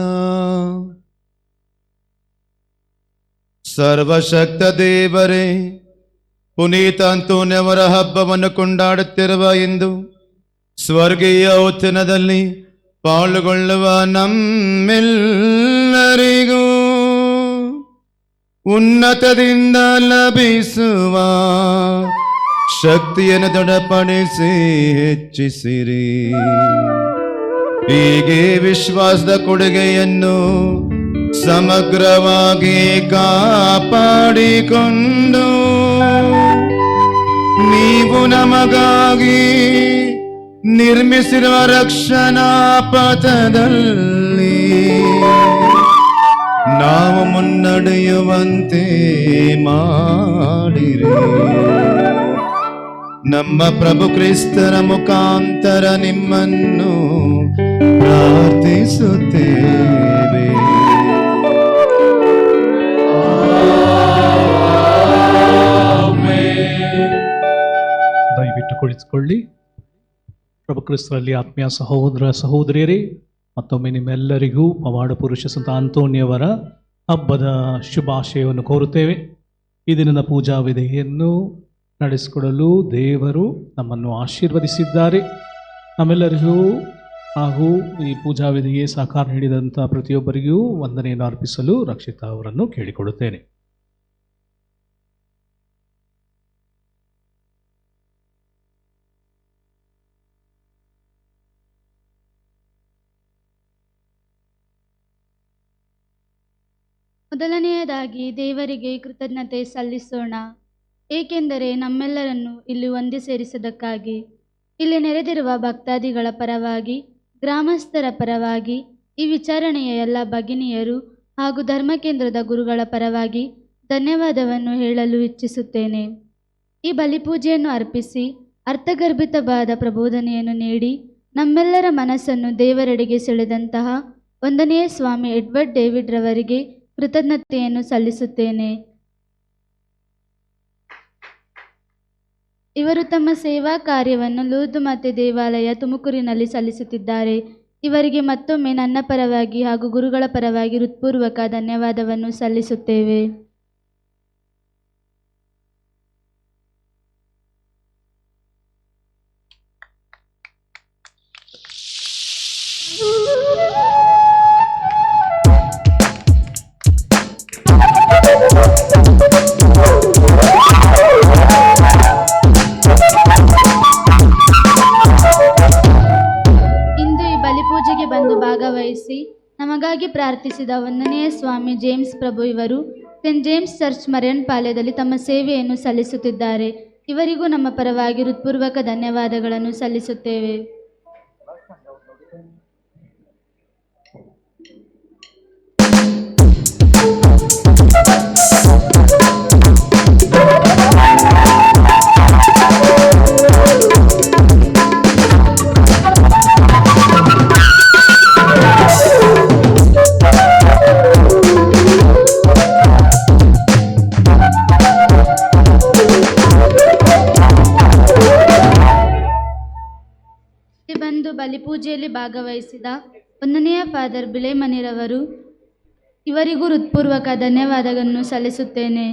ಸರ್ವಶಕ್ತ ದೇವರೇ, ಪುನೀತ ಅಂತೋನ್ಯವರ ಹಬ್ಬವನ್ನು ಕೊಂಡಾಡುತ್ತಿರುವ ಇಂದು ಸ್ವರ್ಗೀಯ ಔತಣದಲ್ಲಿ ಪಾಲ್ಗೊಳ್ಳುವ ನಮ್ಮೆಲ್ಲರಿಗೂ ಉನ್ನತದಿಂದ ಲಭಿಸುವ ಶಕ್ತಿಯನ್ನು ದೃಢಪಡಿಸಿ ಹೆಚ್ಚಿಸಿರಿ. ಹೀಗೆ ವಿಶ್ವಾಸದ ಕೊಡುಗೆಯನ್ನು ಸಮಗ್ರವಾಗಿ ಕಾಪಾಡಿಕೊಂಡು ನೀವು ನಮಗಾಗಿ ನಿರ್ಮಿಸಿರುವ ರಕ್ಷಣಾ ಪಥದಲ್ಲಿ ನಾವು ಮುನ್ನಡೆಯುವಂತೆ ಮಾಡಿರಿ. ನಮ್ಮ ಪ್ರಭು ಕ್ರಿಸ್ತನ ಮುಖಾಂತರ ನಿಮ್ಮನ್ನು ಪ್ರಾರ್ಥಿಸುತ್ತೇವೆ. ದಯವಿಟ್ಟು ಕುಳಿತುಕೊಳ್ಳಿ. ಪ್ರಭು ಕ್ರಿಸ್ತರಲ್ಲಿ ಆತ್ಮೀಯ ಸಹೋದರ ಸಹೋದರಿಯರೇ, ಮತ್ತೊಮ್ಮೆ ನಿಮ್ಮೆಲ್ಲರಿಗೂ ಪವಾಡ ಪುರುಷ ಸಂತ ಅಂತೋನಿಯವರ ಹಬ್ಬದ ಶುಭಾಶಯವನ್ನು ಕೋರುತ್ತೇವೆ. ಈ ದಿನದ ಪೂಜಾ ವಿಧಿಯನ್ನು ನಡೆಸಿಕೊಡಲು ದೇವರು ನಮ್ಮನ್ನು ಆಶೀರ್ವದಿಸಿದ್ದಾರೆ. ನಮ್ಮೆಲ್ಲರಿಗೂ ಹಾಗೂ ಈ ಪೂಜಾ ವಿಧಿಗೆ ಸಹಕಾರ ನೀಡಿದಂಥ ಪ್ರತಿಯೊಬ್ಬರಿಗೂ ವಂದನೆಯನ್ನು ಅರ್ಪಿಸಲು ರಕ್ಷಿತಾ ಅವರನ್ನು ಕೇಳಿಕೊಳ್ಳುತ್ತೇನೆ. ಮೊದಲನೆಯದಾಗಿ ದೇವರಿಗೆ ಕೃತಜ್ಞತೆ ಸಲ್ಲಿಸೋಣ, ಏಕೆಂದರೆ ನಮ್ಮೆಲ್ಲರನ್ನು ಇಲ್ಲಿ ಒಂದೇ ಸೇರಿಸೋದಕ್ಕಾಗಿ. ಇಲ್ಲಿ ನೆರೆದಿರುವ ಭಕ್ತಾದಿಗಳ ಪರವಾಗಿ, ಗ್ರಾಮಸ್ಥರ ಪರವಾಗಿ, ಈ ವಿಚಾರಣೆಯ ಎಲ್ಲ ಭಗಿನಿಯರು ಹಾಗೂ ಧರ್ಮಕೇಂದ್ರದ ಗುರುಗಳ ಪರವಾಗಿ ಧನ್ಯವಾದವನ್ನು ಹೇಳಲು ಇಚ್ಛಿಸುತ್ತೇನೆ. ಈ ಬಲಿಪೂಜೆಯನ್ನು ಅರ್ಪಿಸಿ ಅರ್ಥಗರ್ಭಿತವಾದ ಪ್ರಬೋಧನೆಯನ್ನು ನೀಡಿ ನಮ್ಮೆಲ್ಲರ ಮನಸ್ಸನ್ನು ದೇವರೆಡೆಗೆ ಸೆಳೆದಂತಹ ಒಂದನೆಯ ಸ್ವಾಮಿ ಎಡ್ವರ್ಡ್ ಡೇವಿಡ್ ರವರಿಗೆ ಕೃತಜ್ಞತೆಯನ್ನು ಸಲ್ಲಿಸುತ್ತೇನೆ. ಇವರು ತಮ್ಮ ಸೇವಾ ಕಾರ್ಯವನ್ನು ಲೂರ್ದು ಮಾತೆ ದೇವಾಲಯ ತುಮಕೂರಿನಲ್ಲಿ ಸಲ್ಲಿಸುತ್ತಿದ್ದಾರೆ. ಇವರಿಗೆ ಮತ್ತೊಮ್ಮೆ ನನ್ನ ಪರವಾಗಿ ಹಾಗೂ ಗುರುಗಳ ಪರವಾಗಿ ಹೃತ್ಪೂರ್ವಕ ಧನ್ಯವಾದವನ್ನು ಸಲ್ಲಿಸುತ್ತೇವೆ. ಪೂಜೆಗೆ ಬಂದು ಭಾಗವಹಿಸಿ ನಮಗಾಗಿ ಪ್ರಾರ್ಥಿಸಿದ ಒಂದನೆಯ ಸ್ವಾಮಿ ಜೇಮ್ಸ್ ಪ್ರಭು ಇವರು ಸೆಂಟ್ ಜೇಮ್ಸ್ ಚರ್ಚ್ ಮರಿಯನ್ ಪಾಳ್ಯದಲ್ಲಿ ತಮ್ಮ ಸೇವೆಯನ್ನು ಸಲ್ಲಿಸುತ್ತಿದ್ದಾರೆ. ಇವರಿಗೂ ನಮ್ಮ ಪರವಾಗಿ ಹೃತ್ಪೂರ್ವಕ ಧನ್ಯವಾದಗಳನ್ನು ಸಲ್ಲಿಸುತ್ತೇವೆ. ಬಂದು ಬಲಿಪೂಜೆಯಲ್ಲಿ ಭಾಗವಹಿಸಿದ ಒಂದನೆಯ ಫಾದರ್ ಬಿಳೆಮನಿರವರು ಇವರಿಗೂ ಹೃತ್ಪೂರ್ವಕ ಧನ್ಯವಾದಗಳನ್ನು ಸಲ್ಲಿಸುತ್ತೇನೆ.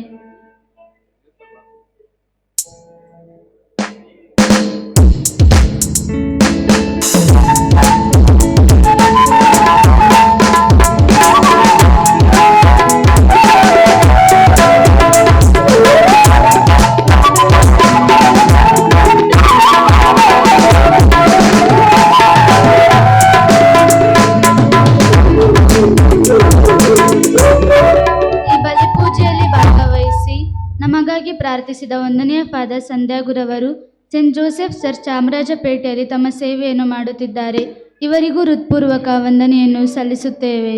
ನಮಗಾಗಿ ಪ್ರಾರ್ಥಿಸಿದ ಒಂದನೆಯ ಫಾದರ್ ಸಂಧ್ಯಾಗುರವರು ಸೆಂಟ್ ಜೋಸೆಫ್ ಚರ್ಚ್ ಚಾಮರಾಜಪೇಟೆಯಲ್ಲಿ ತಮ್ಮ ಸೇವೆಯನ್ನು ಮಾಡುತ್ತಿದ್ದಾರೆ. ಇವರಿಗೂ ಹೃತ್ಪೂರ್ವಕ ವಂದನೆಯನ್ನು ಸಲ್ಲಿಸುತ್ತೇವೆ.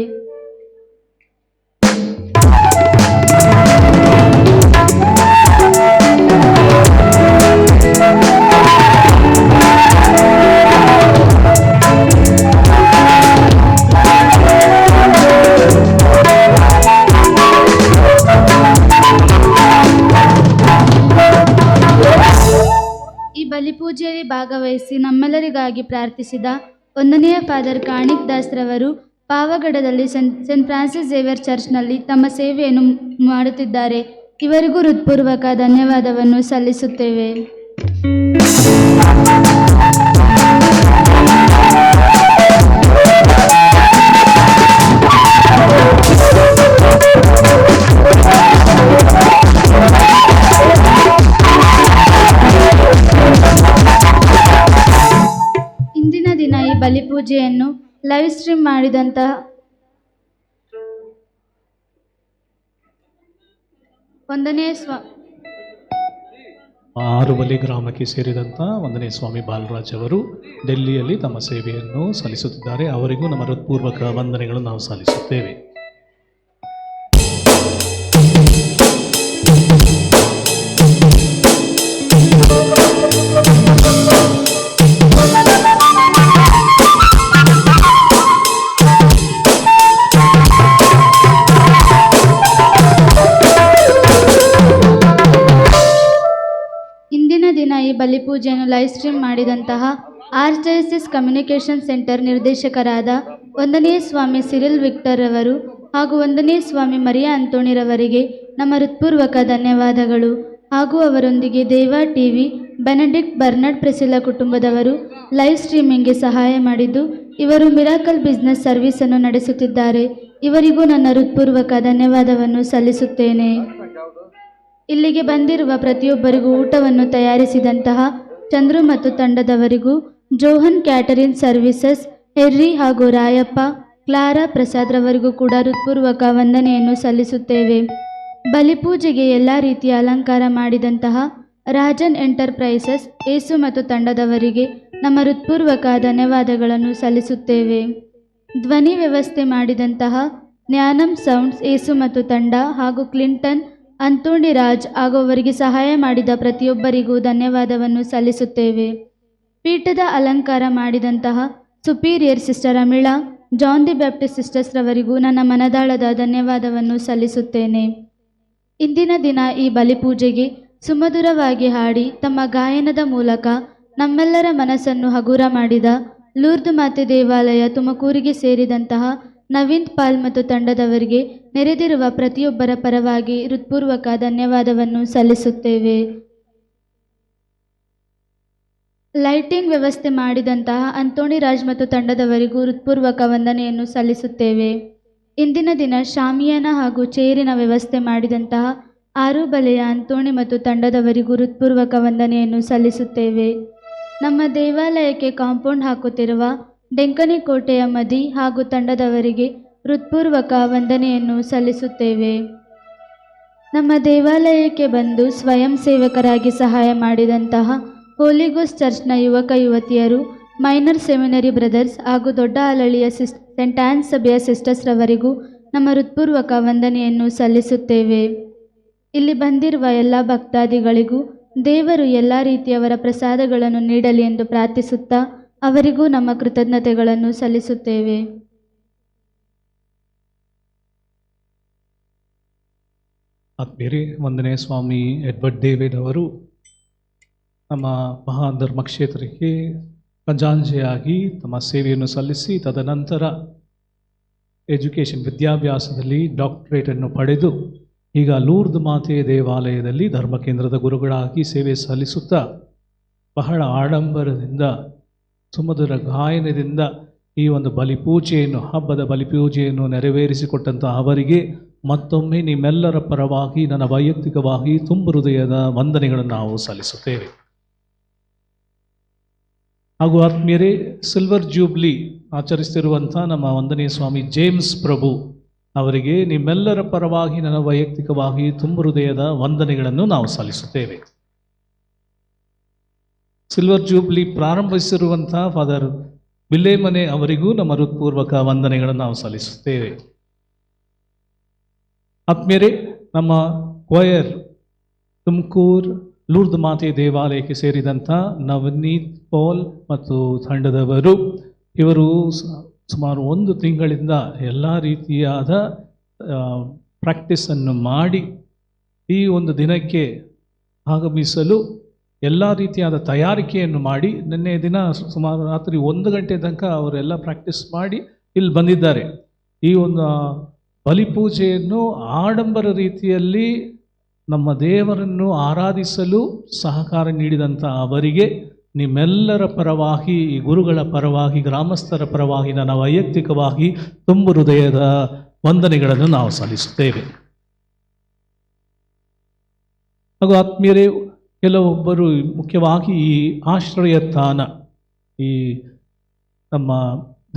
ಬಲಿಪೂಜೆಯಲ್ಲಿ ಭಾಗವಹಿಸಿ ನಮ್ಮೆಲ್ಲರಿಗಾಗಿ ಪ್ರಾರ್ಥಿಸಿದ ಒಂದನೆಯ ಫಾದರ್ ಕಾಣಿಕ್ ದಾಸ್ರವರು ಪಾವಗಡದಲ್ಲಿ ಸೆಂಟ್ ಫ್ರಾನ್ಸಿಸ್ ಝೇವಿಯರ್ ಚರ್ಚ್ನಲ್ಲಿ ತಮ್ಮ ಸೇವೆಯನ್ನು ಮಾಡುತ್ತಿದ್ದಾರೆ. ಇವರಿಗೂ ಹೃತ್ಪೂರ್ವಕ ಧನ್ಯವಾದವನ್ನು ಸಲ್ಲಿಸುತ್ತೇವೆ. ಇಂದಿನ ದಿನ ಈ ಬಲಿಪೂಜೆಯನ್ನು ಲೈವ್ ಸ್ಟ್ರೀಮ್ ಮಾಡಿದಂತಹ ಆರುಬಲಿ ಗ್ರಾಮಕ್ಕೆ ಸೇರಿದಂಥ 1ನೇ ಸ್ವಾಮಿ ಬಾಲರಾಜ್ ಅವರು ಡೆಲ್ಲಿಯಲ್ಲಿ ತಮ್ಮ ಸೇವೆಯನ್ನು ಸಲ್ಲಿಸುತ್ತಿದ್ದಾರೆ. ಅವರಿಗೂ ನಮ್ಮ ಹೃತ್ಪೂರ್ವಕ ವಂದನೆಗಳನ್ನು ನಾವು ಸಲ್ಲಿಸುತ್ತೇವೆ. ಇಂದಿನ ದಿನ ಈ ಬಲಿಪೂಜೆಯನ್ನು ಲೈವ್ ಸ್ಟ್ರೀಮ್ ಮಾಡಿದಂತಹ ಆರ್ಚ್ಡಯಾಸಿಸ್ ಕಮ್ಯುನಿಕೇಷನ್ ಸೆಂಟರ್ ನಿರ್ದೇಶಕರಾದ 1ನೇ ಸ್ವಾಮಿ ಸಿರಿಲ್ ವಿಕ್ಟರ್ ಅವರು ಹಾಗೂ 1ನೇ ಸ್ವಾಮಿ ಮರಿಯಾ ಅಂತೋಣಿರವರಿಗೆ ನಮ್ಮ ಹೃತ್ಪೂರ್ವಕ ಧನ್ಯವಾದಗಳು. ಹಾಗೂ ಅವರೊಂದಿಗೆ ದೇವಾ ಟಿವಿ, ಬೆನೆಡಿಕ್ಟ್ ಬರ್ನಾರ್ಡ್ ಪ್ರೆಸಿಲಾ ಕುಟುಂಬದವರು ಲೈವ್ ಸ್ಟ್ರೀಮಿಂಗ್ಗೆ ಸಹಾಯ ಮಾಡಿದ್ದು, ಇವರು ಮಿರಾಕಲ್ ಬಿಸ್ನೆಸ್ ಸರ್ವಿಸನ್ನು ನಡೆಸುತ್ತಿದ್ದಾರೆ. ಇವರಿಗೂ ನನ್ನ ಹೃತ್ಪೂರ್ವಕ ಧನ್ಯವಾದವನ್ನು ಸಲ್ಲಿಸುತ್ತೇನೆ. ಇಲ್ಲಿಗೆ ಬಂದಿರುವ ಪ್ರತಿಯೊಬ್ಬರಿಗೂ ಊಟವನ್ನು ತಯಾರಿಸಿದಂತಹ ಚಂದ್ರು ಮತ್ತು ತಂಡದವರಿಗೂ, ಜೋಹನ್ ಕ್ಯಾಟರಿಂಗ್ ಸರ್ವಿಸಸ್, ಹೆರ್ರಿ ಹಾಗೂ ರಾಯಪ್ಪ, ಕ್ಲಾರಾ ಪ್ರಸಾದ್ ರವರಿಗೂ ಕೂಡ ಹೃತ್ಪೂರ್ವಕ ವಂದನೆಯನ್ನು ಸಲ್ಲಿಸುತ್ತೇವೆ. ಬಲಿಪೂಜೆಗೆ ಎಲ್ಲ ರೀತಿಯ ಅಲಂಕಾರ ಮಾಡಿದಂತಹ ರಾಜನ್ ಎಂಟರ್ಪ್ರೈಸಸ್, ಏಸು ಮತ್ತು ತಂಡದವರಿಗೆ ನಮ್ಮ ಹೃತ್ಪೂರ್ವಕ ಧನ್ಯವಾದಗಳನ್ನು ಸಲ್ಲಿಸುತ್ತೇವೆ. ಧ್ವನಿ ವ್ಯವಸ್ಥೆ ಮಾಡಿದಂತಹ ಜ್ಞಾನಂ ಸೌಂಡ್ಸ್, ಏಸು ಮತ್ತು ತಂಡ ಹಾಗೂ ಕ್ಲಿಂಟನ್, ಅಂತೋಣಿ ರಾಜ್ ಹಾಗೂ ಅವರಿಗೆ ಸಹಾಯ ಮಾಡಿದ ಪ್ರತಿಯೊಬ್ಬರಿಗೂ ಧನ್ಯವಾದವನ್ನು ಸಲ್ಲಿಸುತ್ತೇವೆ. ಪೀಠದ ಅಲಂಕಾರ ಮಾಡಿದಂತಹ superior sister Amila, John the Baptist sisters ರವರಿಗೂ ನನ್ನ ಮನದಾಳದ ಧನ್ಯವಾದವನ್ನು ಸಲ್ಲಿಸುತ್ತೇನೆ. ಇಂದಿನ ದಿನ ಈ ಬಲಿಪೂಜೆಗೆ ಸುಮಧುರವಾಗಿ ಹಾಡಿ ತಮ್ಮ ಗಾಯನದ ಮೂಲಕ ನಮ್ಮೆಲ್ಲರ ಮನಸ್ಸನ್ನು ಹಗುರ ಮಾಡಿದ ಲೂರ್ದ್ ಮಾತೆ ದೇವಾಲಯ ತುಮಕೂರಿಗೆ ಸೇರಿದಂತಹ ನವೀನ್ ಪಾಲ್ ಮತ್ತು ತಂಡದವರಿಗೆ ನೆರೆದಿರುವ ಪ್ರತಿಯೊಬ್ಬರ ಪರವಾಗಿ ಹೃತ್ಪೂರ್ವಕ ಧನ್ಯವಾದವನ್ನು ಸಲ್ಲಿಸುತ್ತೇವೆ. ಲೈಟಿಂಗ್ ವ್ಯವಸ್ಥೆ ಮಾಡಿದಂತಹ ಅಂತೋಣಿ ರಾಜ್ ಮತ್ತು ತಂಡದವರಿಗೂ ಹೃತ್ಪೂರ್ವಕ ವಂದನೆಯನ್ನು ಸಲ್ಲಿಸುತ್ತೇವೆ. ಇಂದಿನ ದಿನ ಶಾಮಿಯಾನ ಹಾಗೂ ಚೇರಿನ ವ್ಯವಸ್ಥೆ ಮಾಡಿದಂತಹ ಆರುಬಲೆಯ ಅಂತೋಣಿ ಮತ್ತು ತಂಡದವರಿಗೂ ಹೃತ್ಪೂರ್ವಕ ವಂದನೆಯನ್ನು ಸಲ್ಲಿಸುತ್ತೇವೆ. ನಮ್ಮ ದೇವಾಲಯಕ್ಕೆ ಕಾಂಪೌಂಡ್ ಹಾಕುತ್ತಿರುವ ಡೆಂಕನಿಕೋಟೆಯ ಮದಿ ಹಾಗೂ ತಂಡದವರಿಗೆ ಹೃತ್ಪೂರ್ವಕ ವಂದನೆಯನ್ನು ಸಲ್ಲಿಸುತ್ತೇವೆ. ನಮ್ಮ ದೇವಾಲಯಕ್ಕೆ ಬಂದು ಸ್ವಯಂ ಸೇವಕರಾಗಿ ಸಹಾಯ ಮಾಡಿದಂತಹ ಹೋಲಿಗೋಸ್ ಚರ್ಚ್ನ ಯುವಕ ಯುವತಿಯರು, ಮೈನರ್ ಸೆಮಿನರಿ ಬ್ರದರ್ಸ್ ಹಾಗೂ ದೊಡ್ಡ ಅಲಳಿಯ ಸೆಂಟ್ ಆನ್ ಸಭೆಯ ಸಿಸ್ಟರ್ಸ್ ರವರಿಗೂ ನಮ್ಮ ಹೃತ್ಪೂರ್ವಕ ವಂದನೆಯನ್ನು ಸಲ್ಲಿಸುತ್ತೇವೆ. ಇಲ್ಲಿ ಬಂದಿರುವ ಎಲ್ಲ ಭಕ್ತಾದಿಗಳಿಗೂ ದೇವರು ಎಲ್ಲ ರೀತಿಯವರ ಪ್ರಸಾದಗಳನ್ನು ನೀಡಲಿ ಎಂದು ಪ್ರಾರ್ಥಿಸುತ್ತಾ ಅವರಿಗೂ ನಮ್ಮ ಕೃತಜ್ಞತೆಗಳನ್ನು ಸಲ್ಲಿಸುತ್ತೇವೆ. ಆತ್ಮೀಯರೇ, 1ನೇ ಸ್ವಾಮಿ ಎಡ್ವರ್ಡ್ ಡೇವಿಡ್ ಅವರು ನಮ್ಮ ಮಹಾಧರ್ಮಕ್ಷೇತ್ರಕ್ಕೆ ಖಜಾಂಚಿಯಾಗಿ ತಮ್ಮ ಸೇವೆಯನ್ನು ಸಲ್ಲಿಸಿ ತದನಂತರ ವಿದ್ಯಾಭ್ಯಾಸದಲ್ಲಿ ಡಾಕ್ಟರೇಟನ್ನು ಪಡೆದು ಈಗ ಲೂರ್ದ್ ಮಾತೆ ದೇವಾಲಯದಲ್ಲಿ ಧರ್ಮ ಕೇಂದ್ರದ ಗುರುಗಳಾಗಿ ಸೇವೆ ಸಲ್ಲಿಸುತ್ತಾ ಬಹಳ ಆಡಂಬರದಿಂದ ಸುಮಧುರ ಗಾಯನದಿಂದ ಈ ಒಂದು ಬಲಿಪೂಜೆಯನ್ನು, ಹಬ್ಬದ ಬಲಿಪೂಜೆಯನ್ನು ನೆರವೇರಿಸಿಕೊಟ್ಟಂಥ ಅವರಿಗೆ ಮತ್ತೊಮ್ಮೆ ನಿಮ್ಮೆಲ್ಲರ ಪರವಾಗಿ ನನ್ನ ವೈಯಕ್ತಿಕವಾಗಿ ತುಂಬ ಹೃದಯದ ವಂದನೆಗಳನ್ನು ನಾವು ಸಲ್ಲಿಸುತ್ತೇವೆ. ಹಾಗೂ ಆತ್ಮೀಯರೇ, ಸಿಲ್ವರ್ ಜೂಬ್ಲಿ ಆಚರಿಸ್ತಿರುವಂಥ ನಮ್ಮ 1ನೇ ಸ್ವಾಮಿ ಜೇಮ್ಸ್ ಪ್ರಭು ಅವರಿಗೆ ನಿಮ್ಮೆಲ್ಲರ ಪರವಾಗಿ ನನ್ನ ವೈಯಕ್ತಿಕವಾಗಿ ತುಂಬ ಹೃದಯದ ವಂದನೆಗಳನ್ನು ನಾವು ಸಲ್ಲಿಸುತ್ತೇವೆ. ಸಿಲ್ವರ್ ಜೂಬ್ಲಿ ಪ್ರಾರಂಭಿಸಿರುವಂಥ ಫಾದರ್ ಬಿಲ್ಲೇಮನೆ ಅವರಿಗೂ ನಮ್ಮ ಹೃತ್ಪೂರ್ವಕ ವಂದನೆಗಳನ್ನು ನಾವು ಸಲ್ಲಿಸುತ್ತೇವೆ. ಆತ್ಮೀಯರೇ, ನಮ್ಮ ಕ್ವಯರ್ ತುಮಕೂರು ಲೂರ್ದ್ ಮಾತೆ ದೇವಾಲಯಕ್ಕೆ ಸೇರಿದಂಥ ನವನೀತ್ ಪೌಲ್ ಮತ್ತು ತಂಡದವರು, ಇವರು ಸುಮಾರು 1 ತಿಂಗಳಿಂದ ಎಲ್ಲ ರೀತಿಯಾದ ಪ್ರಾಕ್ಟೀಸನ್ನು ಮಾಡಿ ಈ ಒಂದು ದಿನಕ್ಕೆ ಆಗಮಿಸಲು ಎಲ್ಲ ರೀತಿಯಾದ ತಯಾರಿಕೆಯನ್ನು ಮಾಡಿ ನಿನ್ನೆ ದಿನ ಸುಮಾರು ರಾತ್ರಿ 1 ಗಂಟೆ ತನಕ ಅವರೆಲ್ಲ ಪ್ರಾಕ್ಟೀಸ್ ಮಾಡಿ ಇಲ್ಲಿ ಬಂದಿದ್ದಾರೆ. ಈ ಒಂದು ಬಲಿಪೂಜೆಯನ್ನು ಆಡಂಬರ ರೀತಿಯಲ್ಲಿ ನಮ್ಮ ದೇವರನ್ನು ಆರಾಧಿಸಲು ಸಹಕಾರ ನೀಡಿದಂಥ ಅವರಿಗೆ ನಿಮ್ಮೆಲ್ಲರ ಪರವಾಗಿ, ಈ ಗುರುಗಳ ಪರವಾಗಿ, ಗ್ರಾಮಸ್ಥರ ಪರವಾಗಿ ನನ್ನ ವೈಯಕ್ತಿಕವಾಗಿ ತುಂಬು ಹೃದಯದ ವಂದನೆಗಳನ್ನು ನಾವು ಸಲ್ಲಿಸುತ್ತೇವೆ. ಹಾಗೂ ಆತ್ಮೀಯರೇ, ಕೆಲವೊಬ್ಬರು ಮುಖ್ಯವಾಗಿ ಈ ಆಶ್ರಯ ತಾಣ, ಈ ನಮ್ಮ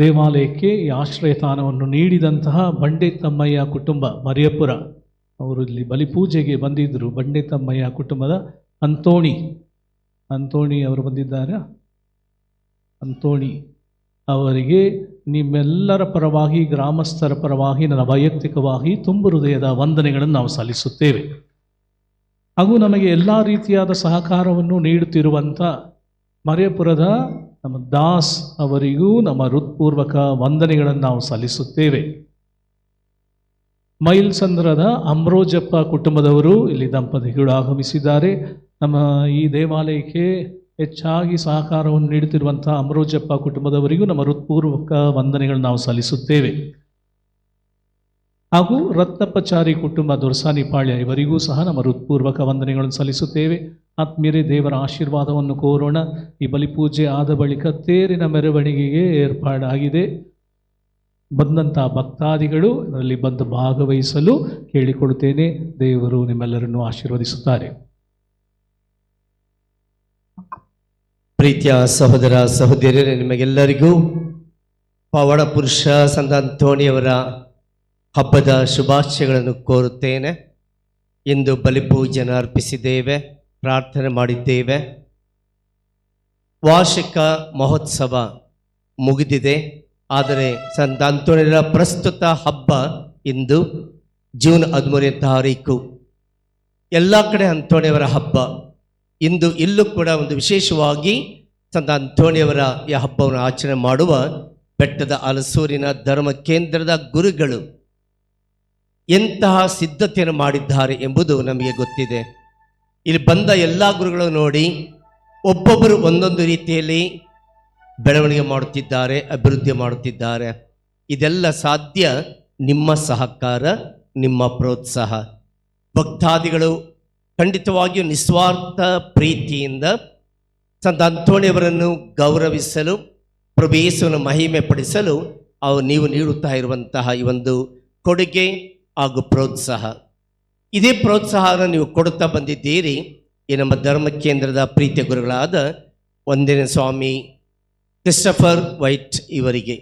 ದೇವಾಲಯಕ್ಕೆ ಈ ಆಶ್ರಯ ತಾಣವನ್ನು ನೀಡಿದಂತಹ ಬಂಡೆ ತಮ್ಮಯ್ಯ ಕುಟುಂಬ ಮರಿಯಪುರ, ಅವರು ಇಲ್ಲಿ ಬಲಿಪೂಜೆಗೆ ಬಂದಿದ್ದರು. ಬಂಡೆ ತಮ್ಮಯ್ಯ ಕುಟುಂಬದ ಅಂತೋಣಿ ಅವರು ಬಂದಿದ್ದಾರೆ. ಅಂತೋಣಿ ಅವರಿಗೆ ನಿಮ್ಮೆಲ್ಲರ ಪರವಾಗಿ, ಗ್ರಾಮಸ್ಥರ ಪರವಾಗಿ, ನನ್ನ ವೈಯಕ್ತಿಕವಾಗಿ ತುಂಬು ಹೃದಯದ ವಂದನೆಗಳನ್ನು ನಾವು ಸಲ್ಲಿಸುತ್ತೇವೆ. ಹಾಗೂ ನಮಗೆ ಎಲ್ಲ ರೀತಿಯಾದ ಸಹಕಾರವನ್ನು ನೀಡುತ್ತಿರುವಂಥ ಮರಿಯಪುರದ ನಮ್ಮ ದಾಸ್ ಅವರಿಗೂ ನಮ್ಮ ಹೃತ್ಪೂರ್ವಕ ವಂದನೆಗಳನ್ನು ನಾವು ಸಲ್ಲಿಸುತ್ತೇವೆ. ಮೈಲ್ಸಂದ್ರದ ಅಮ್ರೋಜಪ್ಪ ಕುಟುಂಬದವರು ಇಲ್ಲಿ ದಂಪತಿಗಳು ಆಗಮಿಸಿದ್ದಾರೆ. ನಮ್ಮ ಈ ದೇವಾಲಯಕ್ಕೆ ಹೆಚ್ಚಾಗಿ ಸಹಕಾರವನ್ನು ನೀಡುತ್ತಿರುವಂಥ ಅಮ್ರೋಜಪ್ಪ ಕುಟುಂಬದವರಿಗೂ ನಮ್ಮ ಹೃತ್ಪೂರ್ವಕ ವಂದನೆಗಳನ್ನು ನಾವು ಸಲ್ಲಿಸುತ್ತೇವೆ. ಹಾಗೂ ರತ್ನಪ್ಪಚಾರಿ ಕುಟುಂಬ ದೊರಸಾನಿಪಾಳ್ಯ ಇವರಿಗೂ ಸಹ ನಮ್ಮ ಹೃತ್ಪೂರ್ವಕ ವಂದನೆಗಳನ್ನು ಸಲ್ಲಿಸುತ್ತೇವೆ. ಆತ್ಮೀಯರೇ, ದೇವರ ಆಶೀರ್ವಾದವನ್ನು ಕೋರೋಣ. ಈ ಬಲಿಪೂಜೆ ಆದ ಬಳಿಕ ತೇರಿನ ಮೆರವಣಿಗೆಗೆ ಏರ್ಪಾಡಾಗಿದೆ. ಬಂದಂಥ ಭಕ್ತಾದಿಗಳು ಇದರಲ್ಲಿ ಬಂದು ಭಾಗವಹಿಸಲು ಕೇಳಿಕೊಳ್ಳುತ್ತೇನೆ. ದೇವರು ನಿಮ್ಮೆಲ್ಲರನ್ನು ಆಶೀರ್ವದಿಸುತ್ತಾರೆ. ಪ್ರೀತಿಯ ಸಹೋದರ ಸಹೋದರಿಯರೇ, ನಿಮಗೆಲ್ಲರಿಗೂ ಪವಾಡ ಪುರುಷ ಸಂತ ಅಂತೋಣಿಯವರ ಹಬ್ಬದ ಶುಭಾಶಯಗಳನ್ನು ಕೋರುತ್ತೇನೆ. ಇಂದು ಬಲಿಪೂಜೆಯನ್ನು ಅರ್ಪಿಸಿದ್ದೇವೆ, ಪ್ರಾರ್ಥನೆ ಮಾಡಿದ್ದೇವೆ. ವಾರ್ಷಿಕ ಮಹೋತ್ಸವ ಮುಗಿದಿದೆ. ಆದರೆ ಸಂತ ಅಂತೋಣಿಯವರ ಪ್ರಸ್ತುತ ಹಬ್ಬ ಇಂದು ಜೂನ್ 13ನೇ ತಾರೀಕು. ಎಲ್ಲ ಕಡೆ ಅಂತೋಣಿಯವರ ಹಬ್ಬ. ಇಂದು ಇಲ್ಲೂ ಕೂಡ ಒಂದು ವಿಶೇಷವಾಗಿ ಸಂತ ಅಂತೋಣಿಯವರ ಈ ಹಬ್ಬವನ್ನು ಆಚರಣೆ ಮಾಡುವ ಬೆಟ್ಟದ ಹಲಸೂರಿನ ಧರ್ಮ ಕೇಂದ್ರದ ಗುರುಗಳು ಎಂತಹ ಸಿದ್ಧತೆಯನ್ನು ಮಾಡಿದ್ದಾರೆ ಎಂಬುದು ನಮಗೆ ಗೊತ್ತಿದೆ. ಇಲ್ಲಿ ಬಂದ ಎಲ್ಲ ಗುರುಗಳು ನೋಡಿ, ಒಬ್ಬೊಬ್ಬರು ಒಂದೊಂದು ರೀತಿಯಲ್ಲಿ ಬೆಳವಣಿಗೆ ಮಾಡುತ್ತಿದ್ದಾರೆ, ಅಭಿವೃದ್ಧಿ ಮಾಡುತ್ತಿದ್ದಾರೆ. ಇದೆಲ್ಲ ಸಾಧ್ಯ ನಿಮ್ಮ ಸಹಕಾರ, ನಿಮ್ಮ ಪ್ರೋತ್ಸಾಹ. ಭಕ್ತಾದಿಗಳು ಖಂಡಿತವಾಗಿಯೂ ನಿಸ್ವಾರ್ಥ ಪ್ರೀತಿಯಿಂದ ಸಂತ ಅಂತೋಣಿಯವರನ್ನು ಗೌರವಿಸಲು, ಪ್ರಭು ಯೇಸುವನ್ನು ಮಹಿಮೆ ಪಡಿಸಲು ನೀವು ನೀಡುತ್ತಾ ಇರುವಂತಹ ಈ ಒಂದು ಕೊಡುಗೆ ಹಾಗೂ ಪ್ರೋತ್ಸಾಹ, ಇದೇ ಪ್ರೋತ್ಸಾಹನ ನೀವು ಕೊಡುತ್ತಾ ಬಂದಿದ್ದೀರಿ. ಈ ನಮ್ಮ ಧರ್ಮ ಕೇಂದ್ರದ ಪ್ರೀತಿಯ ಗುರುಗಳಾದ 1ನೇ ಸ್ವಾಮಿ ಕ್ರಿಸ್ಟಫರ್ ವೈಟ್ ಇವರಿಗೆ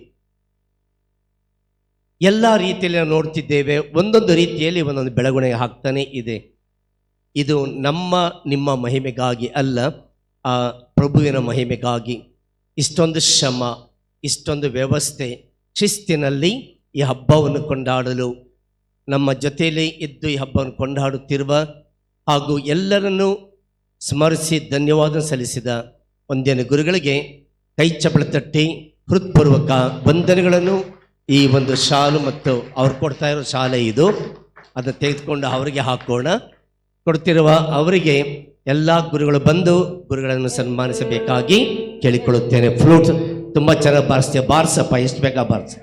ಎಲ್ಲ ರೀತಿಯಲ್ಲಿ ನಾವು ನೋಡ್ತಿದ್ದೇವೆ. ಒಂದೊಂದು ರೀತಿಯಲ್ಲಿ ಒಂದೊಂದು ಬೆಳವಣಿಗೆ ಆಗ್ತಾನೆ ಇದೆ. ಇದು ನಿಮ್ಮ ಮಹಿಮೆಗಾಗಿ ಅಲ್ಲ, ಆ ಪ್ರಭುವಿನ ಮಹಿಮೆಗಾಗಿ. ಇಷ್ಟೊಂದು ಶ್ರಮ, ಇಷ್ಟೊಂದು ವ್ಯವಸ್ಥೆ, ಶಿಸ್ತಿನಲ್ಲಿ ಈ ಹಬ್ಬವನ್ನು ಕೊಂಡಾಡಲು ನಮ್ಮ ಜೊತೆಯಲ್ಲಿ ಇದ್ದು ಈ ಹಬ್ಬವನ್ನು ಕೊಂಡಾಡುತ್ತಿರುವ ಹಾಗೂ ಎಲ್ಲರನ್ನೂ ಸ್ಮರಿಸಿ ಧನ್ಯವಾದ ಸಲ್ಲಿಸಿದ 1ನೇ ಗುರುಗಳಿಗೆ ಕೈ ಚಪ್ಪಳ ತಟ್ಟಿ ಹೃತ್ಪೂರ್ವಕ ವಂದನೆಗಳನ್ನು. ಈ ಒಂದು ಶಾಲು ಮತ್ತು ಅವ್ರು ಕೊಡ್ತಾ ಇರೋ ಶಾಲೆ ಇದು, ಅದನ್ನು ತೆಗೆದುಕೊಂಡು ಅವರಿಗೆ ಹಾಕೋಣ. ಕೊಡ್ತಿರುವ ಅವರಿಗೆ ಎಲ್ಲ ಗುರುಗಳು ಬಂದು ಗುರುಗಳನ್ನು ಸನ್ಮಾನಿಸಬೇಕಾಗಿ ಕೇಳಿಕೊಳ್ಳುತ್ತೇನೆ. ಫ್ಲೂಟ್ ತುಂಬ ಚೆನ್ನಾಗಿ ಬಾರಿಸ್ತೀಯ, ಬಾರ್ಸಪ್ಪ, ಎಷ್ಟು ಬೇಕಾ ಬಾರ್ಸ,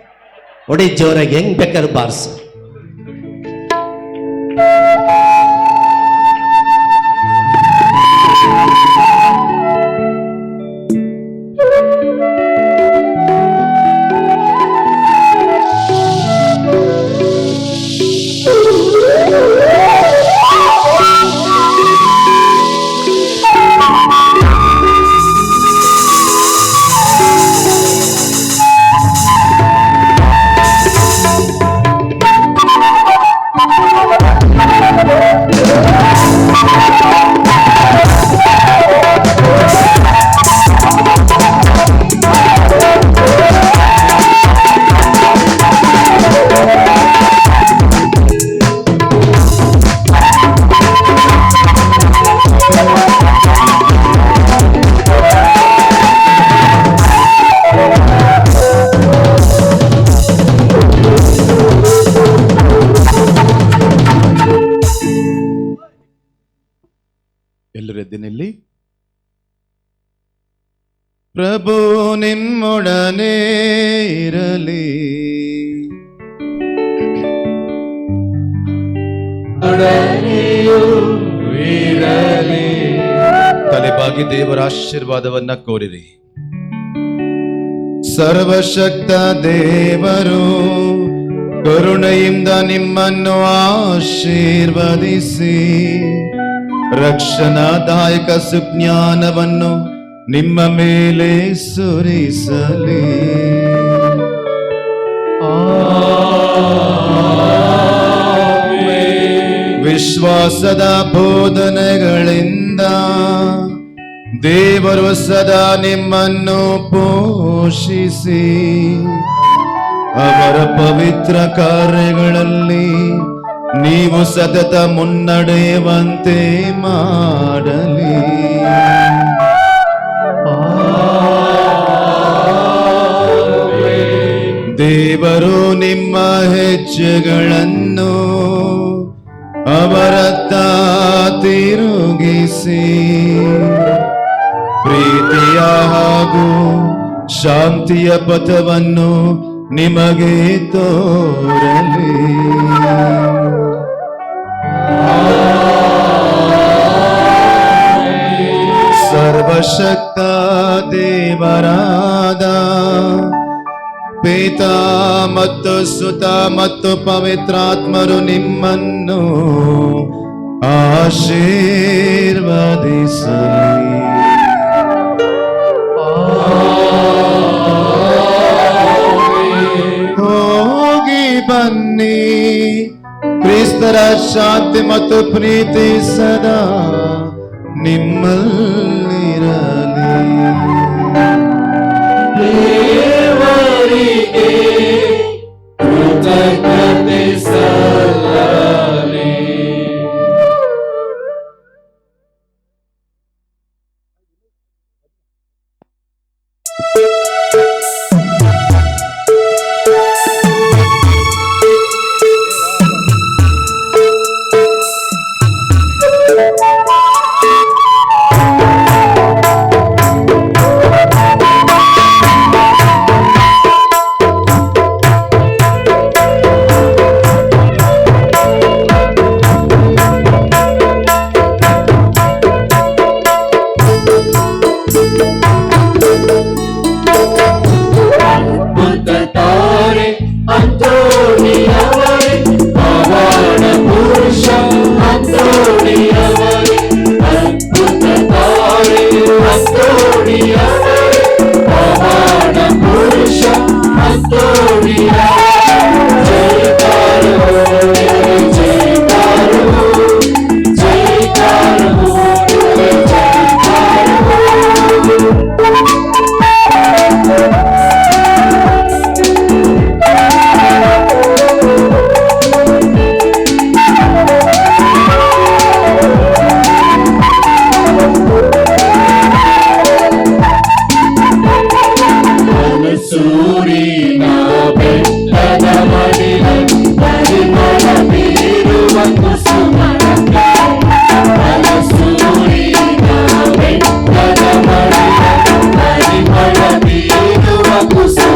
ಒಡಿ ಜೋರಾಗಿ, ಹೆಂಗ್ ಬೇಕಾದ್ರೆ ಬಾರ್ಸ. ಪ್ರಭು ನಿಮ್ಮೊಡನೆ ಇರಲಿ. ತಲೆಬಾಗಿ ದೇವರ ಆಶೀರ್ವಾದವನ್ನ ಕೋರಿರಿ. ಸರ್ವಶಕ್ತ ದೇವರು ಕರುಣೆಯಿಂದ ನಿಮ್ಮನ್ನು ಆಶೀರ್ವದಿಸಿ ರಕ್ಷಣಾದಾಯಕ ಸುಜ್ಞಾನವನ್ನು ನಿಮ್ಮ ಮೇಲೆ ಸುರಿಸಲಿ. ವಿಶ್ವಾಸದ ಬೋಧನೆಗಳಿಂದ ದೇವರು ಸದಾ ನಿಮ್ಮನ್ನು ಪೋಷಿಸಿ ಅವರ ಪವಿತ್ರ ಕಾರ್ಯಗಳಲ್ಲಿ ನೀವು ಸತತ ಮುನ್ನಡೆಯುವಂತೆ ಮಾಡಲಿ. ದೇವರು ನಿಮ್ಮ ಹೆಜ್ಜೆಗಳನ್ನು ಅವರತ್ತ ತಿರುಗಿಸಿ ಪ್ರೀತಿಯ ಹಾಗೂ ಶಾಂತಿಯ ಪಥವನ್ನು ನಿಮಗೆ ತೋರಲಿ. ಸರ್ವಶಕ್ತ ದೇವರಾದ ಪಿತಾ ಮತ್ತು ಸುತ ಮತ್ತು ಪವಿತ್ರಾತ್ಮರು ನಿಮ್ಮನ್ನು ಆಶೀರ್ವದಿಸಲಿ. ಹೋಗಿ ಬನ್ನಿ. ಕ್ರಿಸ್ತರ ಶಾಂತಿ ಮತ್ತು ಪ್ರೀತಿ ಸದಾ ನಿಮ್ಮಲ್ಲಿರಲಿ. ದೇವರಿಗೆ ಕೃತಜ್ಞತೆ ಸಲ್ಲಲಿ. ಕುಸುಮ